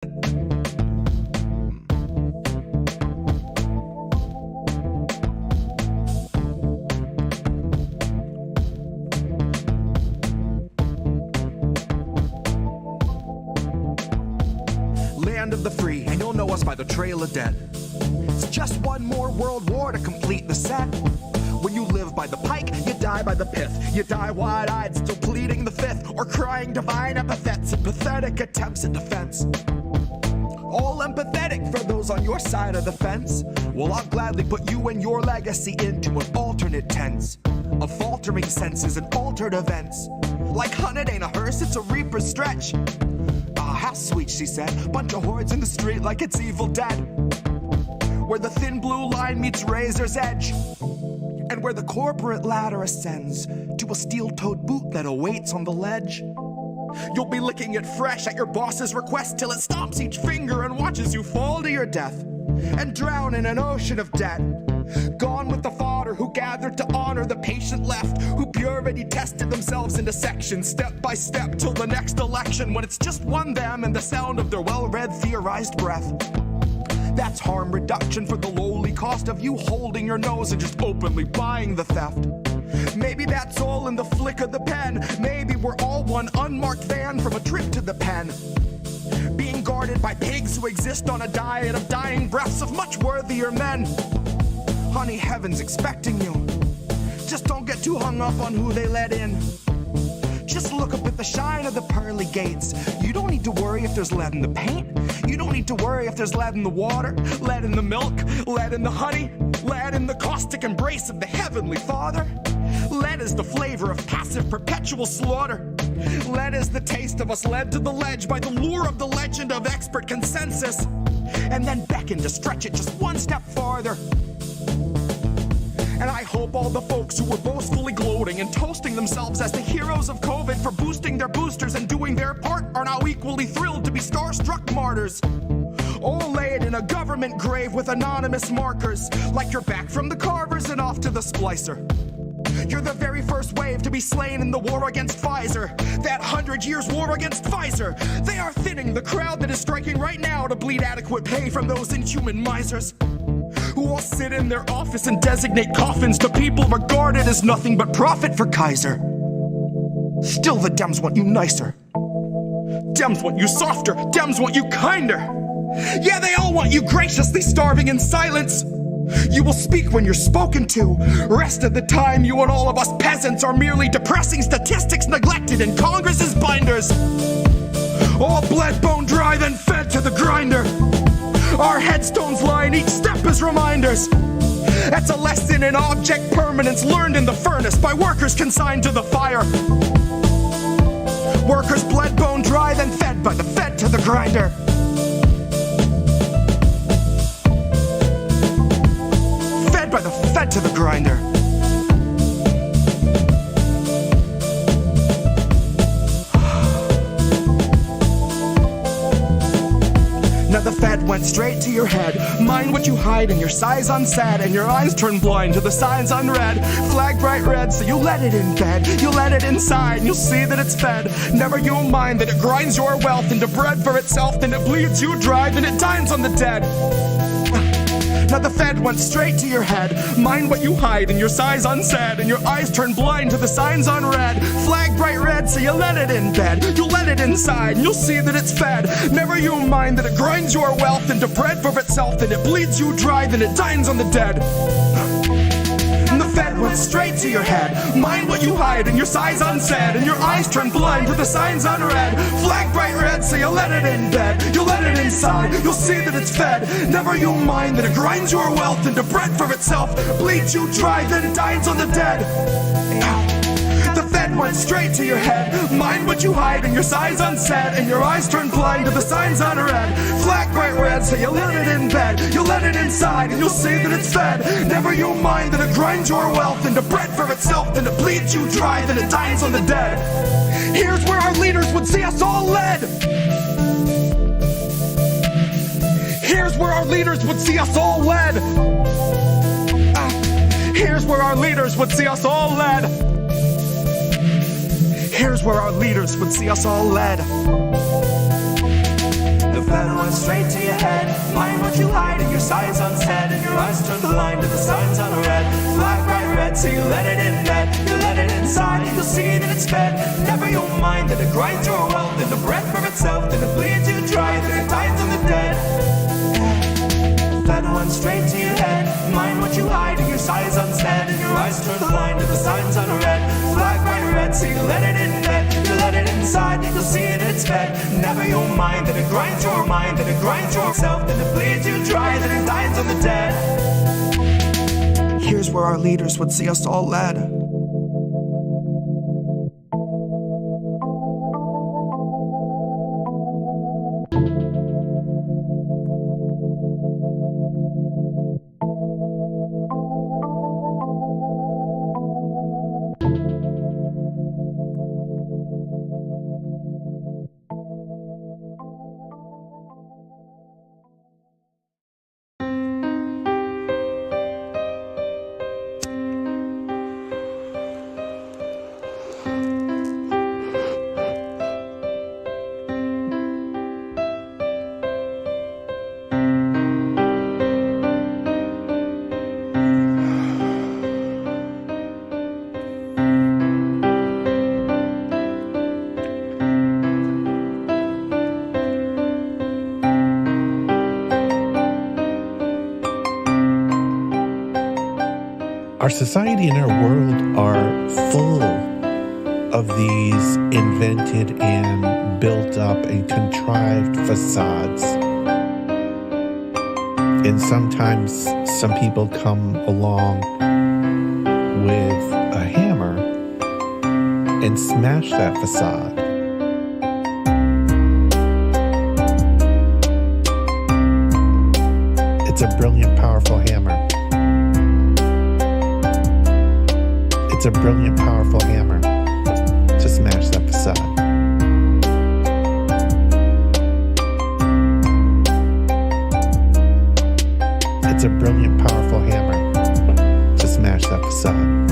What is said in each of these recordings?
Land of the free, and you'll know us by the trail of dead. It's just one more world war to complete the set. When you live by the pike, you die by the pith. You die wide-eyed, still pleading the fifth, or crying divine epithets and pathetic attempts at defense. All empathetic for those on your side of the fence. Well, I'll gladly put you and your legacy into an alternate tense of faltering senses and altered events. Like hun, it ain't a hearse, it's a reaper's stretch. Ah, how sweet, she said. Bunch of hordes in the street like it's Evil Dead. Where the thin blue line meets razor's edge. And where the corporate ladder ascends to a steel-toed boot that awaits on the ledge. You'll be licking it fresh at your boss's request till it stomps each finger and watches you fall to your death and drown in an ocean of debt. Gone with the fodder who gathered to honor the patient left, who purity tested themselves into sections step by step till the next election, when it's just one them and the sound of their well-read theorized breath. That's harm reduction for the lowly cost of you holding your nose and just openly buying the theft. Maybe that's all in the flick of the pen. Maybe we're all one unmarked van from a trip to the pen, being guarded by pigs who exist on a diet of dying breaths of much worthier men. Honey, heaven's expecting you. Just don't get too hung up on who they let in. Just look up at the shine of the pearly gates. You don't need to worry if there's lead in the paint. You don't need to worry if there's lead in the water, lead in the milk, lead in the honey, lead in the caustic embrace of the Heavenly Father. Lead is the flavor of passive perpetual slaughter. Lead is the taste of us led to the ledge by the lure of the legend of expert consensus, and then beckon to stretch it just one step farther. And I hope all the folks who were boastfully gloating and toasting themselves as the heroes of COVID for boosting their boosters and doing their part are now equally thrilled to be starstruck martyrs. All laid in a government grave with anonymous markers, like you're back from the carvers and off to the splicer. You're the very first wave to be slain in the war against Pfizer, that 100 years war against Pfizer. They are thinning the crowd that is striking right now to bleed adequate pay from those inhuman misers, who all sit in their office and designate coffins to people regarded as nothing but profit for Kaiser. Still the Dems want you nicer. Dems want you softer. Dems want you kinder. Yeah, they all want you graciously starving in silence. You will speak when you're spoken to. Rest of the time, you and all of us peasants are merely depressing statistics neglected in Congress's binders. All bled, bone dry, then fed to the grinder. Our headstones line each step as reminders. That's a lesson in object permanence learned in the furnace by workers consigned to the fire. Workers bled, bone dry, then fed by the fed to the grinder. Fed by the fed to the grinder. Now the fed went straight to your head. Mind what you hide and your size unsaid, and your eyes turn blind to the signs unread. Flag bright red, so you let it in bed. You let it inside and you'll see that it's fed. Never you mind that it grinds your wealth into bread for itself, then it bleeds you dry, then it dines on the dead. Now the fed went straight to your head. Mind what you hide and your size unsaid, and your eyes turn blind to the signs unread. Flag bright red, so you let it in bed. You let it inside and you'll see that it's fed. Never you mind that it grinds your wealth into bread for itself, then it bleeds you dry, then it dines on the dead. And the fed went straight to your head. Mind what you hide and your size unsaid, and your eyes turn blind to the signs unread. Flag bright red, so you let it in bed. You let it inside, you'll see that it's fed. Never you mind that it grinds your wealth into bread for itself, bleeds you dry, then dines on the dead. The fed went straight to your head. Mind what you hide and your size unsaid, and your eyes turn blind to the signs unread. Flag bright red, so you let it in bed. You let it inside and you'll see that it's fed. Never you mind that it grinds your wealth into bread for itself, then it bleeds you dry, then it dines on the dead. Here's where our leaders would see us all led. Here's where our leaders would see us all led. Here's where our leaders would see us all led. Here's where our leaders would see us all led. The federal head. Mind what you hide and your sights unsaid, and your eyes turn the line to the signs on a red. Flag bright red, so you let it in bed. You let it inside, you'll see that it's fed. Never you'll mind that it grinds your wealth, and the breath for itself, that it bleeds you dry, that it dies on the dead. Fed one straight to your head. Mind what you hide and your sights unsaid, and your eyes turn the line to the signs on a red. Flag bright red, so you let it in bed. You let it inside, you'll see it, it's fed. Never you'll mind that it grinds your mind, that it grinds yourself, that it bleeds you dry, that it dies on the dead. Here's where our leaders would see us all led. Our society and our world are full of these invented and built up and contrived facades. And sometimes some people come along with a hammer and smash that facade. It's a brilliant, powerful hammer. It's a brilliant, powerful hammer to smash that facade. It's a brilliant, powerful hammer to smash that facade.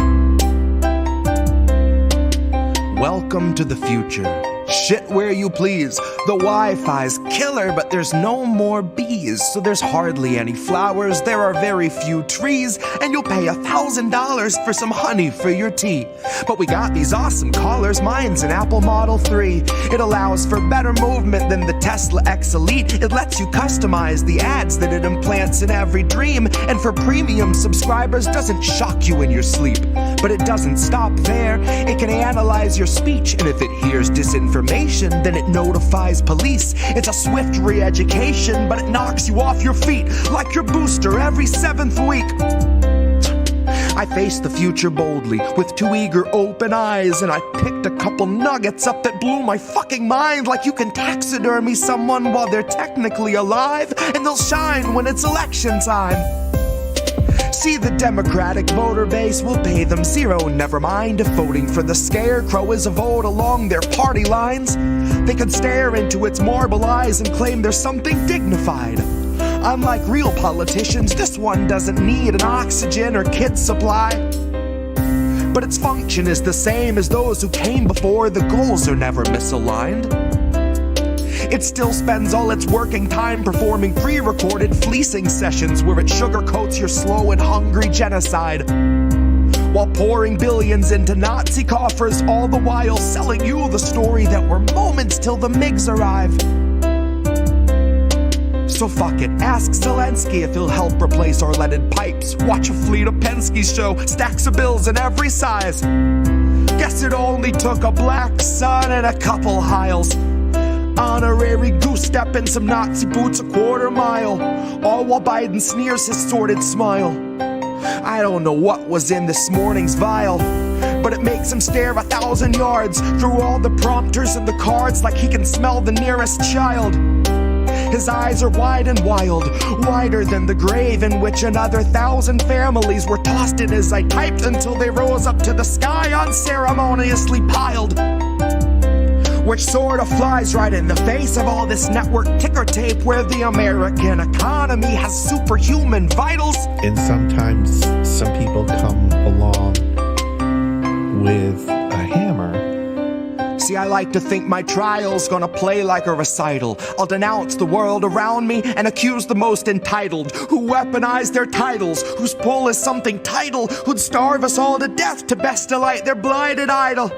Welcome to the future. Shit where you please. The Wi-Fi's killer, but there's no more bees. So there's hardly any flowers, there are very few trees, and you'll pay $1,000 for some honey for your tea. But we got these awesome collars, mine's an Apple Model 3. It allows for better movement than the Tesla X Elite. It lets you customize the ads that it implants in every dream. And for premium subscribers, doesn't shock you in your sleep. But it doesn't stop there. It can analyze your speech, and if it hears disinformation, then it notifies police. It's a swift re-education, but it knocks you off your feet like your booster every 7th week. I faced the future boldly with 2 eager open eyes, and I picked a couple nuggets up that blew my fucking mind. Like you can taxidermy someone while they're technically alive, and they'll shine when it's election time. See, the Democratic voter base will pay them zero. Never mind if voting for the scarecrow is a vote along their party lines. They could stare into its marble eyes and claim there's something dignified. Unlike real politicians, this one doesn't need an oxygen or kit supply. But its function is the same as those who came before. The goals are never misaligned. It still spends all its working time performing pre-recorded fleecing sessions where it sugarcoats your slow and hungry genocide, while pouring billions into Nazi coffers, all the while selling you the story that we're moments till the MiGs arrive. So fuck it, ask Zelensky if he'll help replace our leaded pipes. Watch a fleet of Penske's show, stacks of bills in every size. Guess it only took a black sun and a couple Heils. Honorary goose step and some Nazi boots a quarter mile, all while Biden sneers his sordid smile. I don't know what was in this morning's vial, but it makes him stare 1,000 yards through all the prompters and the cards like he can smell the nearest child. His eyes are wide and wild, wider than the grave in which another 1,000 families were tossed in as I typed until they rose up to the sky unceremoniously piled. Which sort of flies right in the face of all this network ticker tape where the American economy has superhuman vitals. And sometimes some people come along with a hammer See, I like to think my trial's gonna play like a recital. I'll denounce the world around me and accuse the most entitled, who weaponize their titles, whose pull is something tidal, who'd starve us all to death to best delight their blinded idol.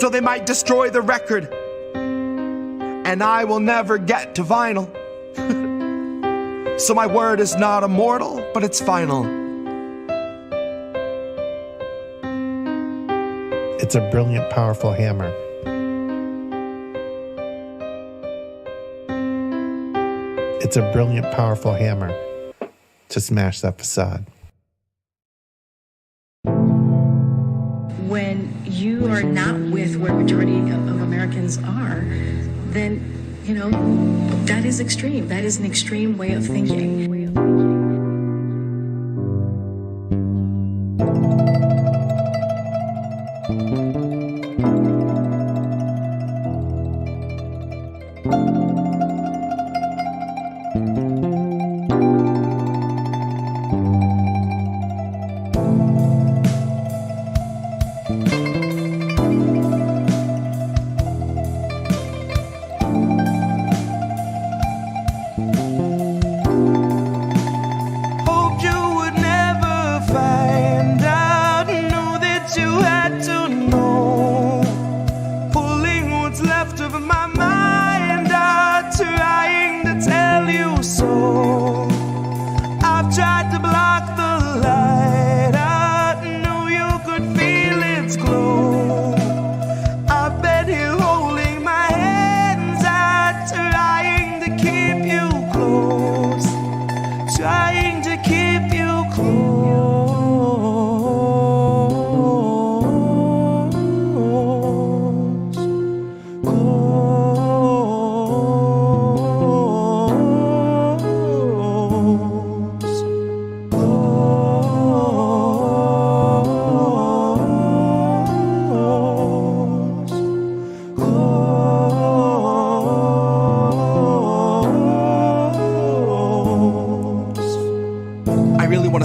So they might destroy the record, and I will never get to vinyl. So my word is not immortal, but it's final. It's a brilliant, powerful hammer. It's a brilliant, powerful hammer to smash that facade. When you are not with where majority of Americans are, then, you know, that is extreme. That is an extreme way of thinking.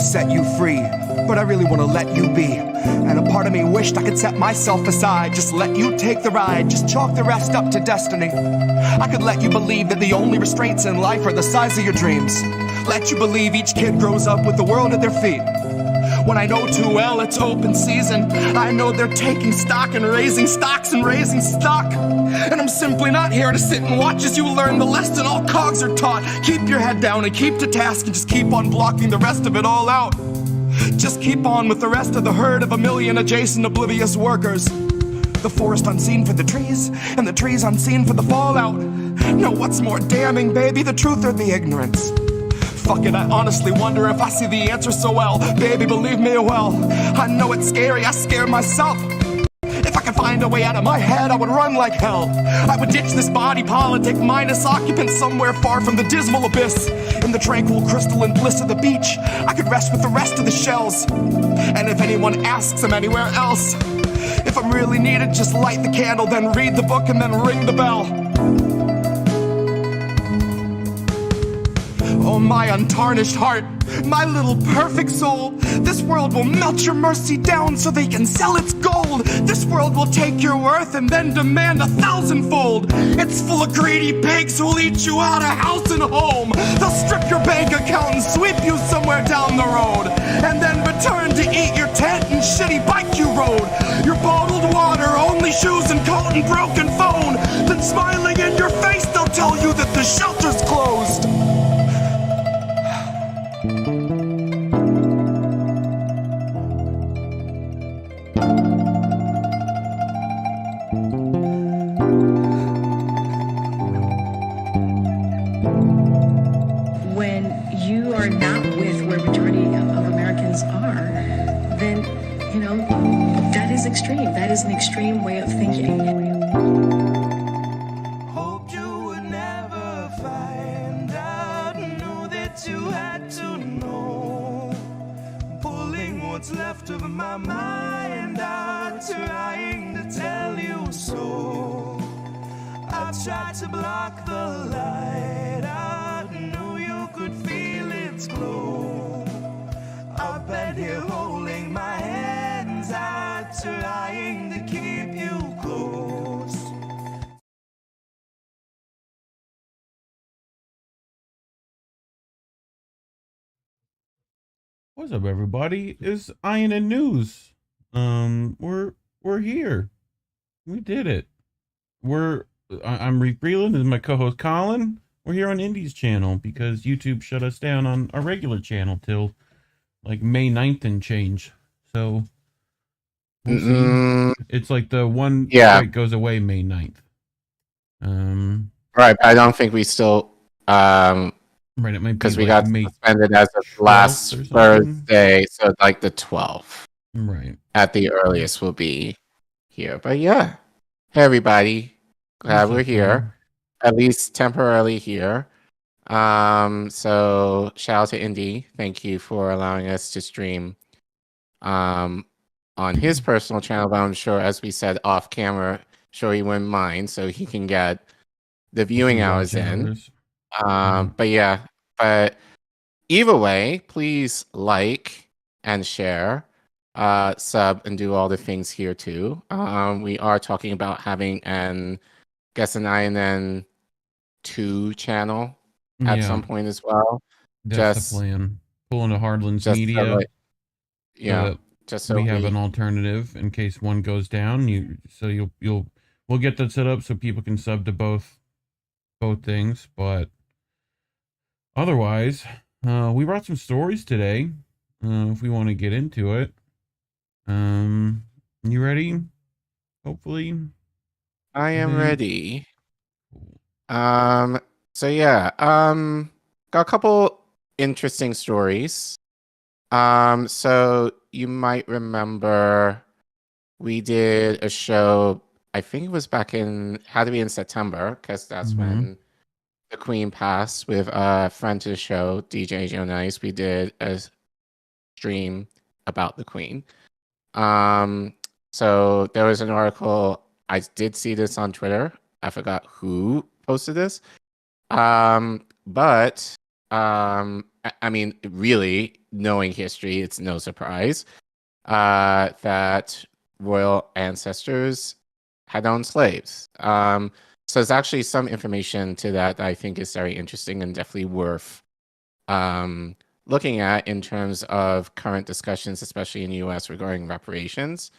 Set you free, but I really want to let you be. And a part of me wished I could set myself aside, just let you take the ride, just chalk the rest up to destiny. I could let you believe that the only restraints in life are the size of your dreams. Let you believe each kid grows up with the world at their feet. When I know too well it's open season, I know they're taking stock and raising stocks and raising stock. And I'm simply not here to sit and watch as you learn the lesson all cogs are taught. Keep your head down and keep to task and just keep on blocking the rest of it all out. Just keep on with the rest of the herd of a million adjacent oblivious workers. The forest unseen for the trees, and the trees unseen for the fallout. No, what's more damning, baby, the truth or the ignorance? Fuck it, I honestly wonder if I see the answer so well. Baby, believe me well, I know it's scary, I scare myself. If I could find a way out of my head, I would run like hell. I would ditch this body politic, mindless occupant somewhere far from the dismal abyss. In the tranquil crystalline bliss of the beach, I could rest with the rest of the shells. And if anyone asks I'm anywhere else, if I'm really needed, just light the candle, then read the book, and then ring the bell. Oh, my untarnished heart, my little perfect soul, this world will melt your mercy down so they can sell its gold. This world will take your worth and then demand 1,000-fold. It's full of greedy pigs who'll eat you out of house and home. They'll strip your bank account and sweep you somewhere down the road, and then return to eat your tent and shitty bike you rode. Your bottled water, only shoes and coat and broken phone. Then smiling in your face, they'll tell you that the shelter's closed. When you are not with where majority of Americans are, then, you know, that is extreme. That is an extreme way of thinking. Hoped you would never find out, knew that you had to know. Pulling what's left of my mind out, trying to tell you so. I tried to block the light out, knew you could feel its glow. I've been here holding my hands out, trying to keep you What's up, everybody? It's Iron and News. We're here. We did it. I'm Reef Breland and my co-host Collin. We're here on Indy's channel because YouTube shut us down on our regular channel till like May 9th and change. So we'll see. It's like the one strike goes away May 9th. Right, but I don't think we still right, it might be because we like got May suspended as of last Thursday, so like the 12th. Right. At the earliest will be here. But yeah. Hey everybody. Glad we're here. At least temporarily here. So shout out to Indy. Thank you for allowing us to stream on his personal channel, but I'm sure, as we said off camera, sure he wouldn't mind, so he can get the viewing hours in. But yeah, but either way, please like and share, sub, and do all the things here too. We are talking about having an INN 2 channel at some point as well. That's the plan. Pull into Hardlands Media. Just so we have an alternative in case one goes down. We'll get that set up so people can sub to both things. But otherwise, we brought some stories today. If we want to get into it, you ready? Hopefully, I am ready. So yeah, got a couple interesting stories. So you might remember we did a show, I think it was back had to be in September, because that's when the Queen passed, with a friend to the show, DJ Joe Nice. We did a stream about the Queen. So there was an article, I did see this on Twitter. I forgot who posted this. But I mean, really, knowing history, it's no surprise that royal ancestors had owned slaves. So there's actually some information to that I think is very interesting and definitely worth looking at in terms of current discussions, especially in the US regarding reparations,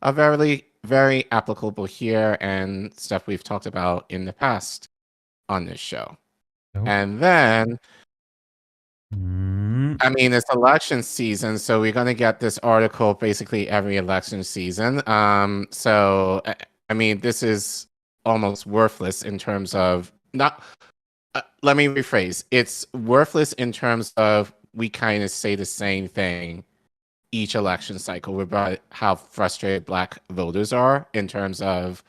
are very, very applicable here and stuff we've talked about in the past on this show. And then, I mean, it's election season, so we're going to get this article basically every election season. So, I mean, this is almost worthless in terms of let me rephrase. It's worthless in terms of we kind of say the same thing each election cycle about how frustrated Black voters are in terms of,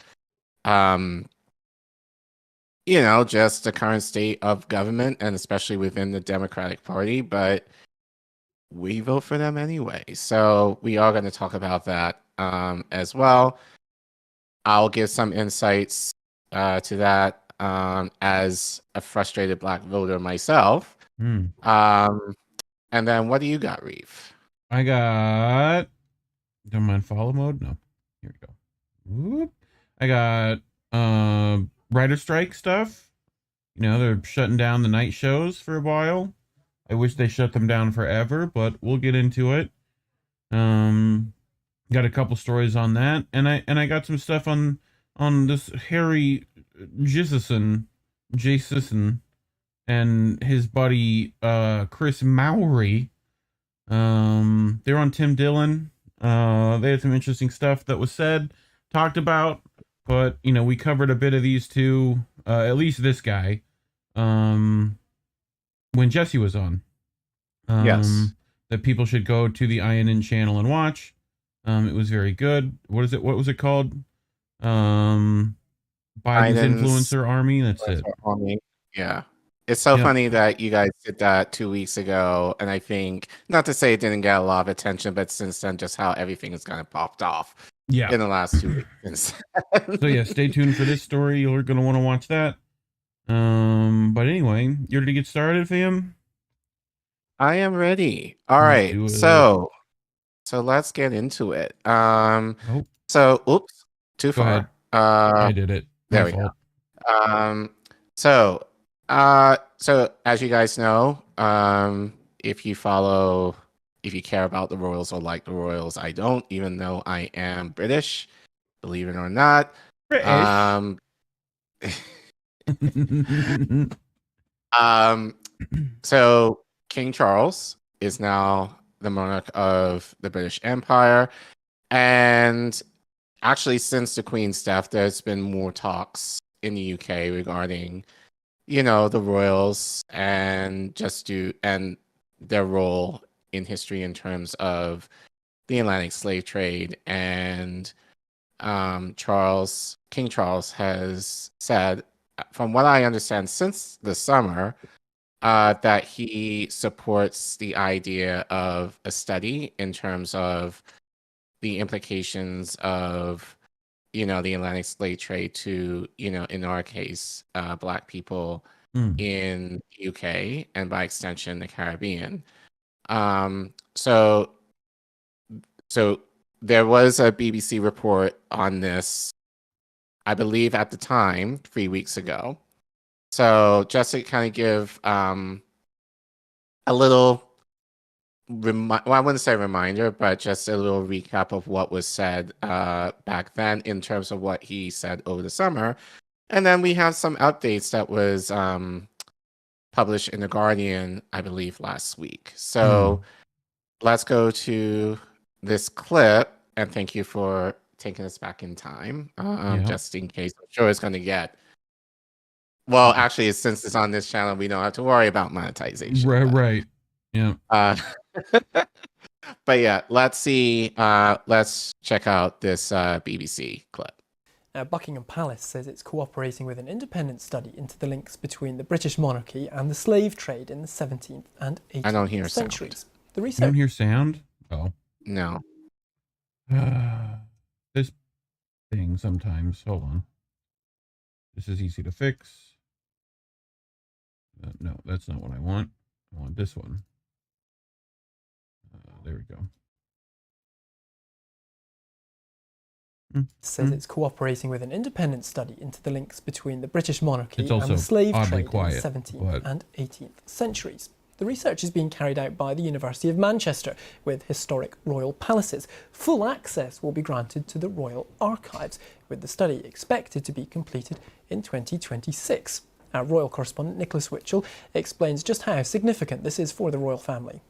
just the current state of government, and especially within the Democratic Party, but we vote for them anyway. So we are going to talk about that as well. I'll give some insights to that as a frustrated Black voter myself. And then what do you got, Reef? I got... Don't mind follow mode? No. Here we go. Whoop. I got writer strike stuff. They're shutting down the night shows for a while. I wish they shut them down forever, but we'll get into it. Got a couple stories on that, and I got some stuff on this Harry Jason and his buddy Chris Mowry. They're on Tim Dillon. They had some interesting stuff that was said, talked about, but we covered a bit of these two, at least this guy, when Jesse was on. Yes. That people should go to the INN channel and watch. It was very good. What was it called? Biden's Influencer Army. That's it. Army. Yeah. It's so funny that you guys did that 2 weeks ago, and I think, not to say it didn't get a lot of attention, but since then, just how everything has kind of popped off in the last 2 weeks. So yeah, stay tuned for this story. You're going to want to watch that. But anyway, you ready to get started, fam? I am ready. All right. So let's get into it. So, oops, too far. I did it. There we go. So as you guys know, if you follow if you care about the royals or like the royals. I don't, even though I am British, believe it or not. British. So King Charles is now the monarch of the British Empire. And actually, since the Queen's death, there's been more talks in the UK regarding, the royals and and their role in history in terms of the Atlantic slave trade. And King Charles has said, from what I understand, since the summer, that he supports the idea of a study in terms of the implications of, the Atlantic slave trade to, in our case, Black people in the UK and by extension the Caribbean. So there was a BBC report on this, I believe at the time, 3 weeks ago. So just to kind of give a little, I wouldn't say reminder, but just a little recap of what was said back then in terms of what he said over the summer. And then we have some updates that was published in The Guardian, I believe, last week. So let's go to this clip, and thank you for taking us back in time, just in case. I'm sure it's going to get... Well, actually, since it's on this channel, we don't have to worry about monetization. Right. Yeah. But yeah, let's see. Let's check out this BBC clip. Now, Buckingham Palace says it's cooperating with an independent study into the links between the British monarchy and the slave trade in the 17th and 18th centuries. The research... You don't hear sound? Oh. No. This thing sometimes. Hold on. This is easy to fix. No, that's not what I want. I want this one. There we go. Says it's cooperating with an independent study into the links between the British monarchy and the also slave oddly trade quiet, in the 17th and 18th centuries. The research is being carried out by the University of Manchester with historic royal palaces. Full access will be granted to the royal archives, with the study expected to be completed in 2026. Our royal correspondent Nicholas Witchell explains just how significant this is for the royal family.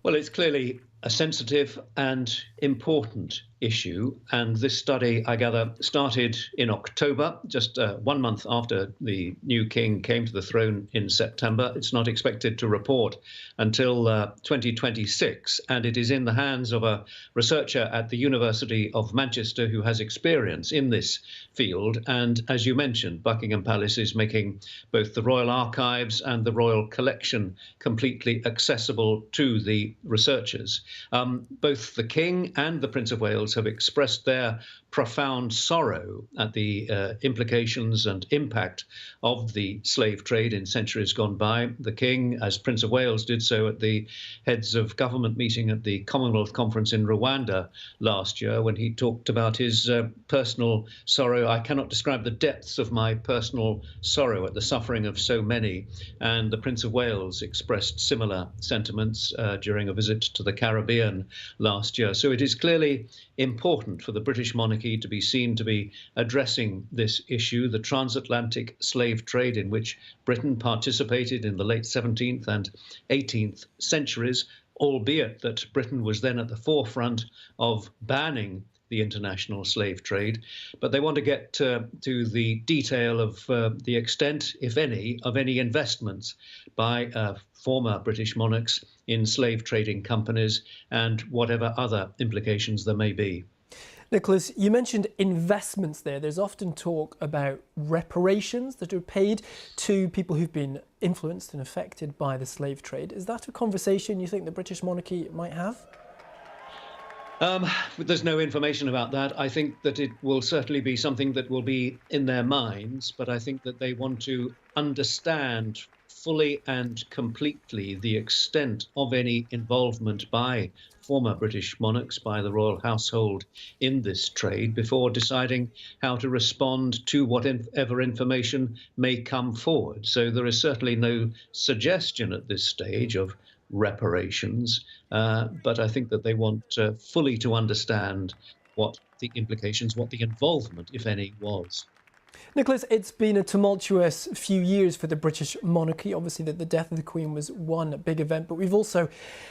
Well, it's clearly a sensitive and important issue, and this study, I gather, started in October, just 1 month after the new king came to the throne in September. It's not expected to report until 2026, and it is in the hands of a researcher at the University of Manchester who has experience in this field. And as you mentioned, Buckingham Palace is making both the Royal Archives and the Royal Collection completely accessible to the researchers. Both the King and the Prince of Wales have expressed their profound sorrow at the implications and impact of the slave trade in centuries gone by. The King, as Prince of Wales, did so at the heads of government meeting at the Commonwealth Conference in Rwanda last year, when he talked about his personal sorrow. I cannot describe the depths of my personal sorrow at the suffering of so many. And the Prince of Wales expressed similar sentiments during a visit to the Caribbean last year. So it is clearly important for the British monarchy to be seen to be addressing this issue, the transatlantic slave trade in which Britain participated in the late 17th and 18th centuries, albeit that Britain was then at the forefront of banning the international slave trade. But they want to get to the detail of the extent, if any, of any investments by former British monarchs in slave trading companies and whatever other implications there may be. Nicholas, you mentioned investments there. There's often talk about reparations that are paid to people who've been influenced and affected by the slave trade. Is that a conversation you think the British monarchy might have? There's no information about that. I think that it will certainly be something that will be in their minds, but I think that they want to understand fully and completely the extent of any involvement by former British monarchs, by the royal household in this trade, before deciding how to respond to whatever information may come forward. So there is certainly no suggestion at this stage of reparations, but I think that they want fully to understand what the implications, what the involvement, if any, was. Nicholas, it's been a tumultuous few years for the British monarchy. Obviously, the death of the Queen was one big event, but we've also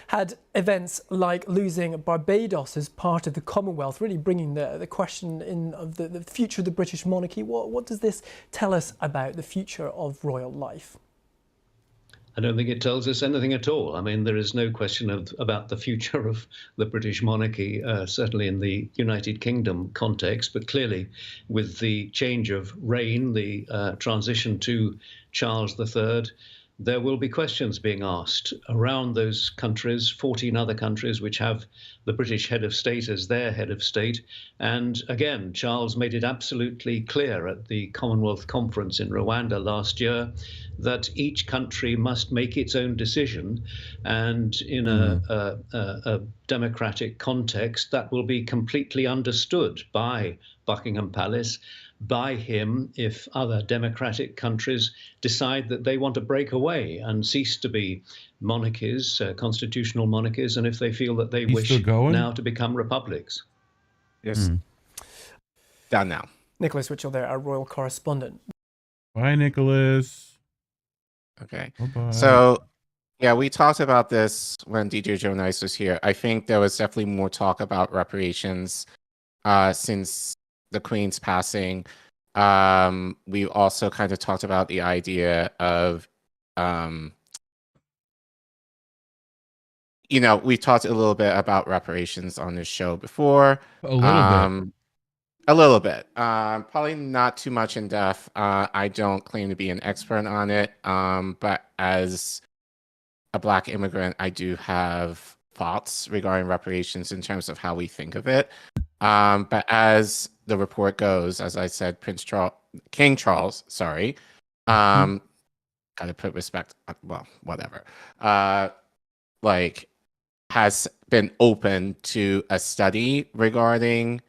had events like losing Barbados as part of the Commonwealth, really bringing the question in of the future of the British monarchy. What does this tell us about the future of royal life? I don't think it tells us anything at all. I mean, there is no question about the future of the British monarchy, certainly in the United Kingdom context, but clearly with the change of reign, the transition to Charles III, there will be questions being asked around those countries, 14 other countries which have the British head of state as their head of state. And again, Charles made it absolutely clear at the Commonwealth Conference in Rwanda last year that each country must make its own decision. And in a democratic context, that will be completely understood by Buckingham Palace, by him, if other democratic countries decide that they want to break away and cease to be monarchies, constitutional monarchies, and if they feel that they wish now to become republics. Yes. Done now. Nicholas Witchell there, our royal correspondent. Bye, Nicholas. Okay. Bye-bye. So, yeah, we talked about this when DJ Joe Nice was here. I think there was definitely more talk about reparations since the Queen's passing. We also kind of talked about the idea of, we talked a little bit about reparations on this show before. A little bit. A little bit. Probably not too much in depth. I don't claim to be an expert on it, but as a Black immigrant, I do have thoughts regarding reparations in terms of how we think of it. But as the report goes, as I said, King Charles, gotta put respect, well, whatever, has been open to a study regarding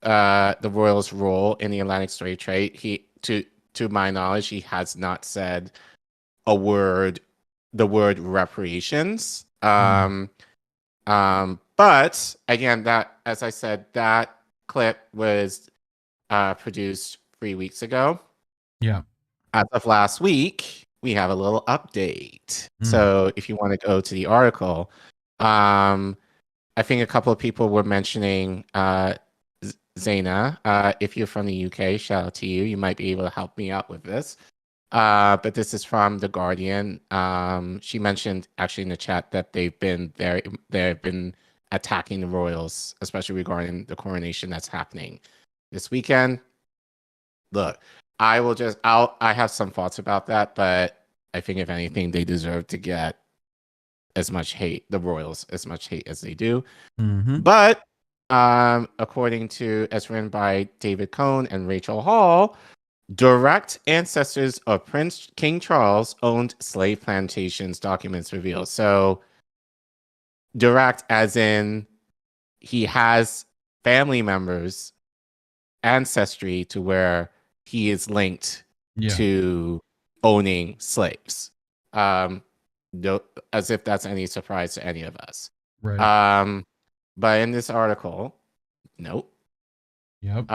the royals' role in the Atlantic Strait trade. To my knowledge, he has not said the word reparations. But again, that, as I said, that clip was produced 3 weeks ago. Yeah. As of last week, we have a little update. So if you want to go to the article, I think a couple of people were mentioning Zaina. If you're from the UK, shout out to you. You might be able to help me out with this. But this is from The Guardian. She mentioned actually in the chat that they've been attacking the royals, especially regarding the coronation that's happening this weekend. Look, I have some thoughts about that, but I think if anything, they deserve to get as much hate, the royals, as much hate as they do. But according to, as written by David Cohn and Rachel Hall, direct ancestors of Prince King Charles owned slave plantations, documents reveal. So direct as in he has family members, ancestry to where he is linked to owning slaves. No, as if that's any surprise to any of us. Right. But in this article, nope. Yep.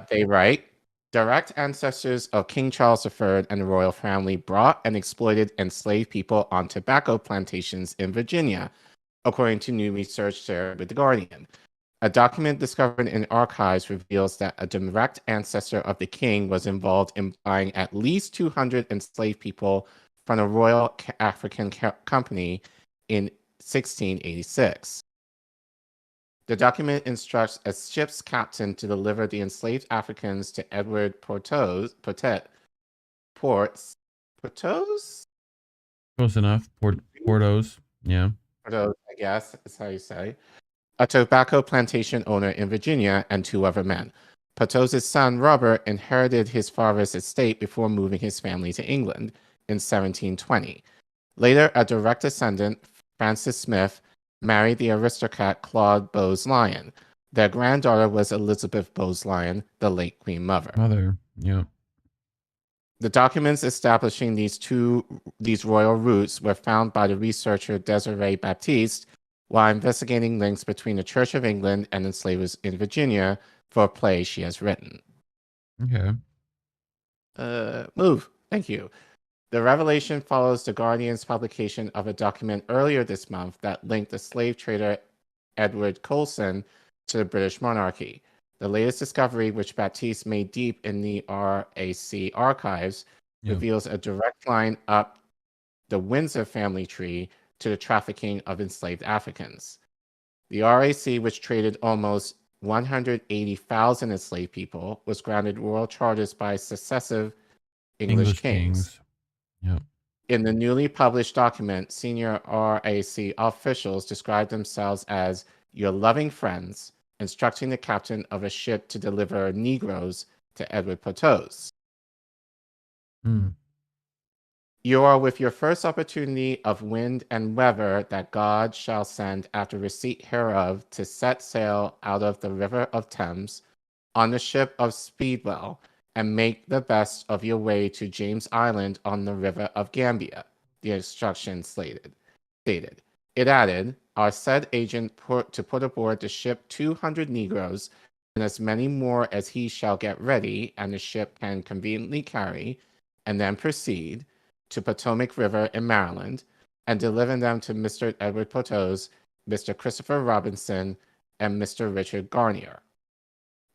They write, direct ancestors of King Charles III and the royal family brought and exploited enslaved people on tobacco plantations in Virginia, according to new research shared with The Guardian. A document discovered in archives reveals that a direct ancestor of the king was involved in buying at least 200 enslaved people from a Royal African Company in 1686. The document instructs a ship's captain to deliver the enslaved Africans to Edward Portos? Close enough. Portos. Yeah. Portos, I guess is how you say. A tobacco plantation owner in Virginia, and 2 other men. Portos' son, Robert, inherited his father's estate before moving his family to England in 1720. Later, a direct descendant, Francis Smith, married the aristocrat Claude Bowes-Lyon. Their granddaughter was Elizabeth Bowes-Lyon, the late Queen Mother. Yeah. The documents establishing these royal roots were found by the researcher Desiree Baptiste while investigating links between the Church of England and enslavers in Virginia for a play she has written. Okay. Move. Thank you. The revelation follows the Guardian's publication of a document earlier this month that linked the slave trader Edward Colson to the British monarchy. The latest discovery, which Baptiste made deep in the RAC archives, reveals a direct line up the Windsor family tree to the trafficking of enslaved Africans. The RAC, which traded almost 180,000 enslaved people, was granted royal charters by successive English kings. Yep. In the newly published document, senior RAC officials described themselves as your loving friends, instructing the captain of a ship to deliver Negroes to Edward Potose. You are with your first opportunity of wind and weather that God shall send after receipt hereof to set sail out of the river of Thames on the ship of Speedwell and make the best of your way to James Island on the river of Gambia, the instructions stated. It added, our said agent to put aboard the ship 200 Negroes and as many more as he shall get ready and the ship can conveniently carry, and then proceed to Potomac River in Maryland and deliver them to Mr. Edward Potose, Mr. Christopher Robinson, and Mr. Richard Garnier.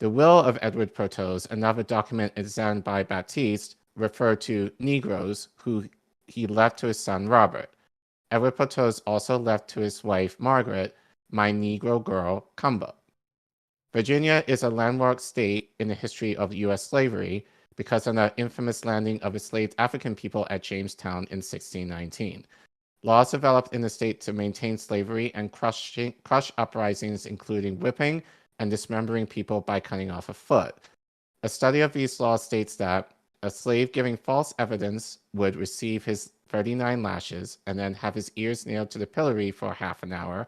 The will of Edward Potose, another document examined by Baptiste, referred to Negroes who he left to his son Robert. Edward Potose also left to his wife Margaret, my Negro girl, Cumba. Virginia is a landmark state in the history of U.S. slavery because of the infamous landing of enslaved African people at Jamestown in 1619. Laws developed in the state to maintain slavery and crush uprisings, including whipping and dismembering people by cutting off a foot. A study of these laws states that a slave giving false evidence would receive his 39 lashes and then have his ears nailed to the pillory for half an hour,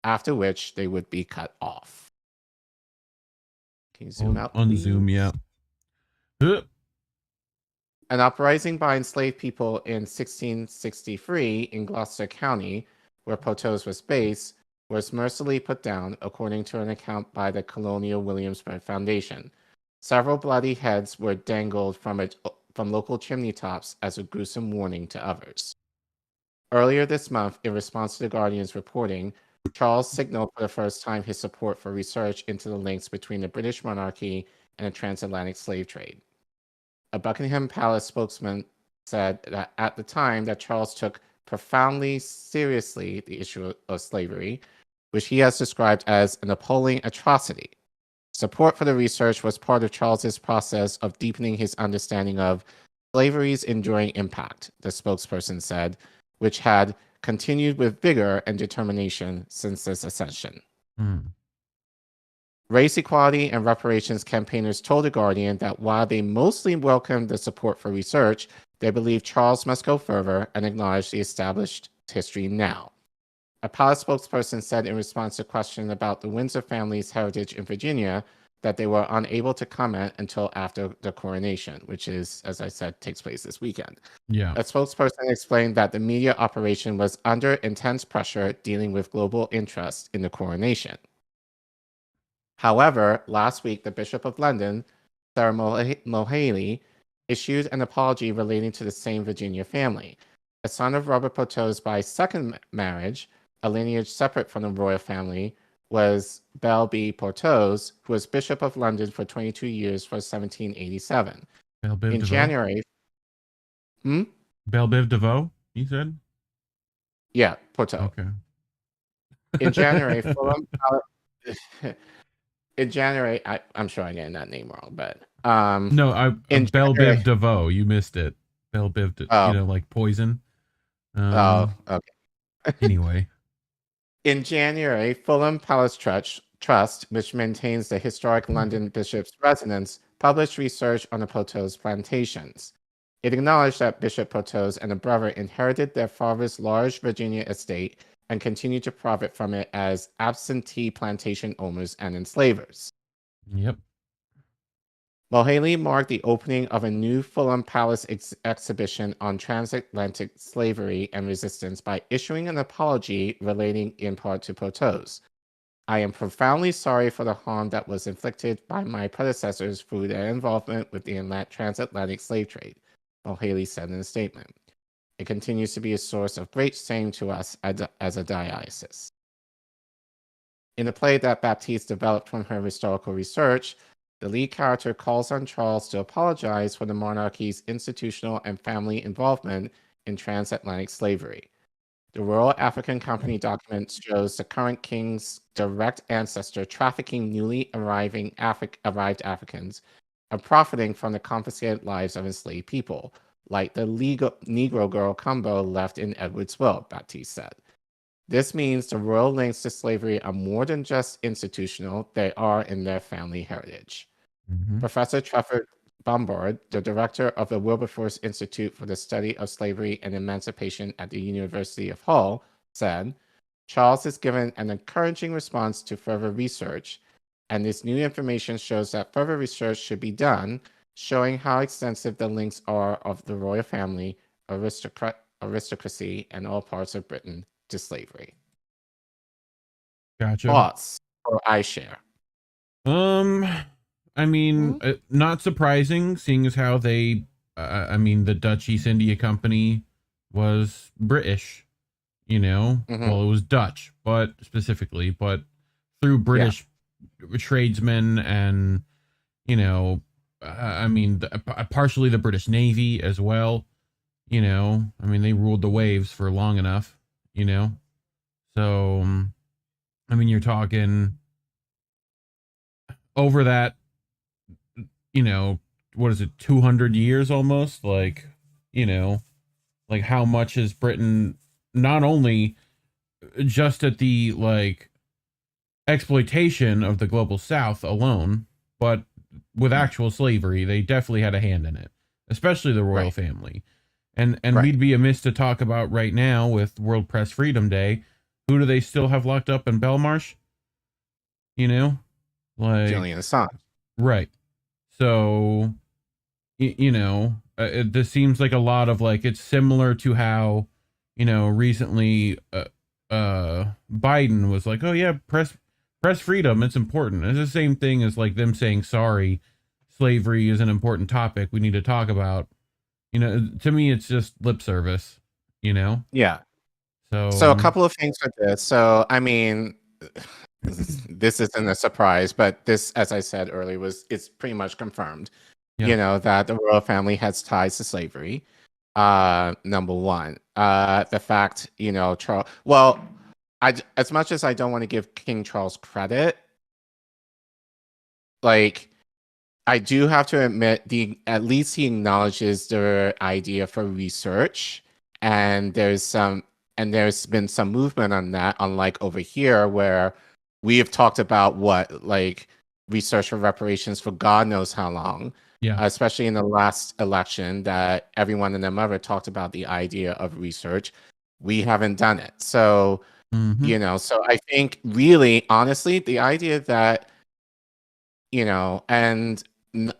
after which they would be cut off. Can you zoom out? Unzoom, yeah. An uprising by enslaved people in 1663 in Gloucester County, where Potose was based, was mercilessly put down, according to an account by the Colonial Williamsburg Foundation. Several bloody heads were dangled from local chimney tops as a gruesome warning to others. Earlier this month, in response to the Guardian's reporting, Charles signaled for the first time his support for research into the links between the British monarchy and the transatlantic slave trade. A Buckingham Palace spokesman said that at the time that Charles took profoundly seriously the issue of slavery, which he has described as an appalling atrocity. Support for the research was part of Charles's process of deepening his understanding of slavery's enduring impact, the spokesperson said, which had continued with vigor and determination since this ascension. Race equality and reparations campaigners told The Guardian that while they mostly welcomed the support for research, they believe Charles must go further and acknowledge the established history now. A palace spokesperson said in response to questions about the Windsor family's heritage in Virginia that they were unable to comment until after the coronation, which is, as I said, takes place this weekend. Yeah. A spokesperson explained that the media operation was under intense pressure dealing with global interest in the coronation. However, last week, the Bishop of London, Sarah Mulhaley, issued an apology relating to the same Virginia family. A son of Robert Potose by second marriage, a lineage separate from the royal family, was Bell B. Potose, who was Bishop of London for 22 years from 1787. Belle Biv In DeVoe? January... Belle Biv DeVoe, you said? Yeah, Potose. Okay. In January, Fulham... in January, I'm sure I'm getting that name wrong, but... no, in Belle January- Biv DeVoe, you missed it. Belle Biv, Oh. like poison. okay. Anyway. In January, Fulham Palace Trust, which maintains the historic London Bishop's residence, published research on the Potose plantations. It acknowledged that Bishop Potose and a brother inherited their father's large Virginia estate and continued to profit from it as absentee plantation owners and enslavers. Yep. Mulhaley marked the opening of a new Fulham Palace exhibition on transatlantic slavery and resistance by issuing an apology relating in part to Poteau's. I am profoundly sorry for the harm that was inflicted by my predecessors through their involvement with the transatlantic slave trade, Mulhaley said in a statement. It continues to be a source of great shame to us as a diocese. In a play that Baptiste developed from her historical research, the lead character calls on Charles to apologize for the monarchy's institutional and family involvement in transatlantic slavery. The Royal African Company document shows the current king's direct ancestor trafficking newly arrived Africans and profiting from the confiscated lives of enslaved people, like the Negro girl combo left in Edward's will, Baptiste said. This means the royal links to slavery are more than just institutional, they are in their family heritage. Professor Trevor Bombard, the director of the Wilberforce Institute for the Study of Slavery and Emancipation at the University of Hull, said, Charles has given an encouraging response to further research, and this new information shows that further research should be done, showing how extensive the links are of the royal family, aristocracy, and all parts of Britain to slavery. Gotcha. Thoughts or I share? I mean, not surprising, seeing as how they, the Dutch East India Company was British, well, it was Dutch, but through British tradesmen and, partially the British Navy as well, they ruled the waves for long enough, so, you're talking over that, what is it, 200 years almost? Like how much is Britain not only just at the exploitation of the global South alone, but with actual slavery, they definitely had a hand in it, especially the royal family. And we'd be amiss to talk about right now with World Press Freedom Day. Who do they still have locked up in Belmarsh? Julian Assange. Right. So, this seems like a lot of it's similar to how, recently Biden was like, oh yeah, press freedom, it's important. It's the same thing as them saying, sorry, slavery is an important topic we need to talk about. To me, it's just lip service, Yeah. So a couple of things with this. So, this isn't a surprise, but this, as I said earlier, it's pretty much confirmed, that the royal family has ties to slavery. Number one, the fact, Charles, as much as I don't want to give King Charles credit, I do have to admit at least he acknowledges the idea for research, and there's been some movement on that, unlike over here where we have talked about research for reparations for God knows how long. Yeah. Especially in the last election, that everyone and their mother talked about the idea of research. We haven't done it. So, so I think really, honestly, the idea that, and I'm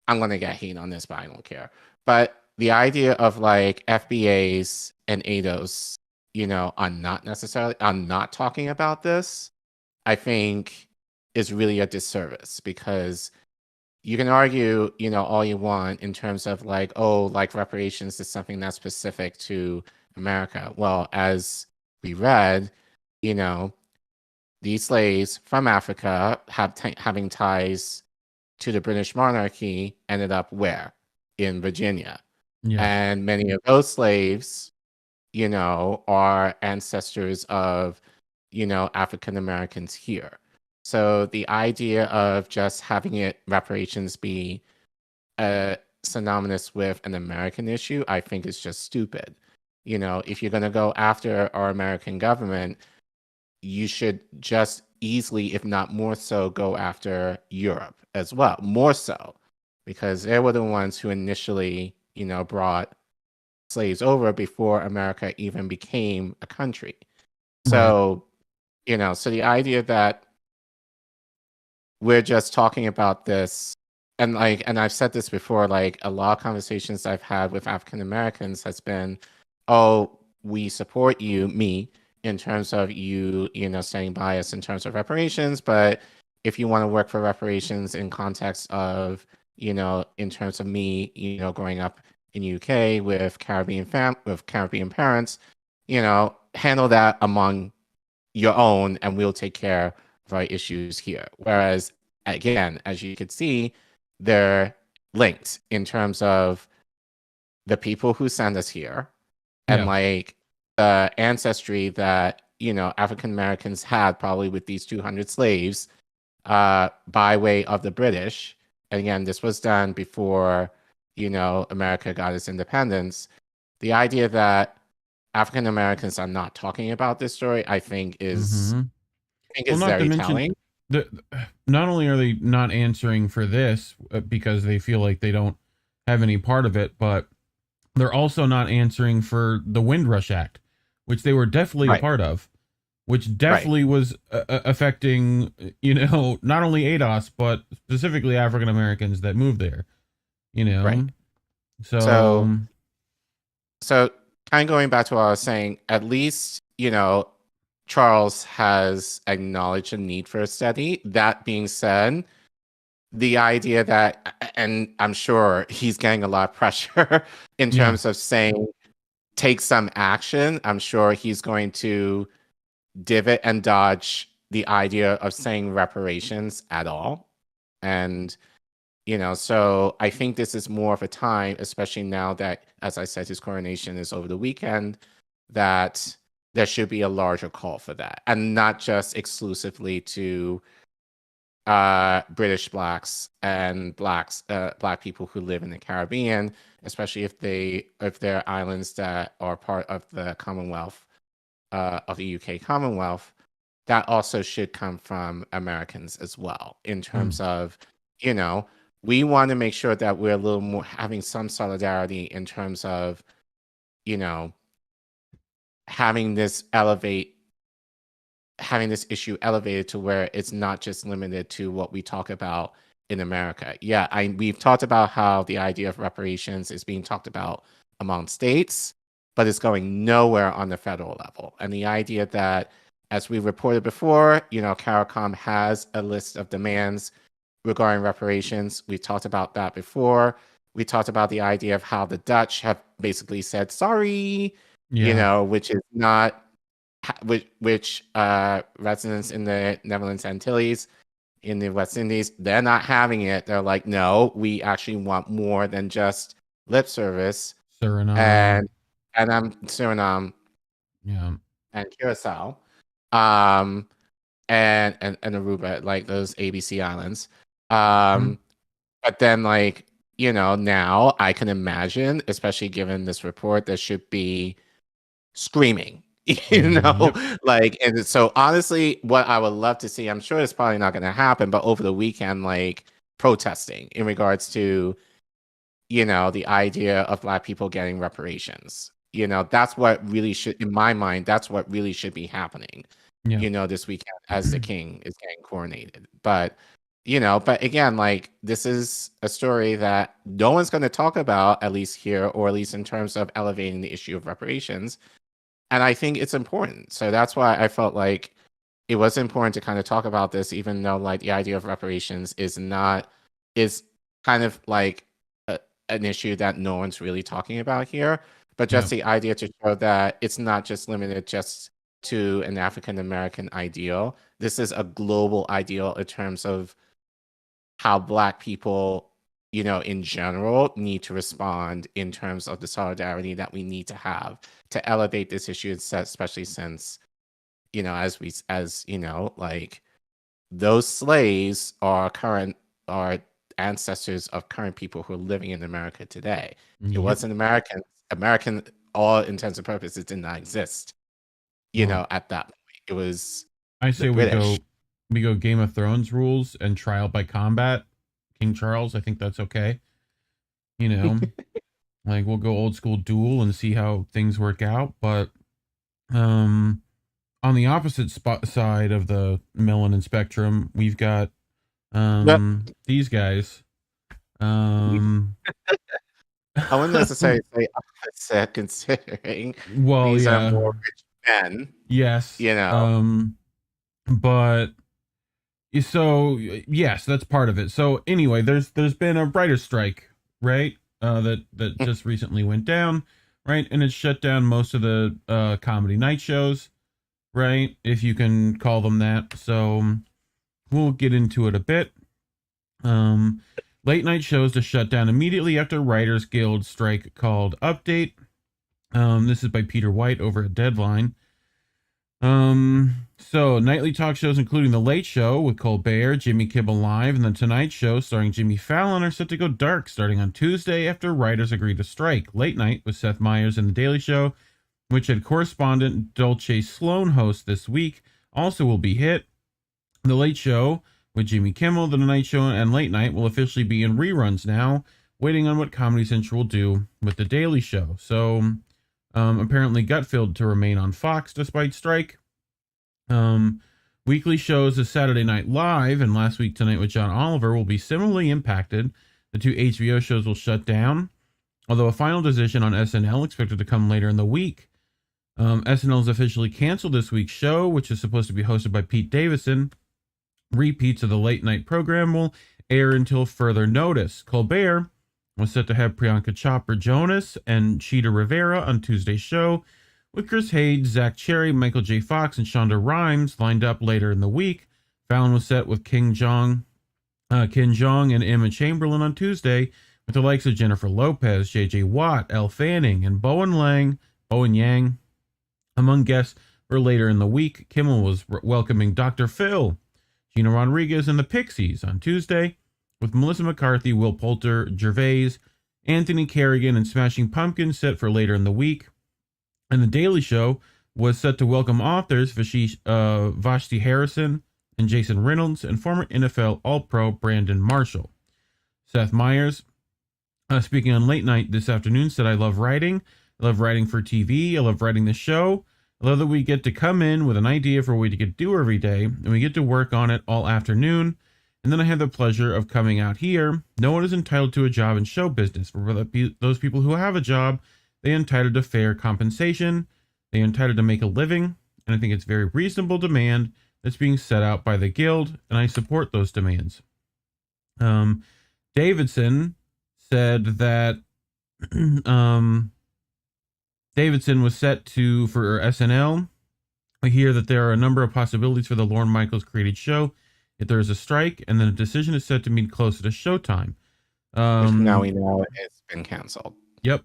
going to get hate on this, but I don't care. But the idea of FBAs and ADOS, are not talking about this, I think is really a disservice, because you can argue, all you want in terms of reparations is something that's specific to America. Well, as we read, these slaves from Africa having ties to the British monarchy ended up where? In Virginia. Yeah. And many of those slaves, are ancestors of, African Americans here. So the idea of just having reparations be synonymous with an American issue, I think is just stupid. If you're going to go after our American government, you should just easily, if not more so, go after Europe as well, more so, because they were the ones who initially, brought slaves over before America even became a country. So, so the idea that we're just talking about this, and I've said this before, like a lot of conversations I've had with African Americans has been, oh, we support you, me, in terms of you know, standing by us in terms of reparations, but if you want to work for reparations in context of, you know, in terms of me, you know, growing up in UK with Caribbean parents, you know, handle that among your own, and we'll take care of our issues here. Whereas, again, as you could see, they're linked in terms of the people who send us here, and like the ancestry that, you know, African Americans had probably with these 200 slaves by way of the British. And again, this was done before, you know, America got its independence. The idea that African Americans are not talking about this story, I think is very telling. Not only are they not answering for this because they feel like they don't have any part of it, but they're also not answering for the Windrush Act, which they were definitely a part of, which definitely was affecting, you know, not only ADOS, but specifically African Americans that moved there, you know? So kind of going back to what I was saying, at least, you know, Charles has acknowledged a need for a study. That being said, the idea that, and I'm sure he's getting a lot of pressure in terms of saying, take some action. I'm sure he's going to divot and dodge the idea of saying reparations at all. And, you know, so I think this is more of a time, especially now that, as I said, his coronation is over the weekend, that there should be a larger call for that, and not just exclusively to British blacks and black people who live in the Caribbean, especially if they're islands that are part of the Commonwealth, of the UK Commonwealth. That also should come from Americans as well, in terms of, you know, we want to make sure that we're a little more having some solidarity in terms of, you know, having this issue elevated to where it's not just limited to what we talk about in America. We've talked about how the idea of reparations is being talked about among states, but it's going nowhere on the federal level. And the idea that, as we reported before, you know, CARICOM has a list of demands regarding reparations. We talked about that before. We talked about the idea of how the Dutch have basically said sorry, you know, which is not, which residents in the Netherlands Antilles, in the West Indies, they're not having it. They're like, no, we actually want more than just lip service. Suriname. And Suriname, and Curacao, and Aruba, like those ABC islands. But then, like, you know, now I can imagine, especially given this report, there should be screaming, you know, like, and so honestly, what I would love to see, I'm sure it's probably not going to happen, but over the weekend, like, protesting in regards to, you know, the idea of Black people getting reparations. You know, that's what really should, in my mind, that's what really should be happening, you know, this weekend as the king is getting coronated. But, you know, but again, like, this is a story that no one's going to talk about, at least here, or at least in terms of elevating the issue of reparations. And I think it's important. So that's why I felt like it was important to kind of talk about this, even though, like, the idea of reparations is kind of like an issue that no one's really talking about here. But just the idea to show that it's not just limited just to an African American ideal. This is a global ideal in terms of how Black people, you know, in general, need to respond in terms of the solidarity that we need to have to elevate this issue, especially since, you know, as you know, like, those slaves are ancestors of current people who are living in America today. It wasn't American, all intents and purposes, did not exist, you know, at that point. It was, I say we go Game of Thrones rules and trial by combat. King Charles, I think that's okay. You know, like, we'll go old school duel and see how things work out. But on the opposite side of the melanin spectrum, we've got These guys. I wouldn't necessarily say opposite, considering well, these yeah. are more rich men. Yes. You know. But so yes, that's part of it. So anyway, there's been a writer's strike, right? That just recently went down, right? And it's shut down most of the comedy night shows, right? If you can call them that. So we'll get into it a bit. Late night shows to shut down immediately after Writers Guild strike called Update. This is by Peter White over at Deadline. So nightly talk shows including The Late Show with Colbert, Jimmy Kimmel Live, and The Tonight Show starring Jimmy Fallon are set to go dark starting on Tuesday after writers agree to strike. Late Night with Seth Meyers and The Daily Show, which had correspondent Dulce Sloan host this week, also will be hit. The Late Show with Jimmy Kimmel, The Tonight Show, and Late Night will officially be in reruns now, waiting on what Comedy Central will do with The Daily Show. So apparently gut-filled to remain on Fox despite strike. Weekly shows as Saturday Night Live and Last Week Tonight with John Oliver will be similarly impacted. The two HBO shows will shut down, although a final decision on SNL expected to come later in the week. SNL has officially canceled this week's show, which is supposed to be hosted by Pete Davidson. Repeats of the late night program will air until further notice. Colbert was set to have Priyanka Chopra Jonas and Cheetah Rivera on Tuesday's show, with Chris Hayes, Zach Cherry, Michael J. Fox, and Shonda Rhimes lined up later in the week. Fallon was set with Ken Jeong, and Emma Chamberlain on Tuesday, with the likes of Jennifer Lopez, J.J. Watt, Elle Fanning, and Bowen Yang among guests for later in the week. Kimmel was welcoming Dr. Phil, Gina Rodriguez, and the Pixies on Tuesday, with Melissa McCarthy, Will Poulter, Gervais, Anthony Carrigan, and Smashing Pumpkins set for later in the week. And The Daily Show was set to welcome authors Vashti Harrison and Jason Reynolds and former NFL All-Pro Brandon Marshall. Seth Meyers, speaking on Late Night this afternoon, said, I love writing. I love writing for TV. I love writing the show. I love that we get to come in with an idea for what we get to do every day, and we get to work on it all afternoon. And then I have the pleasure of coming out here. No one is entitled to a job in show business. For those people who have a job, they're entitled to fair compensation. They're entitled to make a living. And I think it's a very reasonable demand that's being set out by the Guild, and I support those demands. Davidson said that Davidson was set for SNL. I hear that there are a number of possibilities for the Lorne Michaels created show if there is a strike, and then a decision is set to meet closer to showtime. Now we know it's been canceled. Yep.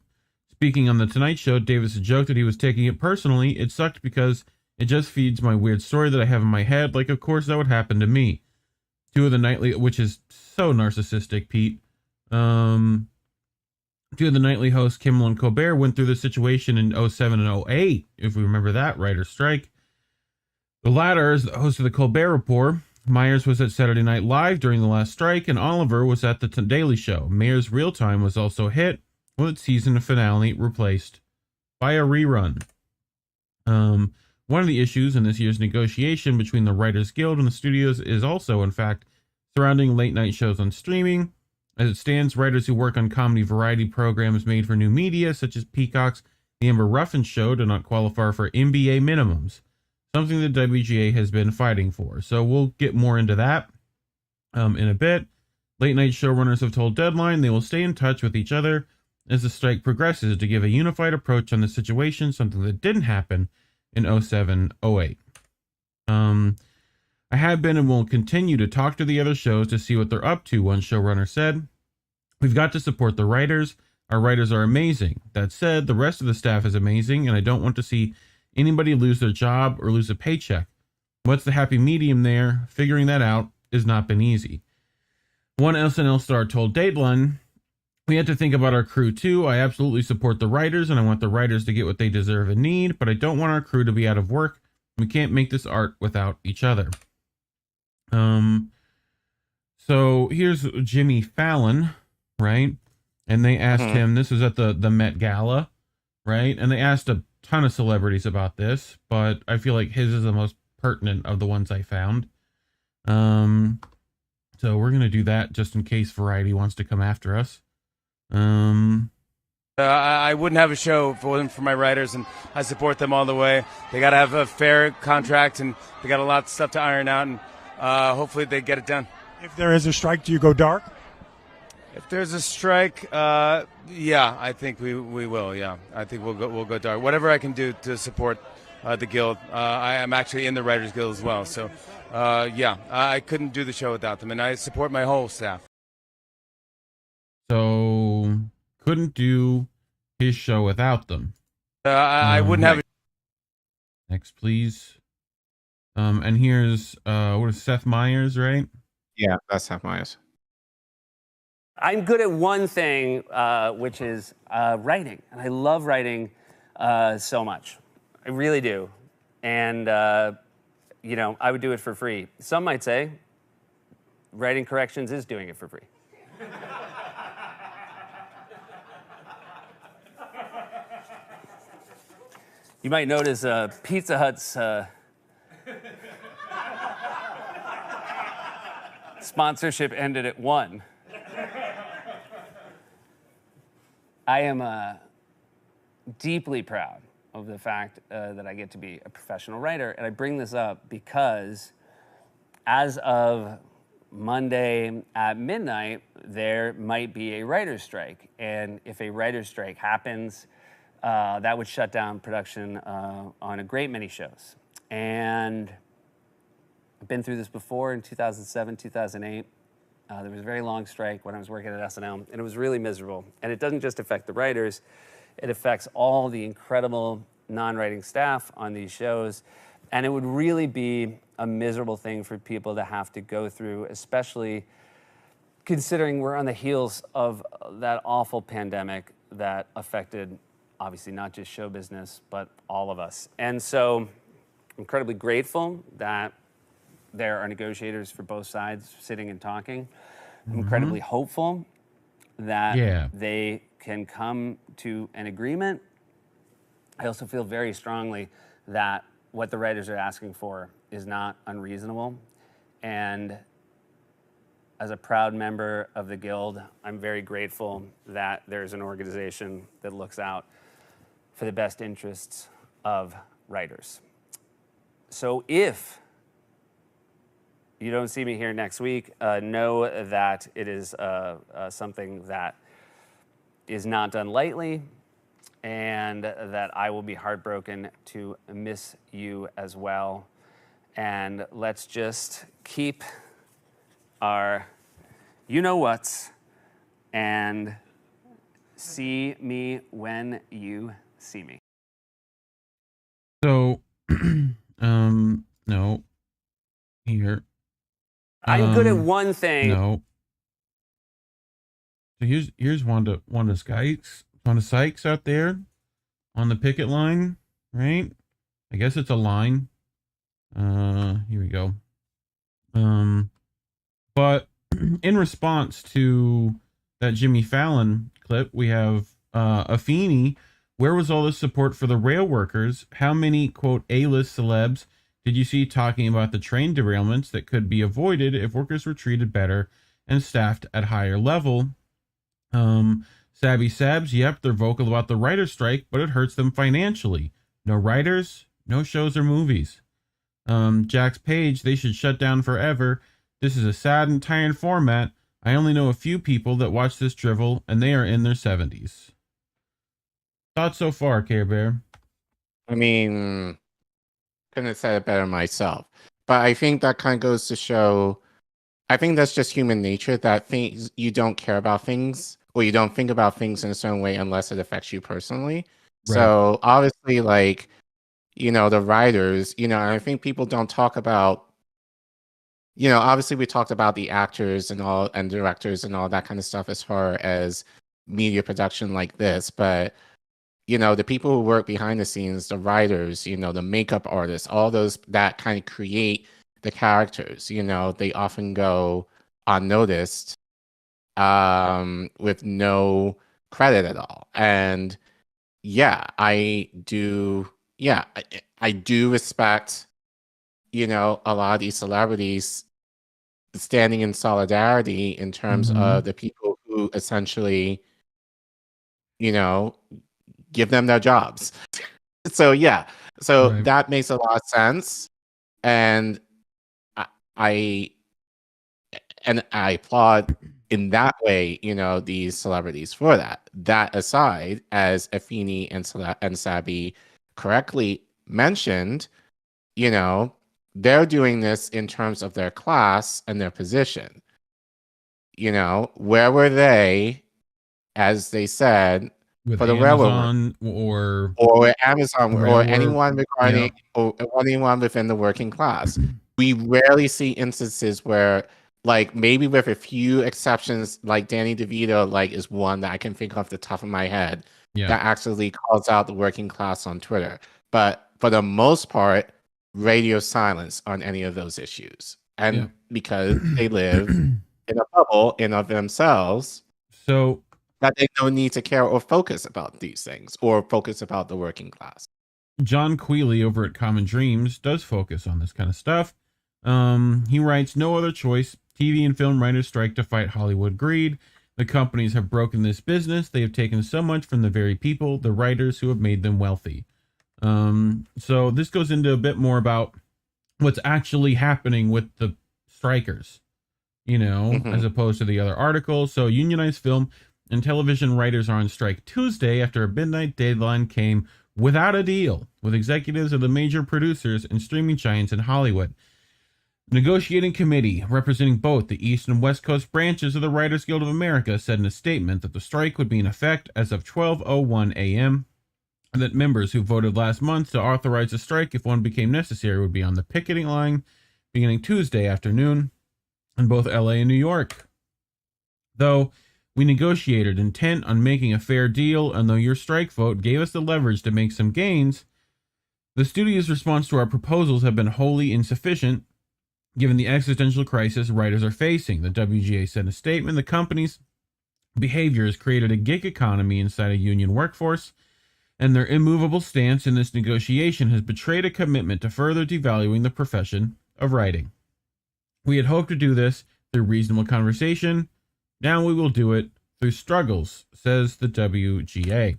Speaking on The Tonight Show, Davidson joked that he was taking it personally. It sucked because it just feeds my weird story that I have in my head. Like, of course that would happen to me. Two of the nightly, which is so narcissistic, Pete. Two of the nightly hosts, Kimmel and Colbert, went through the situation in 07 and 08, if we remember that writer's strike. The latter is the host of the Colbert Report. Myers was at Saturday Night Live during the last strike, and Oliver was at the Daily Show. Mayer's Real Time was also hit, with its season finale replaced by a rerun. One of the issues in this year's negotiation between the Writers Guild and the studios is also, in fact, surrounding late night shows on streaming. As it stands, writers who work on comedy variety programs made for new media, such as Peacock's The Amber Ruffin Show, do not qualify for NBA minimums, something the WGA has been fighting for. So we'll get more into that in a bit. Late night showrunners have told Deadline they will stay in touch with each other as the strike progresses to give a unified approach on the situation, something that didn't happen in 07-08. I have been and will continue to talk to the other shows to see what they're up to, one showrunner said. We've got to support the writers. Our writers are amazing. That said, the rest of the staff is amazing, and I don't want to see anybody lose their job or lose a paycheck. What's the happy medium there? Figuring that out has not been easy. One SNL star told Dateline, we had to think about our crew too. I absolutely support the writers, and I want the writers to get what they deserve and need, but I don't want our crew to be out of work. We can't make this art without each other. So here's Jimmy Fallon, right? And they asked him, this was at the Met Gala, right? And they asked a ton of celebrities about this, but I feel like his is the most pertinent of the ones I found. So we're going to do that just in case Variety wants to come after us. I wouldn't have a show if it wasn't for my writers, and I support them all the way. They got to have a fair contract, and they got a lot of stuff to iron out, and hopefully they get it done. If there is a strike, do you go dark? If there's a strike, yeah, I think we will. Yeah, I think we'll go dark. Whatever I can do to support the guild. I am actually in the Writers Guild as well, so yeah, I couldn't do the show without them, and I support my whole staff. So couldn't do his show without them. I wouldn't have. Next, please. And here's what is Seth Meyers, right? Yeah, that's Seth Meyers. I'm good at one thing, which is writing. And I love writing so much. I really do. And, you know, I would do it for free. Some might say writing corrections is doing it for free. You might notice Pizza Hut's sponsorship ended at 1. I am deeply proud of the fact that I get to be a professional writer, and I bring this up because as of Monday at midnight, there might be a writer's strike, and if a writer's strike happens, that would shut down production on a great many shows. And I've been through this before in 2007, 2008. There was a very long strike when I was working at SNL, and it was really miserable. And it doesn't just affect the writers, it affects all the incredible non-writing staff on these shows. And it would really be a miserable thing for people to have to go through, especially considering we're on the heels of that awful pandemic that affected, obviously, not just show business, but all of us. And so I'm incredibly grateful that there are negotiators for both sides sitting and talking. I'm incredibly hopeful that they can come to an agreement. I also feel very strongly that what the writers are asking for is not unreasonable. And as a proud member of the Guild, I'm very grateful that there's an organization that looks out for the best interests of writers. So if you don't see me here next week, know that it is something that is not done lightly, and that I will be heartbroken to miss you as well. And let's just keep our you-know-whats and see me when you see me. So, no, here. I'm good at one thing. No. So here's Wanda Sykes out there on the picket line, right? I guess it's a line. Here we go. But in response to that Jimmy Fallon clip, we have Afeni. Where was all this support for the rail workers? How many, quote, A-list celebs did you see talking about the train derailments that could be avoided if workers were treated better and staffed at higher level? Sabby Sabs, yep, they're vocal about the writer's strike, but it hurts them financially. No writers, no shows or movies. Jax Page, they should shut down forever. This is a sad and tired format. I only know a few people that watch this drivel, and they are in their 70s. Thoughts so far, Care Bear? I mean, couldn't have said it better myself. But I think that kind of goes to show, I think that's just human nature, that things, you don't care about things, or you don't think about things in a certain way unless it affects you personally. Right. So obviously, like, you know, the writers, you know, I think people don't talk about, you know, obviously we talked about the actors and all, and directors and all that kind of stuff as far as media production like this, but you know, the people who work behind the scenes, the writers, you know, the makeup artists, all those that kind of create the characters, you know, they often go unnoticed with no credit at all. And yeah, I do respect, you know, a lot of these celebrities standing in solidarity in terms of the people who essentially, give them their jobs. So yeah, so Right. that makes a lot of sense, and I applaud in that way, these celebrities for that. That aside, as Afeni and Sabi correctly mentioned, they're doing this in terms of their class and their position. Where were they, as they said, With for the railroad Amazon or Amazon or railroad, anyone regarding or anyone within the working class? We rarely see instances where, like, maybe with a few exceptions, like Danny DeVito, like, is one that I can think off the top of my head that actually calls out the working class on Twitter. But for the most part, radio silence on any of those issues. And because they live in a bubble in of themselves, so that they don't need to care or focus about these things or focus about the working class. John Quealy over at Common Dreams does focus on this kind of stuff. He writes, no other choice. TV and film writers strike to fight Hollywood greed. The companies have broken this business. They have taken so much from the very people, the writers, who have made them wealthy. So this goes into a bit more about what's actually happening with the strikers, as opposed to the other articles. So unionized film and television writers are on strike Tuesday after a midnight deadline came without a deal with executives of the major producers and streaming giants in Hollywood. The negotiating committee, representing both the East and West Coast branches of the Writers Guild of America, said in a statement that the strike would be in effect as of 12:01 a.m., and that members who voted last month to authorize a strike if one became necessary would be on the picketing line beginning Tuesday afternoon in both LA and New York. Though we negotiated intent on making a fair deal, and though your strike vote gave us the leverage to make some gains, the studio's response to our proposals have been wholly insufficient given the existential crisis writers are facing. The WGA said in a statement, the company's behavior has created a gig economy inside a union workforce, and their immovable stance in this negotiation has betrayed a commitment to further devaluing the profession of writing. We had hoped to do this through reasonable conversation. Now we will do it through struggles, says the WGA.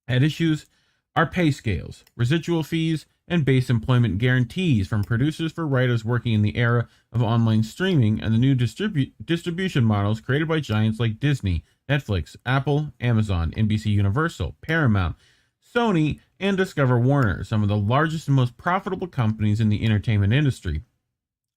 At issues are pay scales, residual fees, and base employment guarantees from producers for writers working in the era of online streaming and the new distribution models created by giants like Disney, Netflix, Apple, Amazon, NBC Universal, Paramount, Sony, and Discover Warner, some of the largest and most profitable companies in the entertainment industry,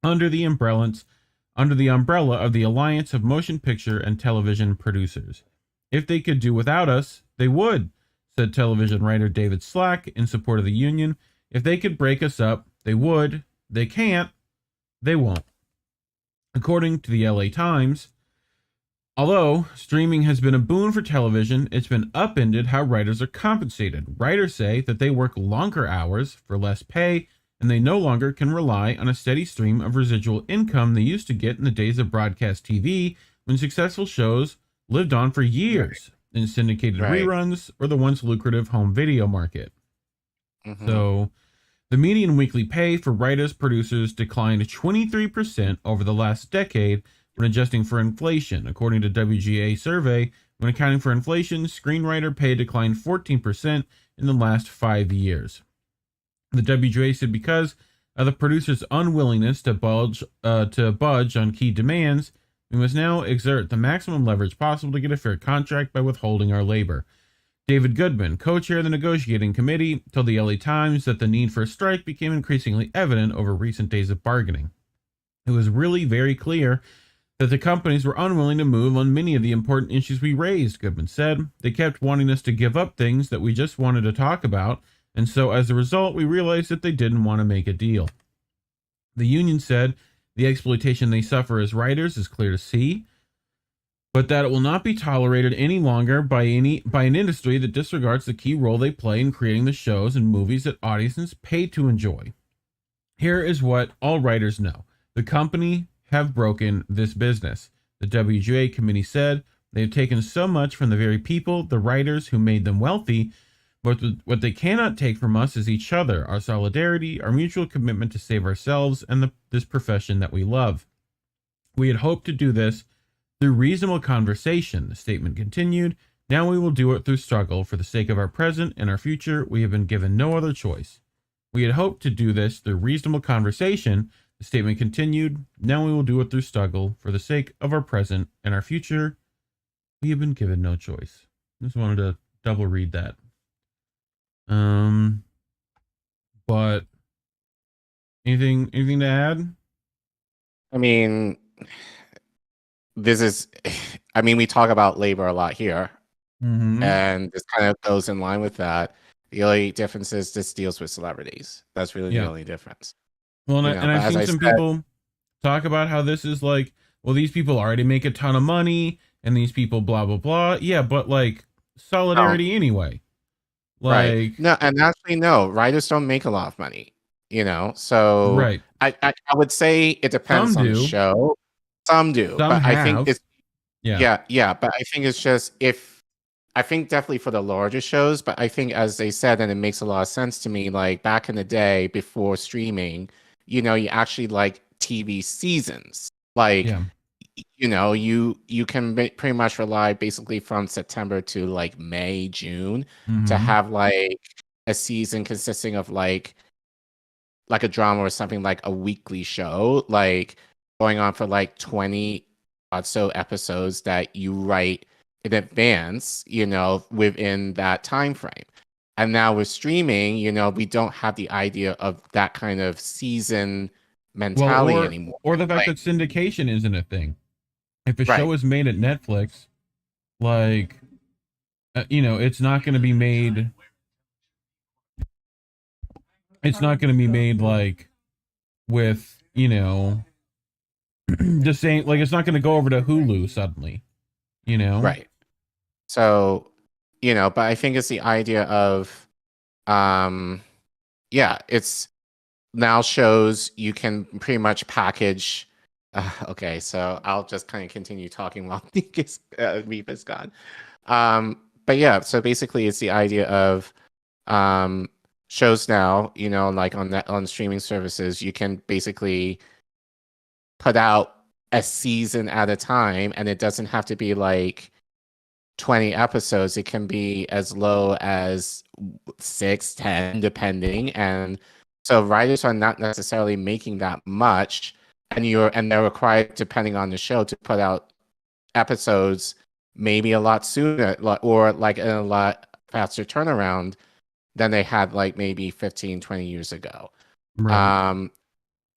under the umbrella of the Alliance of Motion Picture and Television Producers. If they could do without us, they would, said television writer David Slack in support of the union. If they could break us up, they would. They can't. They won't. According to the LA Times, although streaming has been a boon for television, it's been upended how writers are compensated. Writers say that they work longer hours for less pay, and they no longer can rely on a steady stream of residual income they used to get in the days of broadcast TV when successful shows lived on for years in syndicated reruns or the once lucrative home video market. So the median weekly pay for writers producers declined 23% over the last decade when adjusting for inflation. According to WGA survey, when accounting for inflation, screenwriter pay declined 14% in the last 5 years. The WGA said because of the producer's unwillingness to budge on key demands, we must now exert the maximum leverage possible to get a fair contract by withholding our labor. David Goodman, co-chair of the negotiating committee, told the LA Times that the need for a strike became increasingly evident over recent days of bargaining. It was really very clear that the companies were unwilling to move on many of the important issues we raised, Goodman said. They kept wanting us to give up things that we just wanted to talk about, and so as a result, we realized that they didn't want to make a deal. The union said the exploitation they suffer as writers is clear to see, but that it will not be tolerated any longer by an industry that disregards the key role they play in creating the shows and movies that audiences pay to enjoy. Here is what all writers know. The company have broken this business. The WGA committee said they have taken so much from the very people, the writers who made them wealthy, but what they cannot take from us is each other, our solidarity, our mutual commitment to save ourselves and this profession that we love. We had hoped to do this through reasonable conversation, the statement continued. Now we will do it through struggle. For the sake of our present and our future, we have been given no other choice. We had hoped to do this through reasonable conversation, the statement continued. Now we will do it through struggle. For the sake of our present and our future, we have been given no choice. Just wanted to double read that. But anything to add? I mean, we talk about labor a lot here, and this kind of goes in line with that. The only difference is this deals with celebrities. That's really the only difference. Well, and I've seen some people talk about how this is like, well, these people already make a ton of money, and these people blah blah blah. Yeah, but like solidarity anyway. Like, right. No, and actually, no, writers don't make a lot of money. So right. I would say it depends on the show. Some do, but I think it's but I think it's just I think definitely for the larger shows, but I think as they said, and it makes a lot of sense to me, like back in the day before streaming, you actually like TV seasons. Like, you can pretty much rely basically from September to like May, June to have like a season consisting of like a drama or something, like a weekly show, like going on for like 20 or so episodes that you write in advance, within that time frame. And now with streaming, we don't have the idea of that kind of season mentality anymore. Or the fact that syndication isn't a thing. If a show is made at Netflix, like, it's not going to be made. It's not going to be made like with, the same, like, it's not going to go over to Hulu suddenly, Right. So, but I think it's the idea of, it's now shows you can pretty much package. Okay, so I'll just kind of continue talking while Reef is gone. But yeah, so basically it's the idea of shows now, like on streaming services, you can basically put out a season at a time, and it doesn't have to be like 20 episodes. It can be as low as 6, 10, depending. And so writers are not necessarily making that much, and they're required, depending on the show, to put out episodes maybe a lot sooner, or like in a lot faster turnaround than they had like maybe 15, 20 years ago. Right.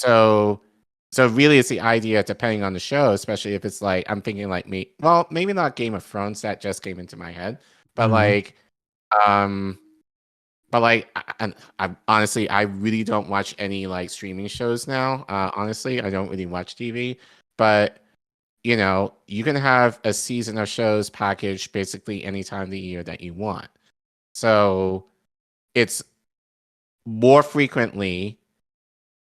So really it's the idea, depending on the show, especially if it's like, I'm thinking like maybe not Game of Thrones, that just came into my head, but and I honestly, I really don't watch any like streaming shows now. Honestly, I don't really watch TV, but you can have a season of shows packaged basically any time of the year that you want. So it's more frequently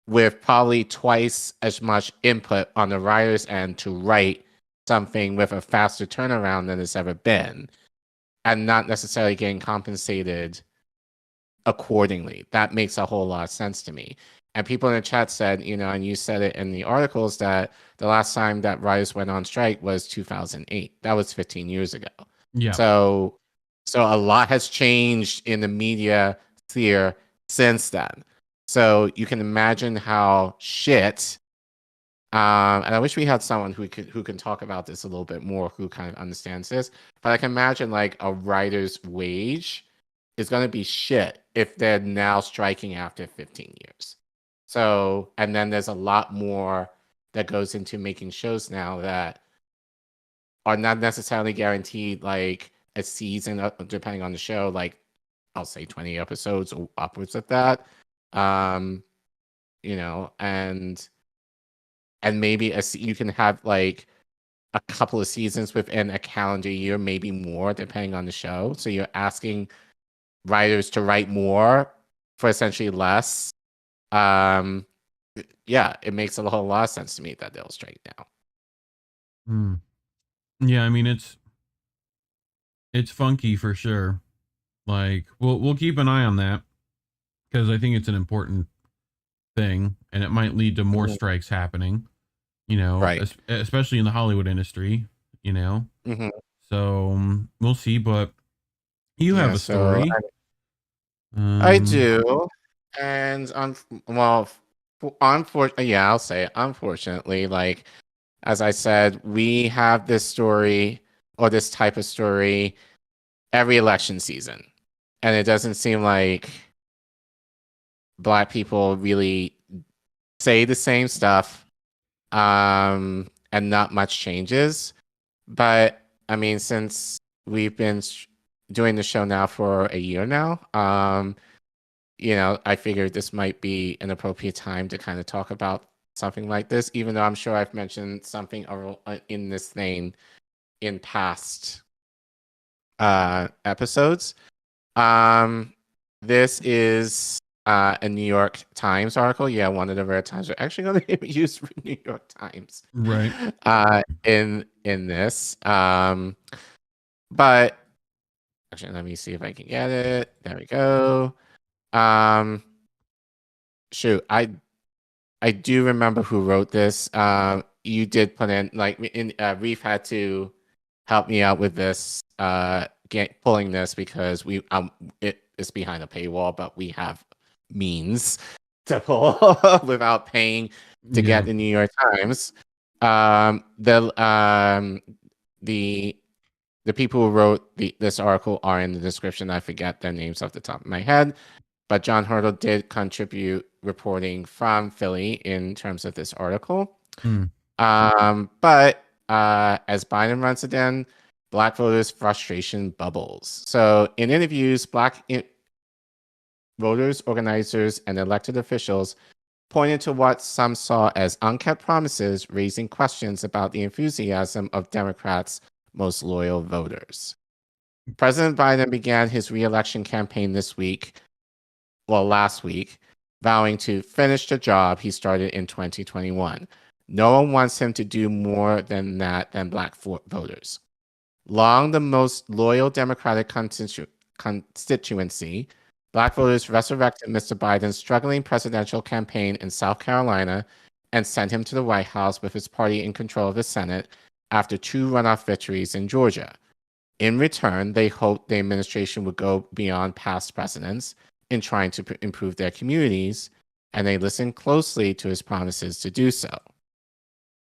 with probably twice as much input on the writer's end to write something with a faster turnaround than it's ever been, and not necessarily getting compensated accordingly. That makes a whole lot of sense to me. And people in the chat said, and you said it in the articles, that the last time that writers went on strike was 2008. That was 15 years ago. Yeah. So a lot has changed in the media sphere since then. So you can imagine how shit. And I wish we had someone who can talk about this a little bit more, who kind of understands this. But I can imagine like a writer's wage is going to be shit if they're now striking after 15 years. So, and then there's a lot more that goes into making shows now that are not necessarily guaranteed like a season, depending on the show, like I'll say 20 episodes or upwards of that. And maybe you can have like a couple of seasons within a calendar year, maybe more, depending on the show. So you're asking writers to write more for essentially less. It makes a whole lot of sense to me that they'll strike now. Yeah, I mean it's funky for sure. Like we'll keep an eye on that, because I think it's an important thing, and it might lead to more strikes happening. you know, Right. especially in the Hollywood industry, you know. Hmm. So we'll see. But you have Yeah. a So story. I do, and well, unfortunately, yeah, I'll say it, unfortunately, like as I said, we have this story or this type of story every election season, and it doesn't seem like Black people really say the same stuff, and not much changes. But I mean, since we've been doing the show now for a year now, you know, I figured this might be an appropriate time to kind of talk about something like this, even though I'm sure I've mentioned something in this vein in past episodes. This is a New York Times article. Yeah, one of the rare times we're actually going to use New York Times, Right. in this. But actually, let me see if I can get it. There we go. Shoot, I do remember who wrote this. You did put in Reef had to help me out with this, pulling this because it is behind a paywall, but we have means to pull without paying to get the New York Times. The people who wrote this article are in the description. I forget their names off the top of my head, but John Hurdle did contribute reporting from Philly in terms of this article. But as Biden runs again, Black voters' frustration bubbles. So in interviews, Black voters, organizers, and elected officials pointed to what some saw as unkept promises, raising questions about the enthusiasm of Democrats' most loyal voters. President Biden began his re-election campaign last week, vowing to finish the job he started in 2021. No one wants him to do more than that than Black voters. Long the most loyal Democratic constituency, Black voters resurrected Mr. Biden's struggling presidential campaign in South Carolina and sent him to the White House with his party in control of the Senate after 2 runoff victories in Georgia. In return, they hoped the administration would go beyond past precedents in trying to improve their communities, and they listened closely to his promises to do so.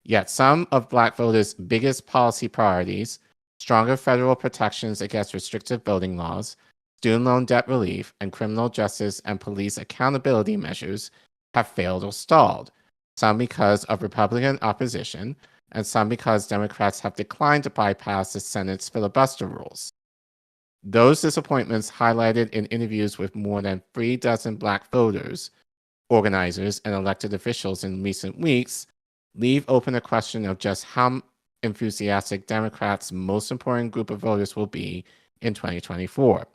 Yet some of Black voters' biggest policy priorities, stronger federal protections against restrictive building laws, student loan debt relief, and criminal justice and police accountability measures, have failed or stalled, some because of Republican opposition, and some because Democrats have declined to bypass the Senate's filibuster rules. Those disappointments, highlighted in interviews with more than 36 Black voters, organizers, and elected officials in recent weeks, leave open a question of just how enthusiastic Democrats' most important group of voters will be in 2024.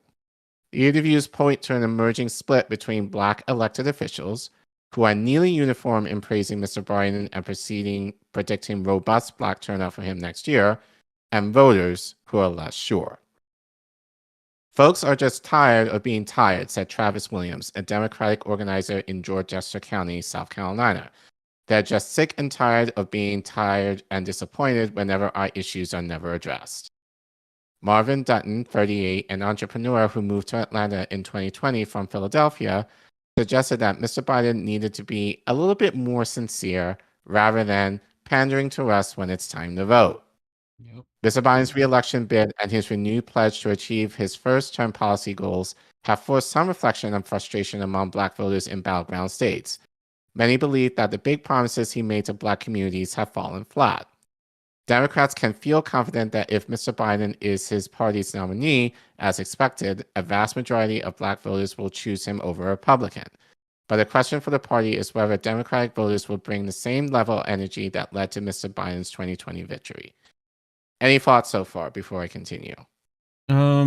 The interviews point to an emerging split between Black elected officials, who are nearly uniform in praising Mr. Biden and predicting robust Black turnout for him next year, and voters who are less sure. Folks are just tired of being tired, said Travis Williams, a Democratic organizer in Dorchester County, South Carolina. They're just sick and tired of being tired and disappointed whenever our issues are never addressed. Marvin Dutton, 38, an entrepreneur who moved to Atlanta in 2020 from Philadelphia, suggested that Mr. Biden needed to be a little bit more sincere rather than pandering to us when it's time to vote. Yep. Mr. Biden's re-election bid and his renewed pledge to achieve his first-term policy goals have forced some reflection and frustration among Black voters in battleground states. Many believe that the big promises he made to Black communities have fallen flat. Democrats can feel confident that if Mr. Biden is his party's nominee, as expected, a vast majority of Black voters will choose him over a Republican. But the question for the party is whether Democratic voters will bring the same level of energy that led to Mr. Biden's 2020 victory. Any thoughts so far before I continue? I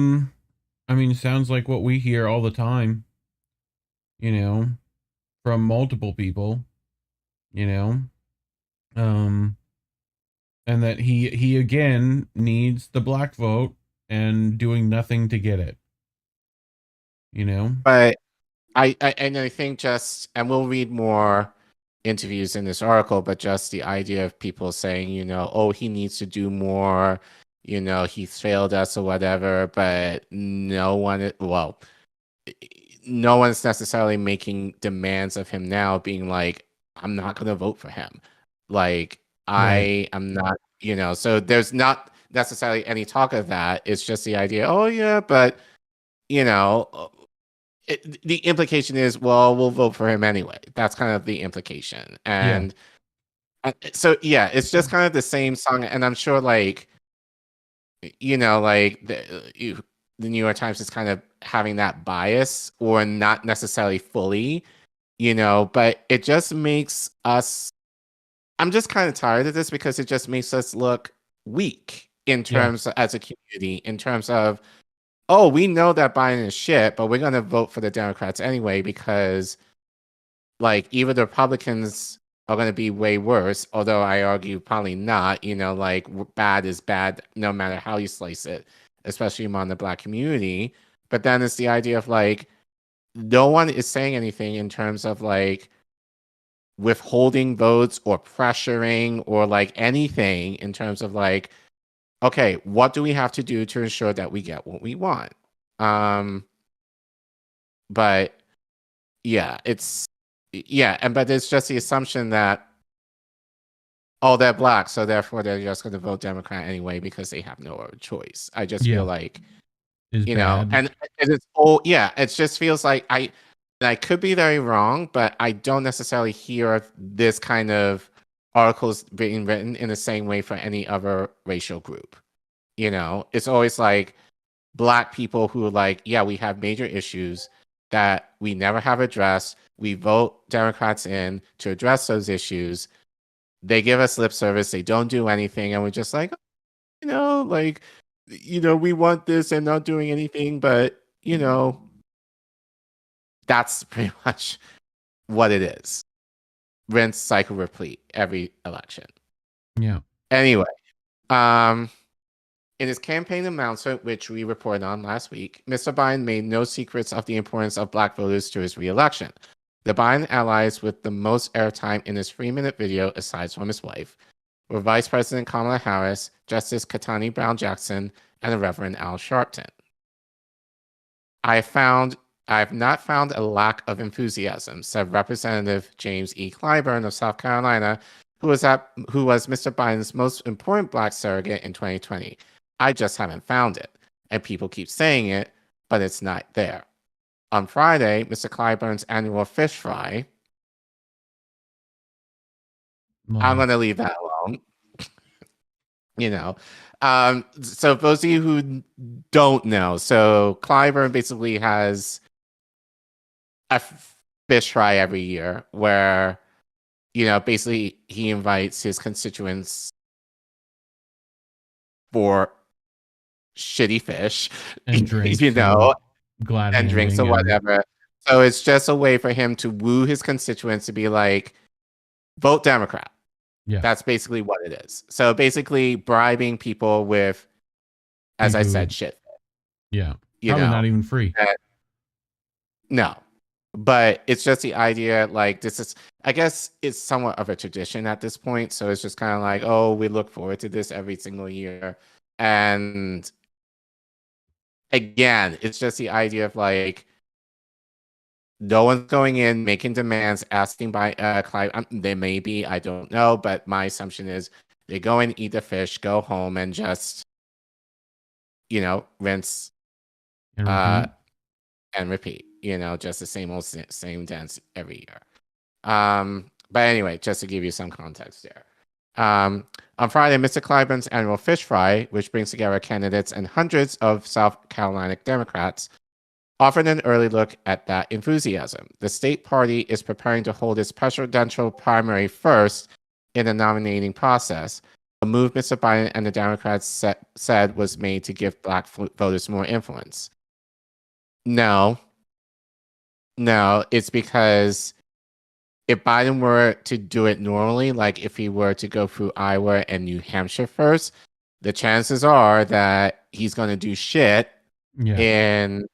mean, sounds like what we hear all the time, you know, from multiple people, you know, and that he again needs the Black vote and doing nothing to get it, you know. But I think and we'll read more interviews in this article, but just the idea of people saying, you know, oh, he needs to do more, you know, he's failed us or whatever, but no one's necessarily making demands of him now, being like, I'm not going to vote for him. Like, I am not, you know, so there's not necessarily any talk of that. It's just the idea, oh, yeah, but, you know, the implication is, well, we'll vote for him anyway. That's kind of the implication. And so, yeah, it's just kind of the same song. And I'm sure, like, you know, like the New York Times is kind of having that bias, or not necessarily fully, you know, but it just makes us, I'm just kind of tired of this, because it just makes us look weak in terms as a community, in terms of, oh, we know that Biden is shit, but we're going to vote for the Democrats anyway, because, like, even the Republicans are going to be way worse, although I argue probably not, you know, like, bad is bad no matter how you slice it, especially among the Black community. But then it's the idea of, like, no one is saying anything in terms of, like, withholding votes or pressuring or, like, anything in terms of, like, okay, what do we have to do to ensure that we get what we want? But yeah, but it's just the assumption that, oh, they're Black, so therefore they're just going to vote Democrat anyway because they have no other choice. I just feel like, you know, and it's it just feels like I could be very wrong, but I don't necessarily hear this kind of articles being written in the same way for any other racial group. You know, it's always like Black people who are like, yeah, we have major issues that we never have addressed. We vote Democrats in to address those issues. They give us lip service. They don't do anything. And we're just like, you know, like, you know, we want this and not doing anything. But, you know, that's pretty much what it is. Rinse, cycle, repeat every election. Yeah. Anyway, in his campaign announcement, which we reported on last week, Mr. Biden made no secrets of the importance of Black voters to his re-election. The Biden allies with the most airtime in his 3-minute video, aside from his wife, were Vice President Kamala Harris, Justice Ketanji Brown Jackson, and the Reverend Al Sharpton. I have not found a lack of enthusiasm, said Representative James E. Clyburn of South Carolina, who was Mr. Biden's most important Black surrogate in 2020. I just haven't found it. And people keep saying it, but it's not there. On Friday, Mr. Clyburn's annual fish fry. I'm going to leave that alone. You know. So for those of you who don't know, so Clyburn basically has a fish fry every year where, you know, basically he invites his constituents for shitty fish, and drinks, you know, and drinks or whatever. So it's just a way for him to woo his constituents to be like, vote Democrat. Yeah. That's basically what it is. So basically bribing people with, as I said, shit. Yeah. Probably not even free. No. But it's just the idea, like, this is, I guess it's somewhat of a tradition at this point. So it's just kind of like, oh, we look forward to this every single year. And again, it's just the idea of, like, no one's going in, making demands, asking by Clive. They may be, I don't know. But my assumption is they go and eat the fish, go home, and just, you know, rinse and repeat. You know, just the same old same dance every year. But anyway, just to give you some context there. On Friday, Mr. Clyburn's annual fish fry, which brings together candidates and hundreds of South Carolina Democrats, offered an early look at that enthusiasm. The state party is preparing to hold its presidential primary first in the nominating process, a move Mr. Biden and the Democrats said was made to give Black voters more influence. No, it's because if Biden were to do it normally, like if he were to go through Iowa and New Hampshire first, the chances are that he's going to do shit in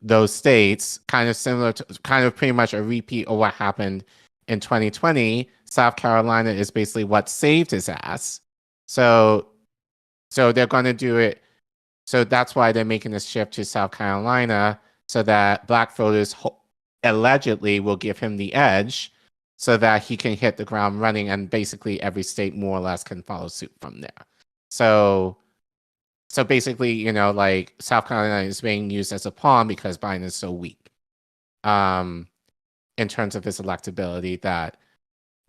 those states, kind of similar to, kind of pretty much a repeat of what happened in 2020, South Carolina is basically what saved his ass. So they're going to do it. So that's why they're making this shift to South Carolina so that black voters allegedly will give him the edge so that he can hit the ground running, and basically every state more or less can follow suit from there. So basically, you know, like South Carolina is being used as a pawn because Biden is so weak in terms of his electability that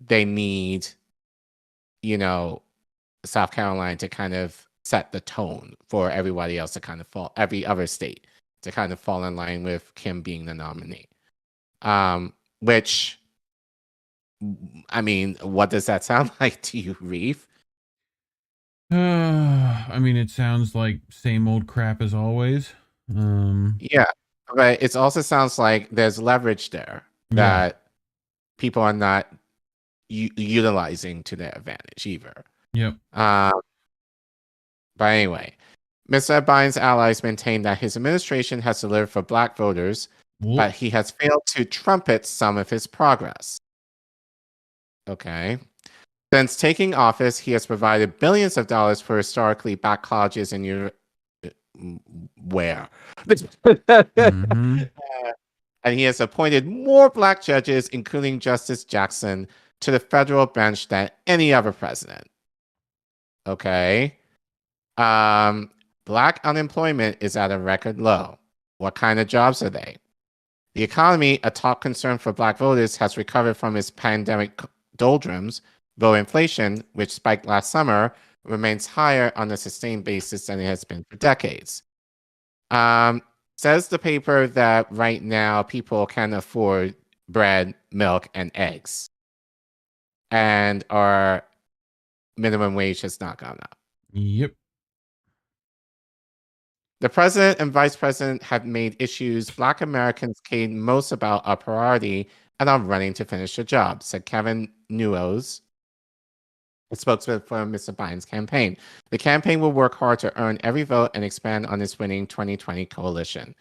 they need, you know, South Carolina to kind of set the tone for everybody else to kind of fall, every other state to kind of fall in line with him being the nominee. Which, I mean, what does that sound like to you, Reef? I mean, it sounds like same old crap as always. Yeah, but it also sounds like there's leverage there that people are not utilizing to their advantage either. Yep. But anyway, Mr. Biden's allies maintain that his administration has delivered for black voters, but he has failed to trumpet some of his progress. Okay. Since taking office, he has provided billions of dollars for historically black colleges in where? And he has appointed more black judges, including Justice Jackson, to the federal bench than any other president. Okay. Black unemployment is at a record low. What kind of jobs are they? The economy, a top concern for black voters, has recovered from its pandemic doldrums, though inflation, which spiked last summer, remains higher on a sustained basis than it has been for decades. Says the paper that right now people can afford bread, milk, and eggs. And our minimum wage has not gone up. Yep. The president and vice president have made issues black Americans care most about a priority and are running to finish the job, said Kevin Newell, a spokesman for Mr. Biden's campaign. The campaign will work hard to earn every vote and expand on its winning 2020 coalition.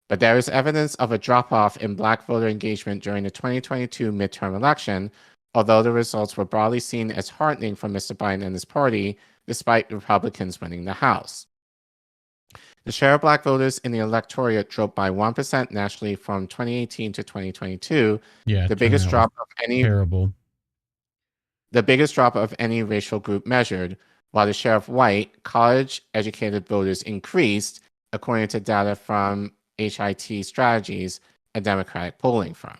But there is evidence of a drop-off in black voter engagement during the 2022 midterm election, although the results were broadly seen as heartening for Mr. Biden and his party, despite Republicans winning the House. The share of black voters in the electorate dropped by 1% nationally from 2018 to 2022, the biggest drop of any racial group measured, while the share of white, college-educated voters increased, according to data from HIT Strategies, a Democratic polling firm.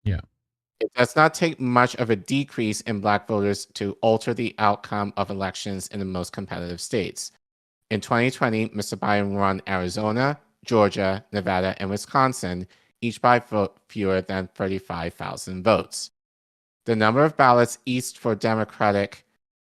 Yeah. It does not take much of a decrease in black voters to alter the outcome of elections in the most competitive states. In 2020, Mr. Biden won Arizona, Georgia, Nevada, and Wisconsin, each by fewer than 35,000 votes. The number of ballots east for Democratic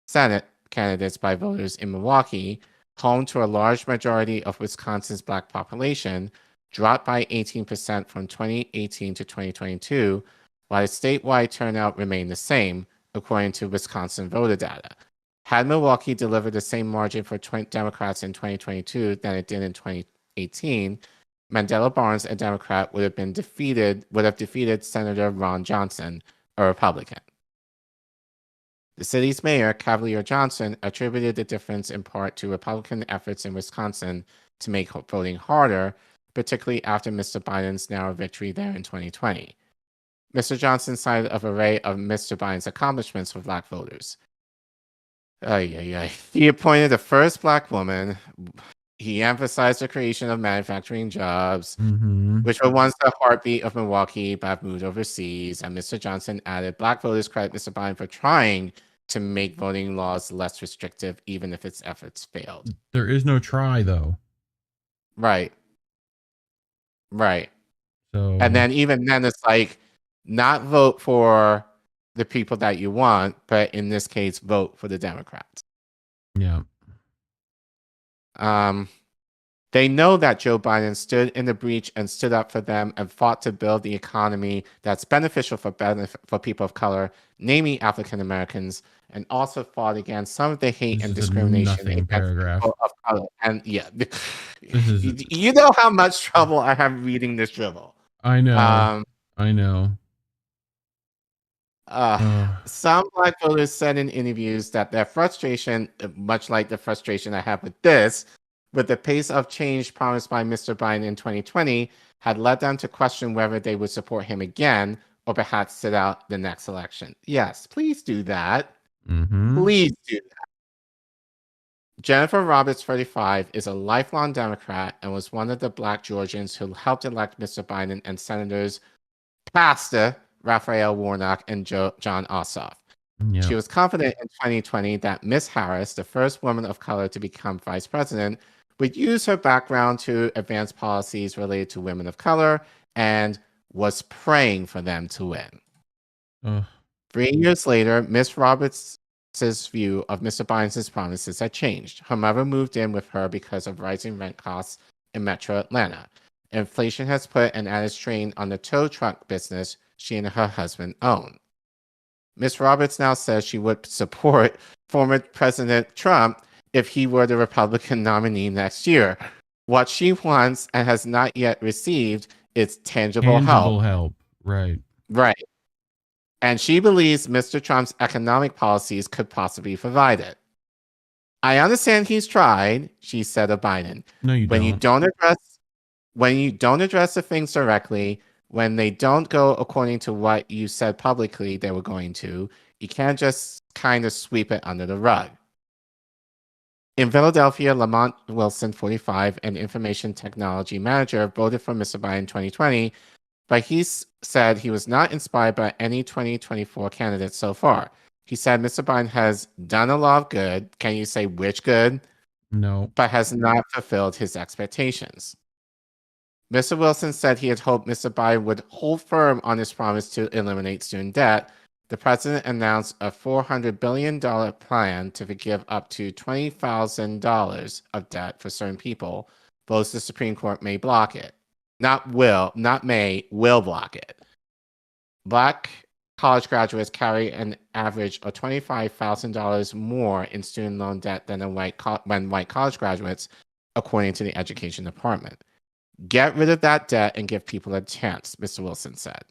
Senate candidates by voters in Milwaukee, home to a large majority of Wisconsin's black population, dropped by 18% from 2018 to 2022, while the statewide turnout remained the same, according to Wisconsin voter data. Had Milwaukee delivered the same margin for Democrats in 2022 than it did in 2018, Mandela Barnes, a Democrat, would have defeated Senator Ron Johnson, a Republican. The city's mayor, Cavalier Johnson, attributed the difference in part to Republican efforts in Wisconsin to make voting harder, particularly after Mr. Biden's narrow victory there in 2020. Mr. Johnson cited an array of Mr. Biden's accomplishments for black voters. He appointed the first black woman. He emphasized the creation of manufacturing jobs, which were once the heartbeat of Milwaukee, but have moved overseas. And Mr. Johnson added, black voters credit Mr. Biden for trying to make voting laws less restrictive, even if its efforts failed. There is no try, though. Right. So, and then even then, it's like, not vote for the people that you want, but in this case, vote for the Democrats. Yeah. They know that Joe Biden stood in the breach and stood up for them and fought to build the economy that's beneficial for people of color, namely African Americans, and also fought against some of the hate and discrimination against people of color. And you know how much trouble I have reading this dribble. I know. I know. Some Black voters said in interviews that their frustration, much like the frustration I have with this, with the pace of change promised by Mr. Biden in 2020, had led them to question whether they would support him again or perhaps sit out the next election. Yes, please do that. Please do that. Jennifer Roberts, 35, is a lifelong Democrat and was one of the Black Georgians who helped elect Mr. Biden and Senators Pastor Raphael Warnock and John Ossoff. Yep. She was confident in 2020 that Miss Harris, the first woman of color to become vice president, would use her background to advance policies related to women of color and was praying for them to win. 3 years later, Miss Roberts' view of Mr. Biden's promises had changed. Her mother moved in with her because of rising rent costs in Metro Atlanta. Inflation has put an added strain on the tow truck business she and her husband own. Miss Roberts now says she would support former President Trump if he were the Republican nominee next year. What she wants and has not yet received is tangible help. Right. Right. And she believes Mr. Trump's economic policies could possibly provide it. I understand he's tried, she said of Biden. No, you don't. When you don't address the things directly, when they don't go according to what you said publicly they were going to, you can't just kind of sweep it under the rug. In Philadelphia, Lamont Wilson, 45, an information technology manager, voted for Mr. Biden in 2020, but he said he was not inspired by any 2024 candidates so far. He said Mr. Biden has done a lot of good. Can you say which good? No. But has not fulfilled his expectations. Mr. Wilson said he had hoped Mr. Biden would hold firm on his promise to eliminate student debt. The president announced a $400 billion plan to forgive up to $20,000 of debt for certain people. Both the Supreme Court may block it. Not may, will block it. Black college graduates carry an average of $25,000 more in student loan debt than white college graduates, according to the Education Department. Get rid of that debt and give people a chance, Mr. Wilson said.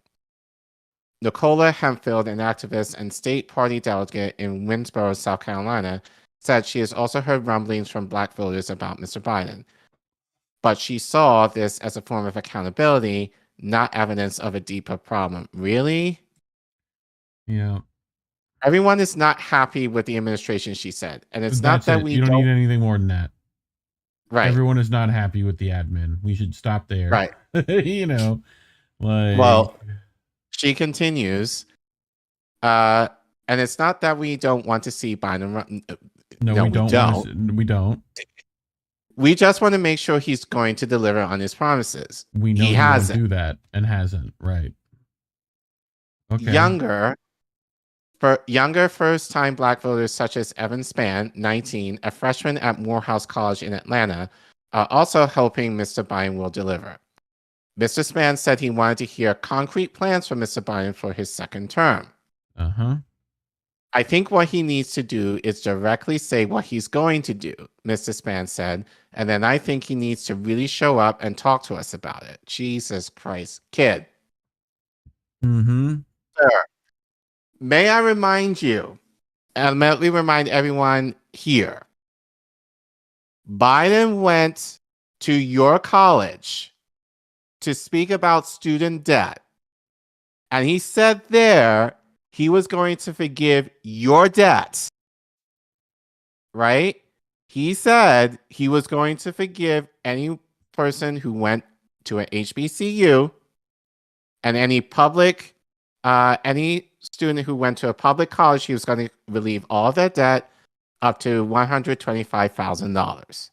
Nicola Hempfield, an activist and state party delegate in Winsboro, South Carolina, said she has also heard rumblings from Black voters about Mr. Biden. But she saw this as a form of accountability, not evidence of a deeper problem. Really? Yeah. Everyone is not happy with the administration, she said. And it's not that we don't need anything more than that. Right. Everyone is not happy with the admin. We should stop there. Right. Well, she continues, and it's not that we don't want to see Biden run. No, we don't. We just want to make sure he's going to deliver on his promises. We know he hasn't. Do that and hasn't. Right. Okay. Younger first-time Black voters such as Evan Spann, 19, a freshman at Morehouse College in Atlanta, are also hoping Mr. Biden will deliver. Mr. Spann said he wanted to hear concrete plans from Mr. Biden for his second term. I think what he needs to do is directly say what he's going to do, Mr. Spann said, and then I think he needs to really show up and talk to us about it. Jesus Christ, kid. Sir, may I remind you, and let me remind everyone here, Biden went to your college to speak about student debt, and he said there he was going to forgive your debts, right? He said he was going to forgive any person who went to an HBCU and any student who went to a public college. He was going to relieve all of their debt up to $125,000.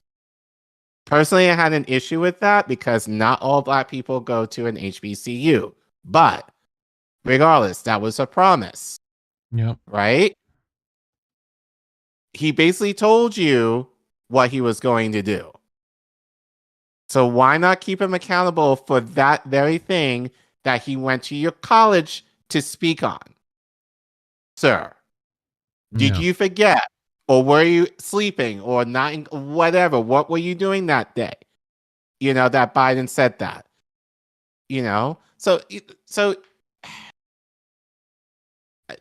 Personally, I had an issue with that because not all Black people go to an HBCU. But regardless, that was a promise. Yep. Right? He basically told you what he was going to do. So why not keep him accountable for that very thing that he went to your college to speak on? Sir, did you forget? Or were you sleeping or not? Whatever. What were you doing that day? That Biden said that. So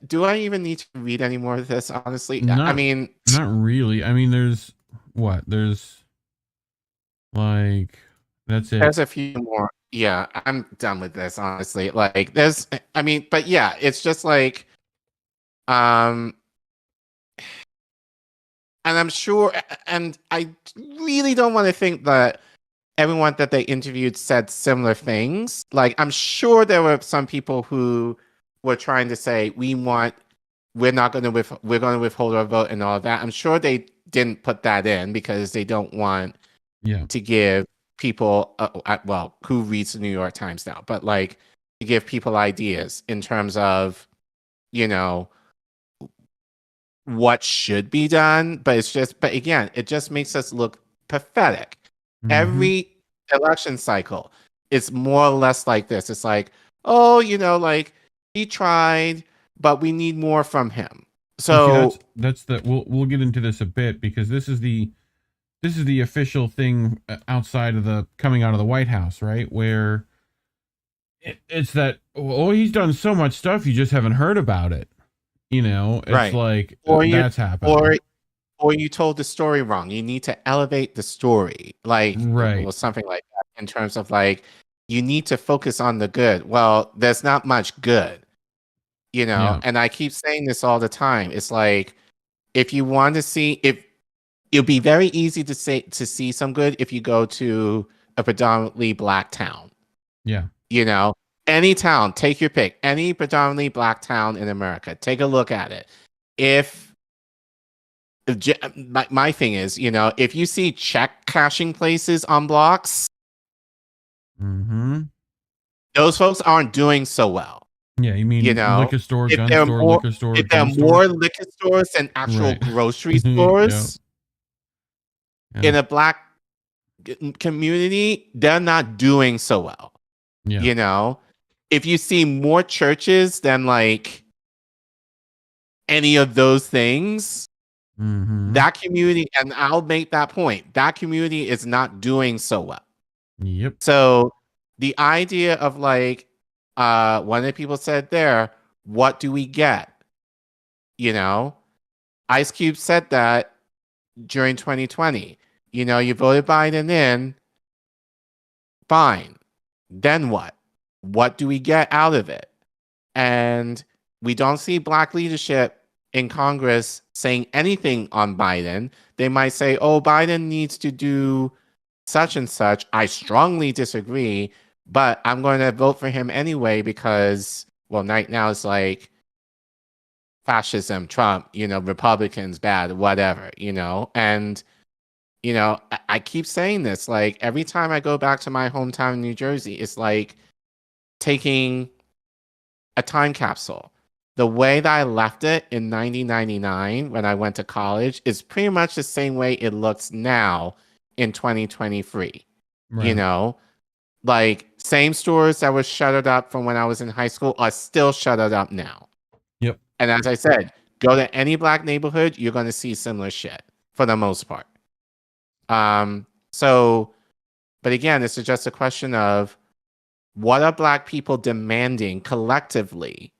do I even need to read any more of this? Honestly, I Not, mean, not really. I mean, there's like that's it. there's a few more. Yeah, I'm done with this. Honestly, like there's, I mean, but yeah, it's just like, um, and I'm sure, and I really don't want to think that everyone that they interviewed said similar things. Like, I'm sure there were some people who were trying to say we're going to withhold our vote and all of that. I'm sure they didn't put that in because they don't want to give people, well, who reads the New York Times now, but like to give people ideas in terms of, you know, what should be done. But again, it just makes us look pathetic. Every election cycle, it's more or less like this. It's like, oh, like he tried, but we need more from him. So okay, that's the we'll get into this a bit because this is the official thing outside of the coming out of the White House, right? Where it's that, oh, he's done so much stuff, you just haven't heard about it. It's right. like that's happening. Or you told the story wrong. You need to elevate the story, like right, or something like that. In terms of like, you need to focus on the good. Well, there's not much good, Yeah. And I keep saying this all the time. It's like, if you want to see, it'll be very easy to see some good if you go to a predominantly black town. Yeah. Any town, take your pick. Any predominantly black town in America, take a look at it. My thing is, if you see check cashing places on blocks, those folks aren't doing so well. Yeah, you mean liquor store, if gun there store, more, liquor store. If there are more liquor stores than actual grocery stores in a black community, they're not doing so well. Yeah. If you see more churches than like any of those things, that community, and I'll make that point, that community is not doing so well. Yep. So the idea of like, one of the people said there, what do we get? Ice Cube said that during 2020. You voted Biden in, fine. Then what? What do we get out of it? And we don't see black leadership in Congress saying anything on Biden. They might say, oh, Biden needs to do such and such. I strongly disagree, but I'm going to vote for him anyway because, well, right now it's like fascism, Trump, Republicans bad, whatever, and I keep saying this, like every time I go back to my hometown in New Jersey, it's like taking a time capsule. The way that I left it in 1999 when I went to college is pretty much the same way it looks now in 2023. Right. Like same stores that were shuttered up from when I was in high school are still shuttered up now. Yep. And as I said, go to any black neighborhood, you're going to see similar shit for the most part. But again, this is just a question of what are black people demanding collectively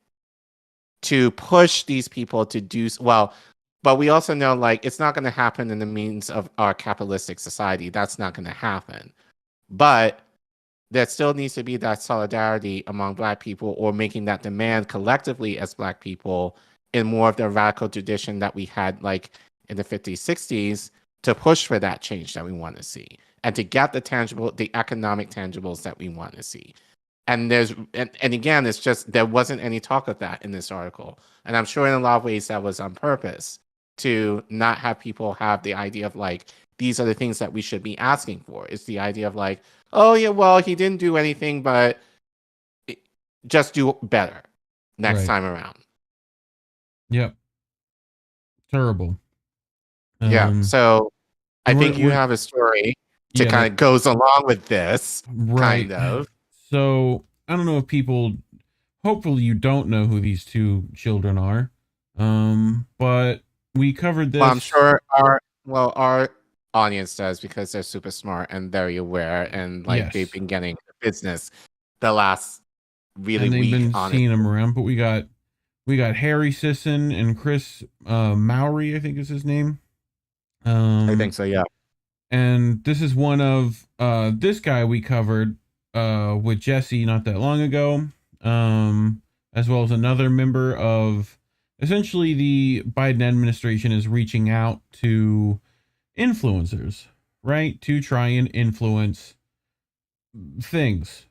to push these people to do well. But we also know, like, it's not going to happen in the means of our capitalistic society. That's not going to happen. But there still needs to be that solidarity among black people, or making that demand collectively as black people in more of the radical tradition that we had, like in the 50s, 60s, to push for that change that we want to see, and to get the economic tangibles that we want to see. And again, it's just, there wasn't any talk of that in this article. And I'm sure in a lot of ways that was on purpose, to not have people have the idea of like, these are the things that we should be asking for. It's the idea of like, oh yeah, well, he didn't do anything, but just do better next time around. Yep. Terrible. Yeah. So I think you have a story to kind of goes along with this, kind of. So I don't know if people, hopefully you don't know who these two children are, but we covered this. Well, I'm sure our audience does, because they're super smart and very aware, and like they've been getting the business the last really week. And they've been seeing them around, but we got We got Harry Sisson and Chris Mowry, I think is his name. I think so, yeah. And this is one of this guy we covered with Jesse not that long ago, as well as another member of essentially the Biden administration is reaching out to influencers, right, to try and influence things,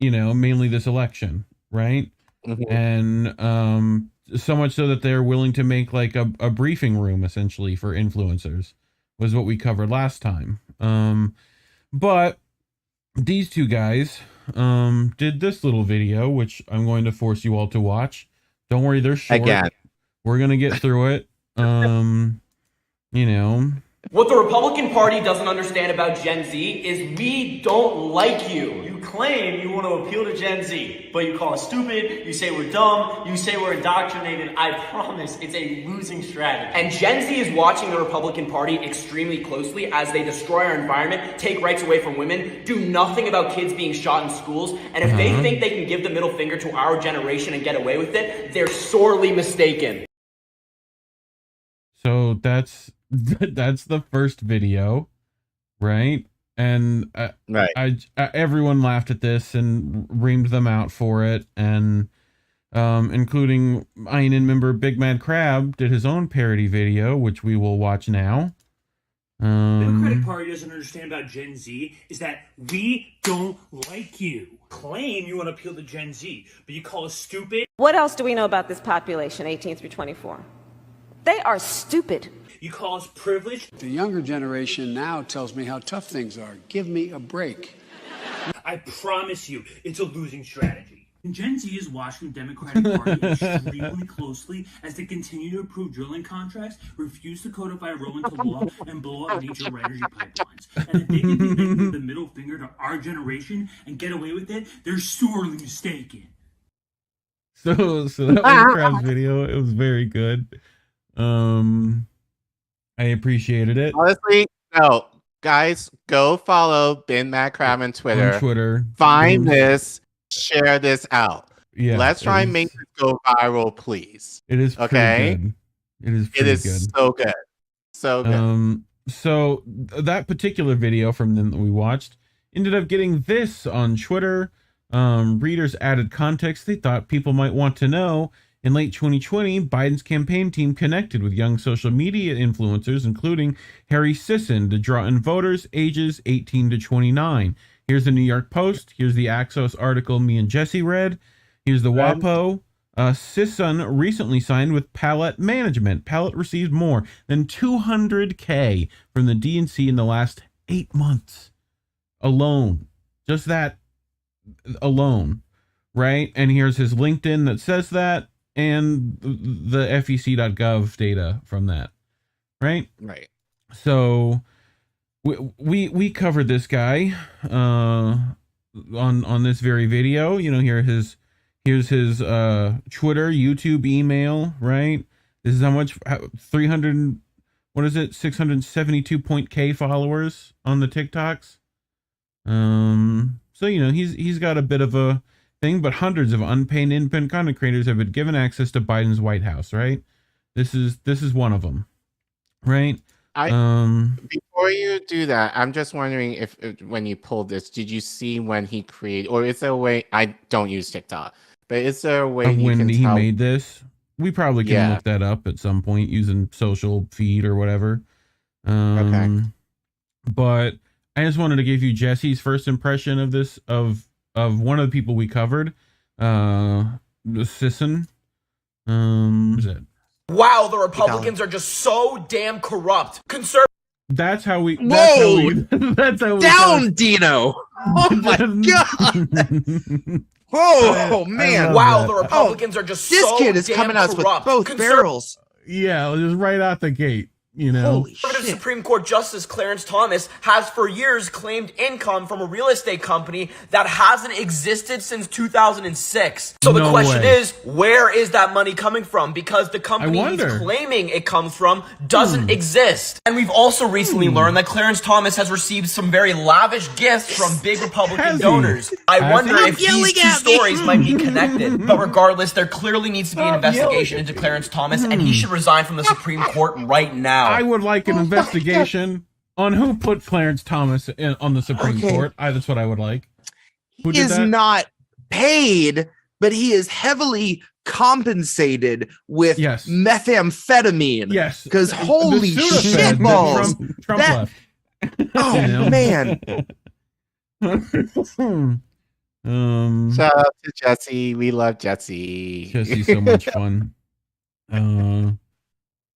mainly this election, right? Mm-hmm. And so much so that they're willing to make like a briefing room essentially for influencers, was what we covered last time. But these two guys did this little video, which I'm going to force you all to watch. Don't worry, they're short. Again. We're gonna get through it. What the Republican Party doesn't understand about Gen Z is we don't like you. You claim you want to appeal to Gen Z, but you call us stupid, you say we're dumb, you say we're indoctrinated. I promise it's a losing strategy. And Gen Z is watching the Republican Party extremely closely as they destroy our environment, take rights away from women, do nothing about kids being shot in schools, and if they think they can give the middle finger to our generation and get away with it, they're sorely mistaken. So that's the first video, right? And everyone laughed at this and reamed them out for it, and including INN member BigMadCrab did his own parody video, which we will watch now. The Democratic Party doesn't understand about Gen Z is that we don't like you. Claim you want to appeal to Gen Z, but you call us stupid. What else do we know about this population, 18 through 24? They are stupid. You call us privileged. The younger generation now tells me how tough things are. Give me a break. I promise you, it's a losing strategy. And Gen Z is watching the Democratic Party extremely closely as they continue to approve drilling contracts, refuse to codify roll into law, and blow up nature energy pipelines. And if they can be making the middle finger to our generation and get away with it, they're sorely mistaken. So that was Crab's video. It was very good. I appreciated it. Honestly, no. Guys, go follow BigMadCrab on Twitter. On Twitter. Find this, share this out. Yeah. Let's try and make this go viral, please. It is okay. Good. It is pretty good. So good. So good. So that particular video from them that we watched ended up getting this on Twitter. Readers added context they thought people might want to know. In late 2020, Biden's campaign team connected with young social media influencers, including Harry Sisson, to draw in voters ages 18 to 29. Here's the New York Post. Here's the Axios article me and Jesse read. Here's the WAPO. Sisson recently signed with Palette Management. Palette received more than $200K from the DNC in the last 8 months alone. Just that alone, right? And here's his LinkedIn that says that, and the FEC.gov data from that, right? Right. So we covered this guy on this very video. Here's his Twitter, YouTube, email, right? This is how much 672.k followers on the TikToks. So he's got a bit of a thing, but hundreds of unpaid independent content creators have been given access to Biden's White House, right? This is one of them, right? Before you do that, I'm just wondering if when you pulled this, did you see when he created, or is there a way? I don't use TikTok, but is there a way when he made this? We probably can look that up at some point using social feed or whatever. Okay. But I just wanted to give you Jesse's first impression of this, of one of the people we covered, Sisson. Is it? Wow, the Republicans are just so damn corrupt. That's how we. Whoa! That's how we. Down, Dino. Oh my god. Oh man! Wow, the Republicans are just this so kid is damn coming out with corrupt. both barrels. Yeah, just right out the gate. you know. Conservative Supreme Court Justice Clarence Thomas has for years claimed income from a real estate company that hasn't existed since 2006. So the question is, where is that money coming from? Because the company he's claiming it comes from doesn't exist. And we've also recently learned that Clarence Thomas has received some very lavish gifts from big Republican donors. I wonder if these two stories might be connected. But regardless, there clearly needs to be an investigation into Clarence Thomas, and he should resign from the Supreme Court right now. I would like an investigation on who put Clarence Thomas on the Supreme Court. That's what I would like. He is not paid, but he is heavily compensated with methamphetamine. Yes. Because holy shit balls. Trump left. Oh, man. Shout out to Jesse. We love Jesse. Jesse's so much fun.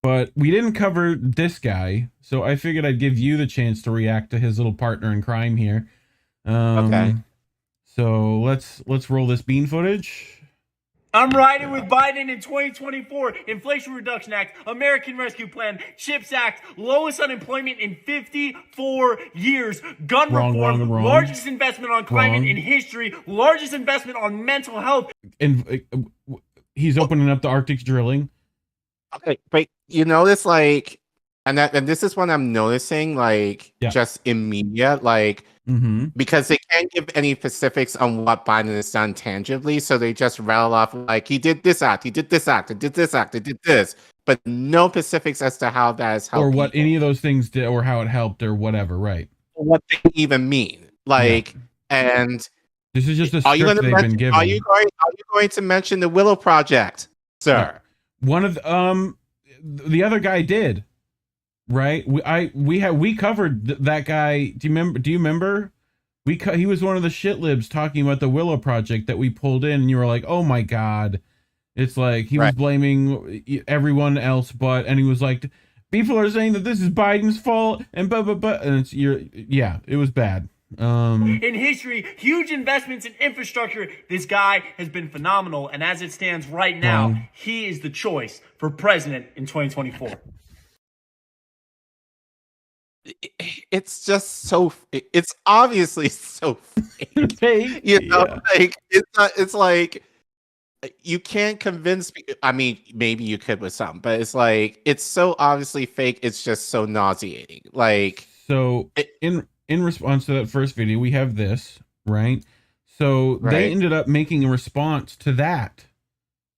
But we didn't cover this guy, so I figured I'd give you the chance to react to his little partner in crime here. Okay. So let's roll this bean footage. I'm riding with Biden in 2024. Inflation Reduction Act, American Rescue Plan, CHIPS Act, lowest unemployment in 54 years, gun reform, largest investment on climate in history, largest investment on mental health. And he's opening up the Arctic drilling. Okay, but you notice, like, and this is what I'm noticing, like, just immediate, like, because they can't give any specifics on what Biden has done tangibly, so they just rattle off, like, he did this act, he did this act, he did this act, he did this, but no specifics as to how that has helped. Or what any of those things did, or how it helped, or whatever, right? What they even mean. Like, and this is just a script they've been given. Are you going to mention the Willow Project, sir? One of the other guy did, right? We covered that guy. Do you remember? He was one of the shit libs talking about the Willow Project that we pulled in, and you were like, "Oh my god!" It's like he was blaming everyone else, and he was like, "People are saying that this is Biden's fault," and and it was bad. In history, huge investments in infrastructure. This guy has been phenomenal, and as it stands right now, he is the choice for president in 2024. It's just so. It's obviously so fake. You know, like it's like you can't convince me. I mean, maybe you could with some, but it's like it's so obviously fake. It's just so nauseating. Like in response to that first video, we have this, right? So they ended up making a response to that,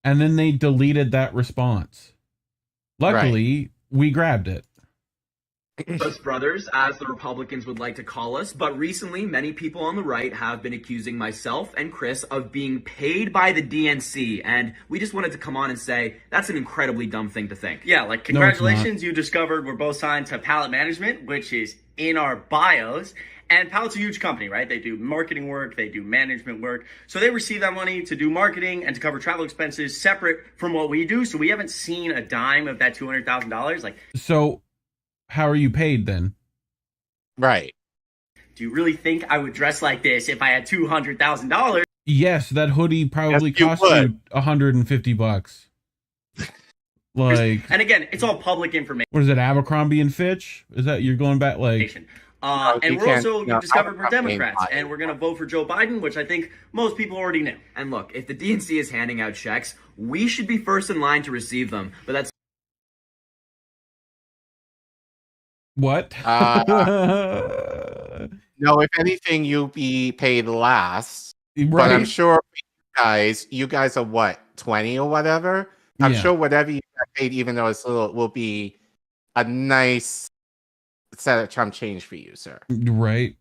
and then they deleted that response. Luckily, we grabbed it. Us brothers, as the Republicans would like to call us, but recently many people on the right have been accusing myself and Chris of being paid by the DNC, and we just wanted to come on and say that's an incredibly dumb thing to think. Yeah, like congratulations, you discovered we're both signed to Pallet Management, which is in our bios. And Pallet's a huge company, right? They do marketing work, they do management work. So they receive that money to do marketing and to cover travel expenses separate from what we do. So we haven't seen a dime of that $200,000. Like, so how are you paid then? Right. Do you really think I would dress like this if I had $200,000? Yes, that hoodie probably cost you $150. Like, and again, it's all public information. What is it, Abercrombie and Fitch? Is that you're going back like? And we're also discovered we're Democrats, and we're going to vote for Joe Biden, which I think most people already knew. And look, if the DNC is handing out checks, we should be first in line to receive them. But that's what? No, if anything, you'll be paid last. Right. But I'm sure you guys are what, 20 or whatever? I'm sure whatever you get paid, even though it's little, will be a nice set of chump change for you, sir. Right.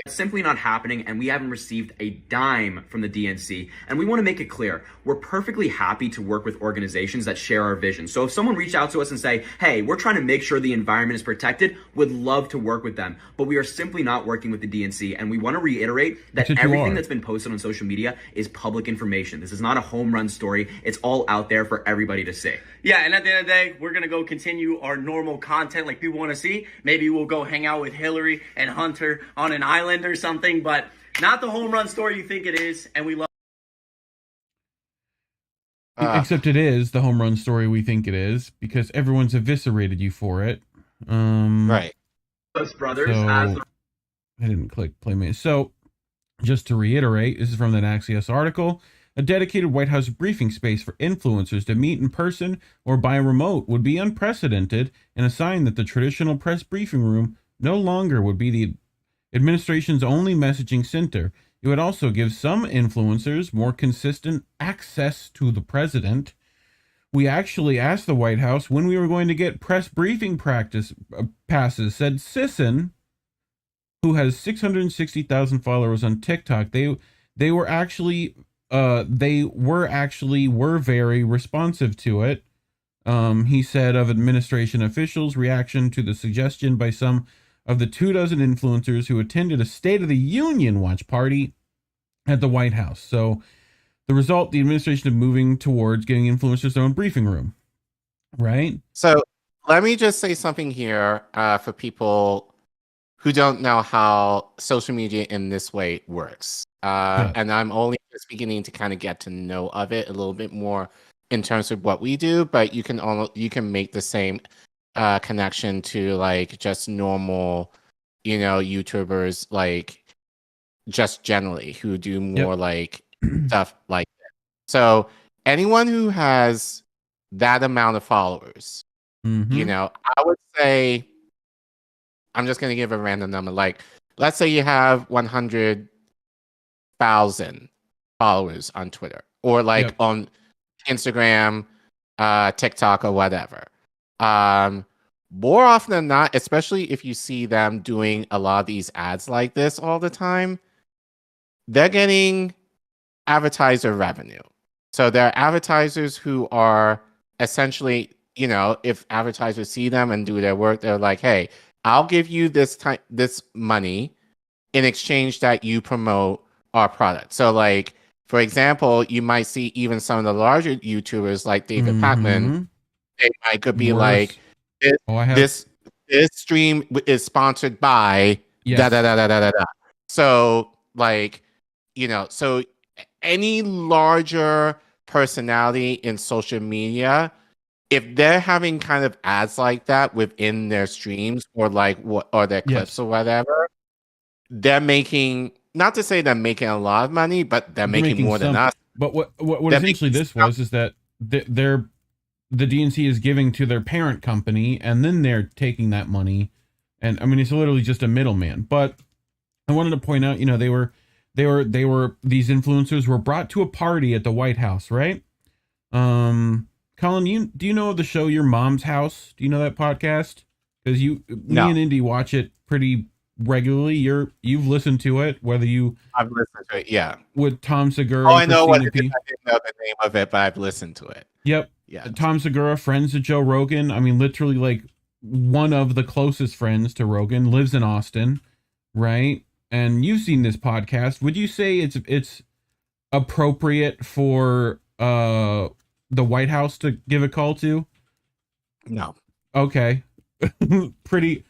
It's simply not happening, and we haven't received a dime from the DNC. And we want to make it clear, we're perfectly happy to work with organizations that share our vision. So if someone reached out to us and say, hey, we're trying to make sure the environment is protected, would love to work with them. But we are simply not working with the DNC, and we want to reiterate that everything that's been posted on social media is public information. This is not a home run story. It's all out there for everybody to see. Yeah, and at the end of the day, we're going to go continue our normal content like people want to see. Maybe we'll go hang out with Hillary and Hunter on an island or something, but not the home run story you think it is, and we love except it is the home run story we think it is, because everyone's eviscerated you for it. Right. Brothers. So, I didn't click Playmate. So, just to reiterate, this is from the Axios article. A dedicated White House briefing space for influencers to meet in person or by remote would be unprecedented and a sign that the traditional press briefing room no longer would be the administration's only messaging center. It would also give some influencers more consistent access to the president. We actually asked the White House when we were going to get press briefing passes, said Sisson, who has 660,000 followers on TikTok. They were actually very responsive to it. He said of administration officials' reaction to the suggestion by some of the 24 influencers who attended a State of the Union watch party at the White House. So the result, the administration is moving towards getting influencers their own briefing room, right? So let me just say something here for people who don't know how social media in this way works. And I'm only just beginning to kind of get to know of it a little bit more in terms of what we do, but you can make the same connection to like just normal, YouTubers, like just generally who do more like stuff like that. So anyone who has that amount of followers, I would say, I'm just going to give a random number. Like, let's say you have 100,000 followers on Twitter or like on Instagram, TikTok or whatever. More often than not, especially if you see them doing a lot of these ads like this all the time, they're getting advertiser revenue. So there are advertisers who are essentially, if advertisers see them and do their work, they're like, hey, I'll give you this money in exchange that you promote our product. So like, for example, you might see even some of the larger YouTubers like David Patman, they could be like, this stream is sponsored by da da da da da da. So like, so any larger personality in social media, if they're having kind of ads like that within their streams or like or their clips or whatever, they're making, not to say they're making a lot of money, but they're making more than us. But what essentially this was is that the DNC is giving to their parent company, and then they're taking that money, and I mean it's literally just a middleman. But I wanted to point out, these influencers were brought to a party at the White House, right? Collin, do you know of the show Your Mom's House? Do you know that podcast? Because me and Indy watch it pretty regularly. You've listened to it, I've listened to it, yeah. With Tom Segura. Oh, I know what it is. I didn't know the name of it, but I've listened to it. Yep. Yeah. Tom Segura, friends to Joe Rogan. I mean, literally like one of the closest friends to Rogan, lives in Austin, right? And you've seen this podcast. Would you say it's appropriate for the White House to give a call to? No. Okay. pretty.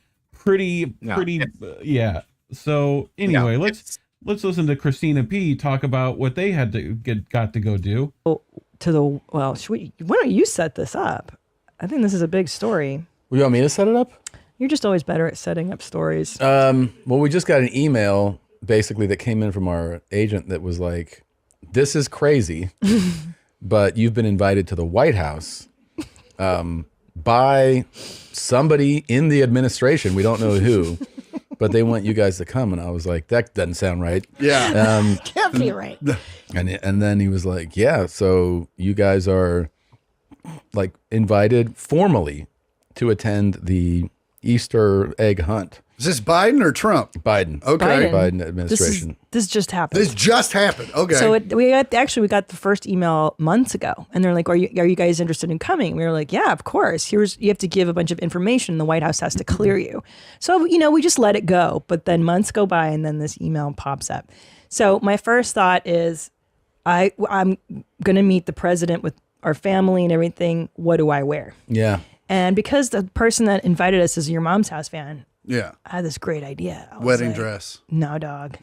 Yeah. So anyway, let's listen to Christina P talk about what they had to got to go do. Why don't you set this up? I think this is a big story. Well, you want me to set it up? You're just always better at setting up stories. Well, we just got an email basically that came in from our agent that was like, this is crazy, but you've been invited to the White House by somebody in the administration. We don't know who, but they want you guys to come. And I was like, that doesn't sound right. Yeah. Can't be right. And then he was like, yeah, so you guys are like invited formally to attend the Easter egg hunt. Is this Biden or Trump? Biden. Okay. Biden administration. This just happened. This just happened. Okay. So we got the first email months ago, and they're like, "Are you guys interested in coming?" We were like, "Yeah, of course." You have to give a bunch of information. The White House has to clear you. So we just let it go. But then months go by, and then this email pops up. So my first thought is, I'm going to meet the president with our family and everything. What do I wear? Yeah. And because the person that invited us is Your Mom's House fan, yeah, I had this great idea. Wedding dress. No, dog.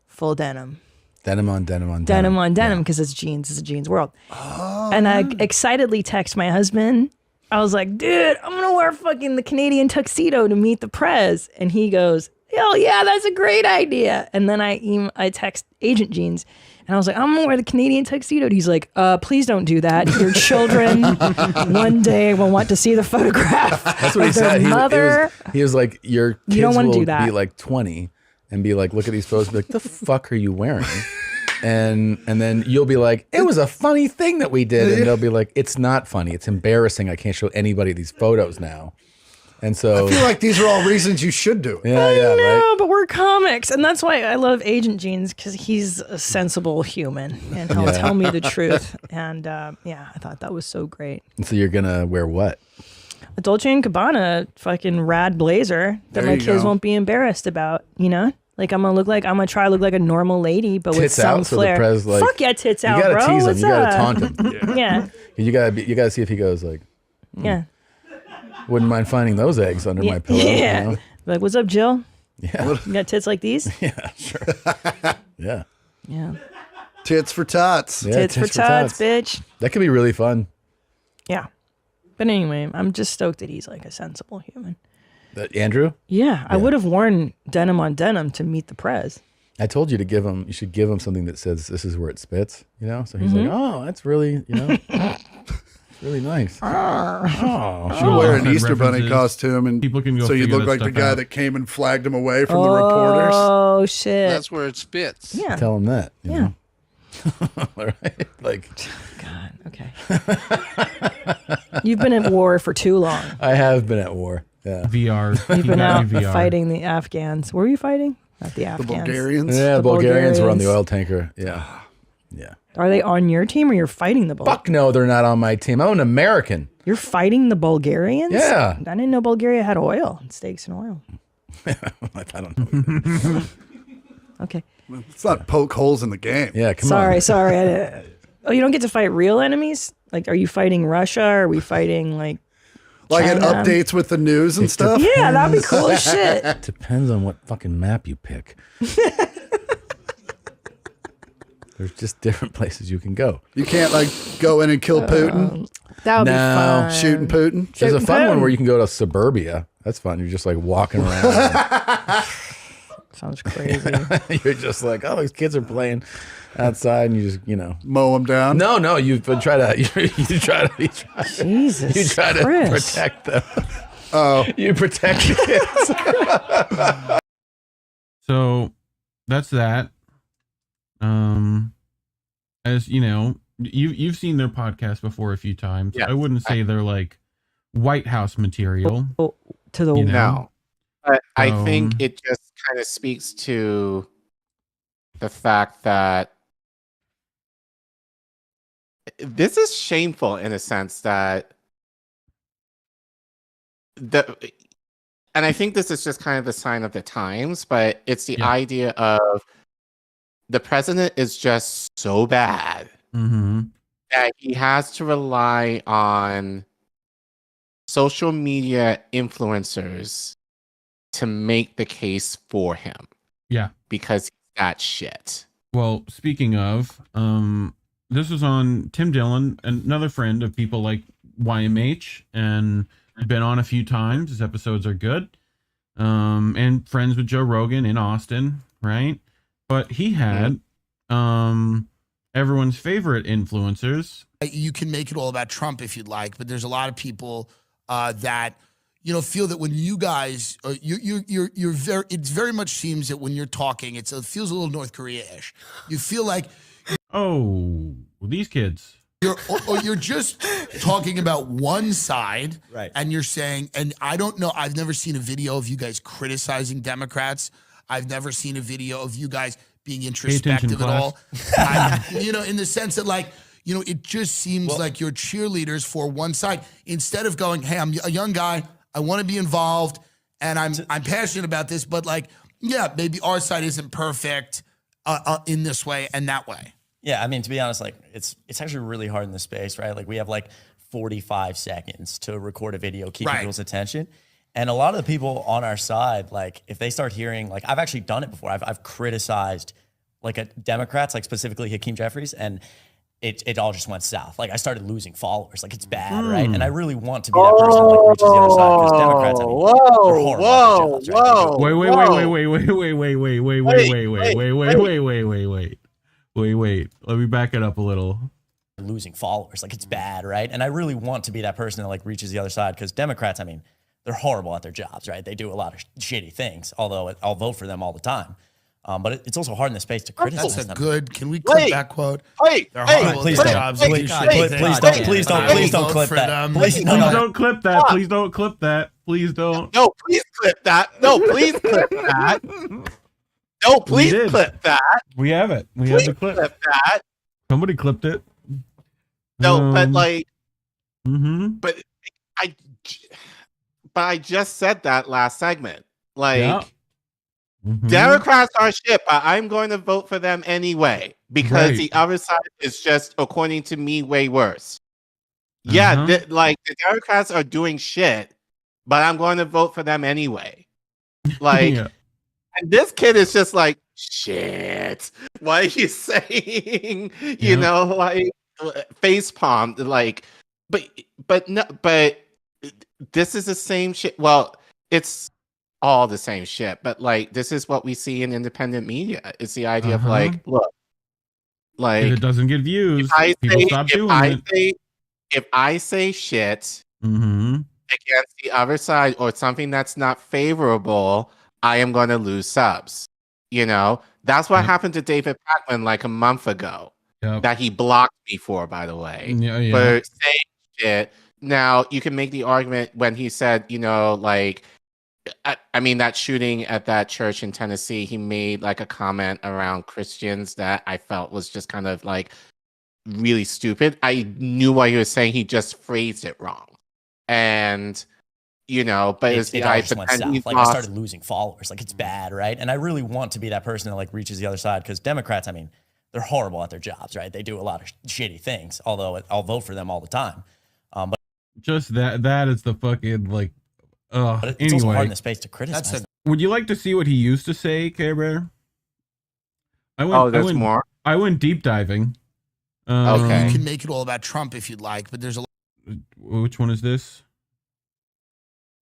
Full denim. Denim on denim on denim. Denim on denim because it's jeans. It's a jeans world. Oh. And I excitedly text my husband I was like, dude, I'm gonna wear fucking the Canadian tuxedo to meet the prez. And he goes, hell yeah, that's a great idea. And then I text Agent Jeans and I was like, I'm gonna wear the Canadian tuxedo. And he's like, please don't do that. Your children one day will want to see the photograph. That's what he of their said. Mother. He was like, your kids You don't wanna will do that. be like 20 and be like, look at these photos, and be like, the fuck are you wearing? And then you'll be like, it was a funny thing that we did. And they'll be like, it's not funny. It's embarrassing. I can't show anybody these photos now. And so I feel like these are all reasons you should do it. Yeah, I know, right. but we're comics. And that's why I love Agent Jeans, because he's a sensible human and he'll tell me the truth. And yeah, I thought that was so great. And so you're gonna wear what? A Dolce & Gabbana fucking rad blazer that There my you kids go. won't be embarrassed about, you know? Like I'm gonna try to look like a normal lady, but with Tits some out, so flair. the prez like, Fuck yeah, tits you out, gotta bro. tease him. What's You gotta up? taunt him. Yeah. You gotta see if he goes like, Yeah. wouldn't mind finding those eggs under my pillow. Yeah. You know? Like, what's up, Jill? Yeah. You got tits like these? Yeah, sure. Yeah. Yeah. Tits for tots. Yeah, Tits for tots, bitch. That could be really fun. Yeah. But anyway, I'm just stoked that he's like a sensible human. Andrew? Yeah, I would have worn denim on denim to meet the prez. I told you to give him, you should give him something that says this is where it spits, you know? So he's Mhm. like, oh, that's really, you know, it's really nice. Oh, Should wear an Fun Easter Bunny references. costume, and People can go so you figure look that like the stuff guy out. that came and flagged him away from the reporters. Oh, shit. That's where it spits. Yeah. Tell him that. You Yeah. know? All right. Like, God, okay. You've been at war for too long. I have been at war. Yeah. VR. You've You been got out me VR. fighting the Afghans. Were you fighting? Not the Afghans. Bulgarians? Yeah, the Bulgarians were on the Bulgarians. oil tanker. Yeah. Yeah. Are they on your team or you're fighting the Bulgarians? Fuck no, they're not on my team. I'm an American. You're fighting the Bulgarians? Yeah. I didn't know Bulgaria had oil, steaks and oil. I don't know. Okay. Let's not poke holes in the game. Yeah, come Sorry. Oh, you don't get to fight real enemies? Like, are you fighting Russia? Are we fighting like Like China? it updates with the news and stuff? Yeah, that'd be cool as shit. Depends on what fucking map you pick. There's just different places you can go. You can't like go in and kill Putin. That would be fun. Shooting Putin. There's a Shooting fun one Putin. where you can go to suburbia. That's fun. You're just like walking around. Sounds crazy. You're just like, oh, these kids are playing outside, and you just, you know, mow them down. No, you try to, you try Jesus you try to Christ. protect them. Oh, you protect the kids. So that's that. As you know, you've seen their podcast before a few times. Yeah. I wouldn't say they're like White House material. To the you know? No. But I think Um, it just kind of speaks to the fact that this is shameful in a sense that and I think this is just kind of the sign of the times, but it's the idea of the president is just so bad Mm-hmm. that he has to rely on social media influencers to make the case for him Yeah. because he's that shit. Well, speaking of, this was on Tim Dillon, another friend of people like YMH, and been on a few times. His episodes are good. And friends with Joe Rogan in Austin, right? But he had everyone's favorite influencers. You can make it all about Trump if you'd like, but there's a lot of people that feel that when you guys you're very, it very much seems that when you're talking, it feels a little North Korea-ish. You feel like these kids. You're just talking about one side, right? And you're saying, and I don't know, I've never seen a video of you guys criticizing Democrats. I've never seen a video of you guys being introspective at all. In the sense that it just seems like you're cheerleaders for one side instead of going, hey, I'm a young guy, I want to be involved, and I'm passionate about this, but maybe our side isn't perfect in this way and that way. Yeah, I mean, to be honest, it's actually really hard in this space, right? Like we have 45 seconds to record a video, keep people's attention. And a lot of the people on our side, if they start hearing, I've actually done it before. I've criticized Democrats, specifically Hakeem Jeffries, and it all just went south. Like I started losing followers. Like it's bad, right? And I really want to be that person that like reaches the other side because Democrats, I mean, they're horrible at their jobs, right? They do- Wait. Let me back it up a little. Losing followers, like it's bad, right? And I really want to be that person that like reaches the other side because Democrats, I mean, they're horrible at their jobs, right? They do a lot of shitty things. Although I'll vote for them all the time. But it's also hard in the space to criticize That's a them. good. Can we clip that quote? They're horrible at their jobs. Please don't clip that. Please don't clip that. Please don't clip that. Please don't. No, please clip that. No, please clip that. No, please clip that. We have it. We Please have the clip. clip that. Somebody clipped it. No, but like, Mm-hmm. but I just said that last segment. Like, Yeah. Mhm. Democrats are shit, but I'm going to vote for them anyway because Right. the other side is just, according to me, way worse. Yeah, the Democrats are doing shit, but I'm going to vote for them anyway. Like, Yeah. and this kid is just like, shit. What are you saying? You know, like face palm. Like, but no, but this is the same shit. Well, it's all the same shit, but like this is what we see in independent media. It's the idea of like, look, like If it doesn't get views, people stop doing it. If I say shit Mm-hmm. against the other side or something that's not favorable, I am going to lose subs. You know, that's what happened to David Pakman like a month ago. That he blocked me for, by the way, for saying shit. Now you can make the argument when he said, you know, like, I mean, that shooting at that church in Tennessee, he made like a comment around Christians that I felt was just kind of like really stupid. I knew what he was saying. He just phrased it wrong. And, you know, but it's the all guy just went south. Like I started losing followers. Like it's bad, right? And I really want to be that person that like reaches the other side because Democrats, I mean, they're horrible at their jobs, right? They do a lot of shitty things. Although I'll vote for them all the time. But Just that is the fucking like. But it's also hard in the space to criticize them. Would you like to see what he used to say, Care Bear? There's more. I went deep diving. You can make it all about Trump if you'd like, but there's a. Which one is this?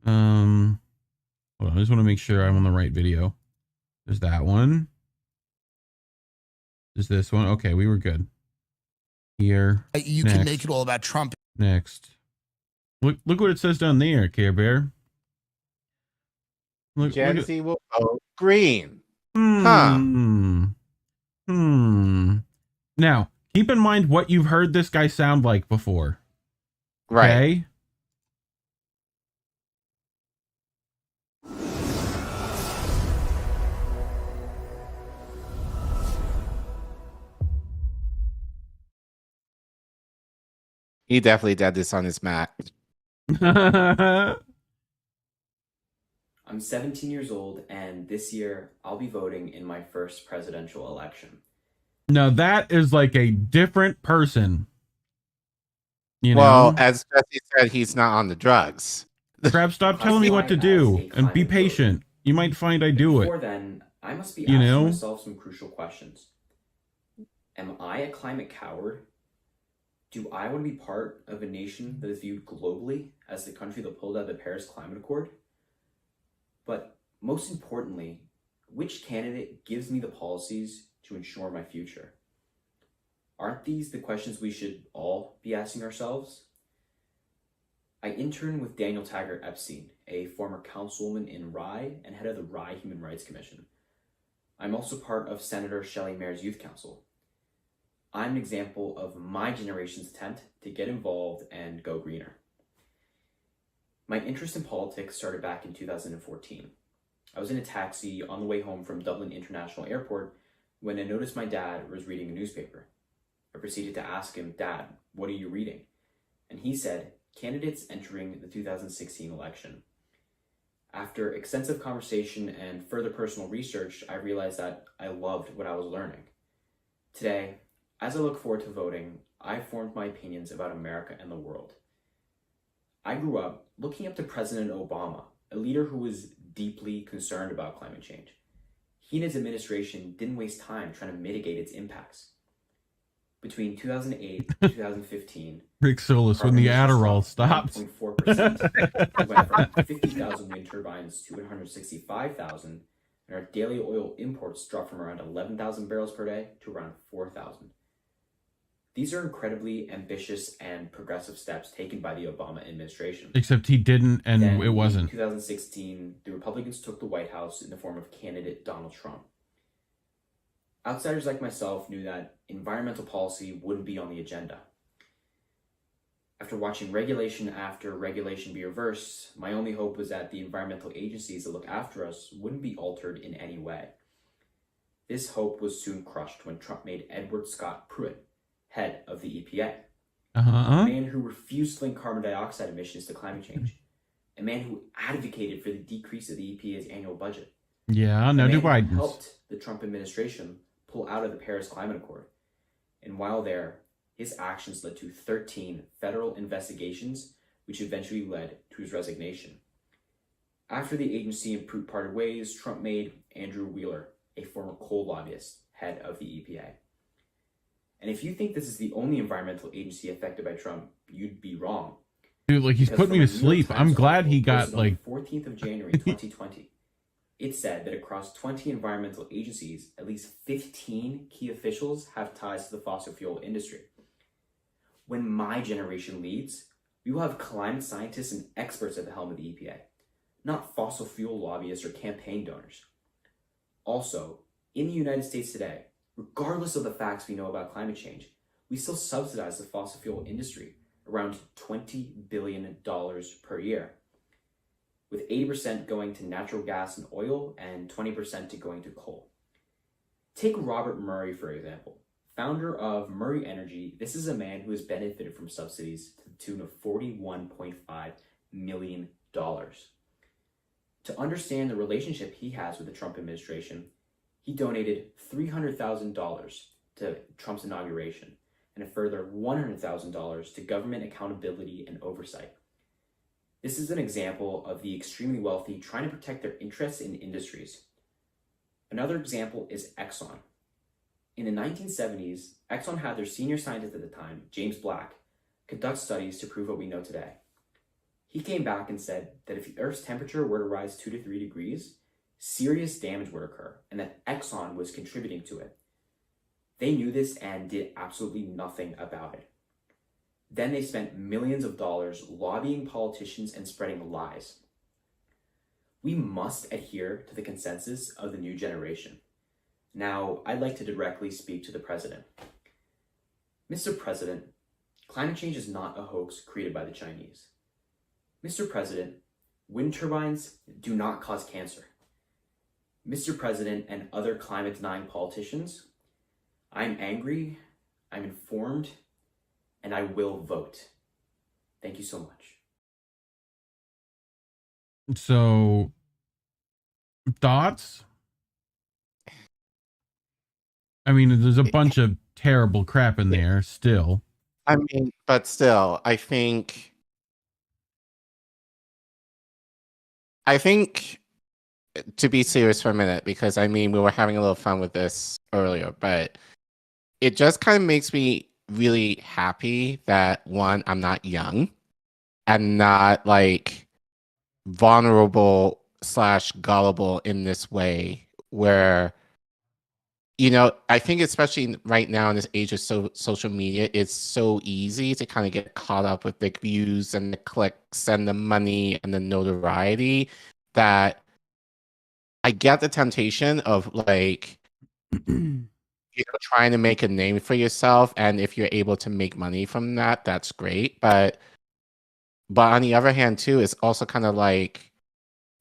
Hold on, I just want to make sure I'm on the right video. There's that one. There's this one. Okay, we were good. Here. You can make it all about Trump. Next. Look what it says down there, Care Bear. Gen Z will vote green. Now, keep in mind what you've heard this guy sound like before. Right. Okay? He definitely did this on his Mac. I'm 17 years old, and this year I'll be voting in my first presidential election. Now, that is like a different person. You Well, know? as Jesse said, he's not on the drugs. Crab, stop telling me what to do and be patient. You might find I do Before it. then, I must be You asking know? myself some crucial questions. Am I a climate coward? Do I want to be part of a nation that is viewed globally as the country that pulled out of the Paris Climate Accord? But most importantly, which candidate gives me the policies to ensure my future? Aren't these the questions we should all be asking ourselves? I interned with Daniel Taggart Epstein, a former councilwoman in Rye and head of the Rye Human Rights Commission. I'm also part of Senator Shelley Mayer's Youth Council. I'm an example of my generation's attempt to get involved and go greener. My interest in politics started back in 2014. I was in a taxi on the way home from Dublin International Airport when I noticed my dad was reading a newspaper. I proceeded to ask him, "Dad, what are you reading?" And he said, "Candidates entering the 2016 election." After extensive conversation and further personal research, I realized that I loved what I was learning. Today, as I look forward to voting, I formed my opinions about America and the world. I grew up looking up to President Obama, a leader who was deeply concerned about climate change. He and his administration didn't waste time trying to mitigate its impacts. Between 2008 and 2015, Rick Solis when the Adderall stopped. 1.4%. We went from 50,000 wind turbines to 165,000, and our daily oil imports dropped from around 11,000 barrels per day to around 4,000. These are incredibly ambitious and progressive steps taken by the Obama administration. Except he didn't, and Then, it wasn't. In 2016, the Republicans took the White House in the form of candidate Donald Trump. Outsiders like myself knew that environmental policy wouldn't be on the agenda. After watching regulation after regulation be reversed, my only hope was that the environmental agencies that look after us wouldn't be altered in any way. This hope was soon crushed when Trump made Edward Scott Pruitt head of the EPA. A man who refused to link carbon dioxide emissions to climate change. A man who advocated for the decrease of the EPA's annual budget. Yeah, no, do Biden. Helped the Trump administration pull out of the Paris Climate Accord. And while there, his actions led to 13 federal investigations, which eventually led to his resignation. After the agency and Pruitt parted ways, Trump made Andrew Wheeler, a former coal lobbyist, head of the EPA. And if you think this is the only environmental agency affected by Trump, you'd be wrong. Dude, like, he's put me to sleep. I'm glad he got, like... 14th of January 2020. It said that across 20 environmental agencies, at least 15 key officials have ties to the fossil fuel industry. When my generation leads, we will have climate scientists and experts at the helm of the EPA, not fossil fuel lobbyists or campaign donors. Also, in the United States today, regardless of the facts we know about climate change, we still subsidize the fossil fuel industry around $20 billion per year, with 80% going to natural gas and oil and 20% to going to coal. Take Robert Murray, for example, founder of Murray Energy. This is a man who has benefited from subsidies to the tune of $41.5 million. To understand the relationship he has with the Trump administration, he donated $300,000 to Trump's inauguration and a further $100,000 to government accountability and oversight. This is an example of the extremely wealthy trying to protect their interests in industries. Another example is Exxon. In the 1970s, Exxon had their senior scientist at the time, James Black, conduct studies to prove what we know today. He came back and said that if the Earth's temperature were to rise 2 to 3 degrees, serious damage would occur, and that Exxon was contributing to it. They knew this and did absolutely nothing about it. Then they spent millions of dollars lobbying politicians and spreading lies. We must adhere to the consensus of the new generation. Now, I'd like to directly speak to the president. Mr. President, climate change is not a hoax created by the Chinese. Mr. President, wind turbines do not cause cancer. Mr. President and other climate-denying politicians, I'm angry, I'm informed, and I will vote. Thank you so much. So, thoughts? I mean, there's a bunch of terrible crap in there still. I mean, but still, I think to be serious for a minute, because I mean, we were having a little fun with this earlier, but it just kind of makes me really happy that, one, I'm not young and not like vulnerable / gullible in this way where, you know, I think especially right now in this age of social media, it's so easy to kind of get caught up with the views and the clicks and the money and the notoriety that I get the temptation of like, trying to make a name for yourself. And if you're able to make money from that, that's great. But on the other hand, too, it's also kind of like,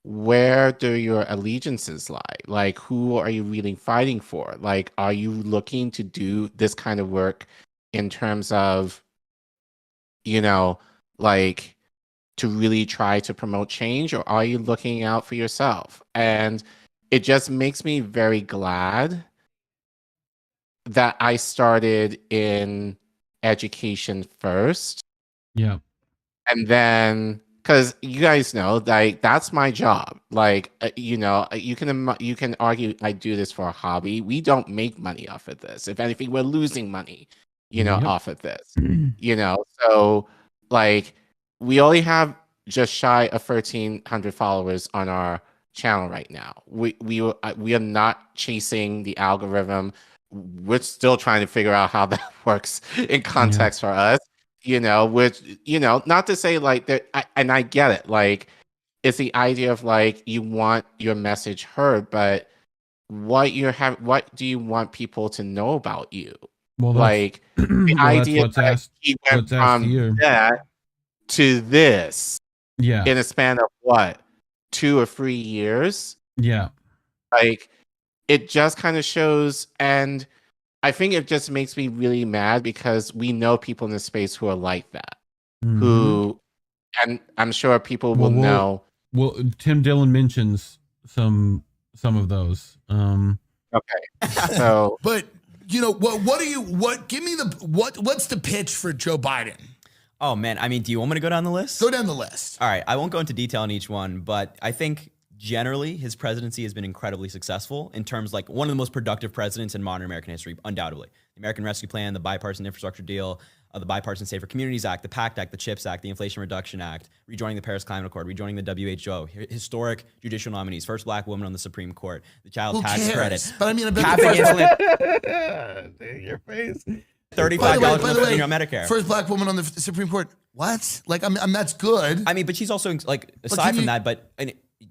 where do your allegiances lie? Like, who are you really fighting for? Like, are you looking to do this kind of work in terms of, like, to really try to promote change, or are you looking out for yourself? And it just makes me very glad that I started in education first. Yeah. And then, because you guys know, like, that's my job. Like, you can argue I do this for a hobby. We don't make money off of this. If anything, we're losing money. off of this. So like we only have just shy of 1,300 followers on our channel right now. We are not chasing the algorithm. We're still trying to figure out how that works in context for us. Which not to say like that, and I get it. Like it's the idea of like you want your message heard, but what do you want people to know about you? Well, like the idea that he went from that to this in a span of what, 2 or 3 years? Yeah. Like it just kind of shows, and I think it just makes me really mad because we know people in the space who are like that. Who, and I'm sure people will know. Well, Tim Dillon mentions some of those. Okay. So but what's the pitch for Joe Biden? Oh man, I mean, do you want me to go down the list? Go down the list. All right, I won't go into detail on each one, but I think generally his presidency has been incredibly successful in terms like one of the most productive presidents in modern American history, undoubtedly. The American Rescue Plan, the bipartisan infrastructure deal, the Bipartisan Safer Communities Act, the PACT Act, the CHIPS Act, the Inflation Reduction Act, rejoining the Paris Climate Accord, rejoining the WHO, historic judicial nominees, first black woman on the Supreme Court, the child tax credit. But I mean, your face. $35 for Medicare. First black woman on the Supreme Court. What? Like, I mean, that's good. I mean, but she's also like aside from that, but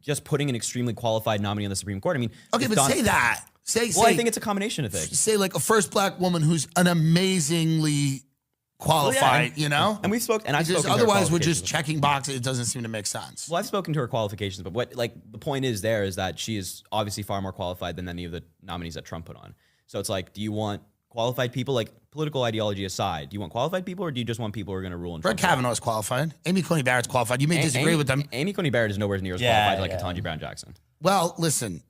just putting an extremely qualified nominee on the Supreme Court. I mean, okay, but say that. Say. I think it's a combination of things. Say like a first black woman who's an amazingly qualified, And we've spoken, and I've spoken. Otherwise, we're just checking boxes. It doesn't seem to make sense. Well, I've spoken to her qualifications, but the point is that she is obviously far more qualified than any of the nominees that Trump put on. So it's like, do you want qualified people, like political ideology aside, do you want qualified people or do you just want people who are going to rule? Brett Kavanaugh's qualified. Amy Coney Barrett's qualified. You may disagree with them. Amy Coney Barrett is nowhere near as qualified like Ketanji Brown Jackson. Well, listen.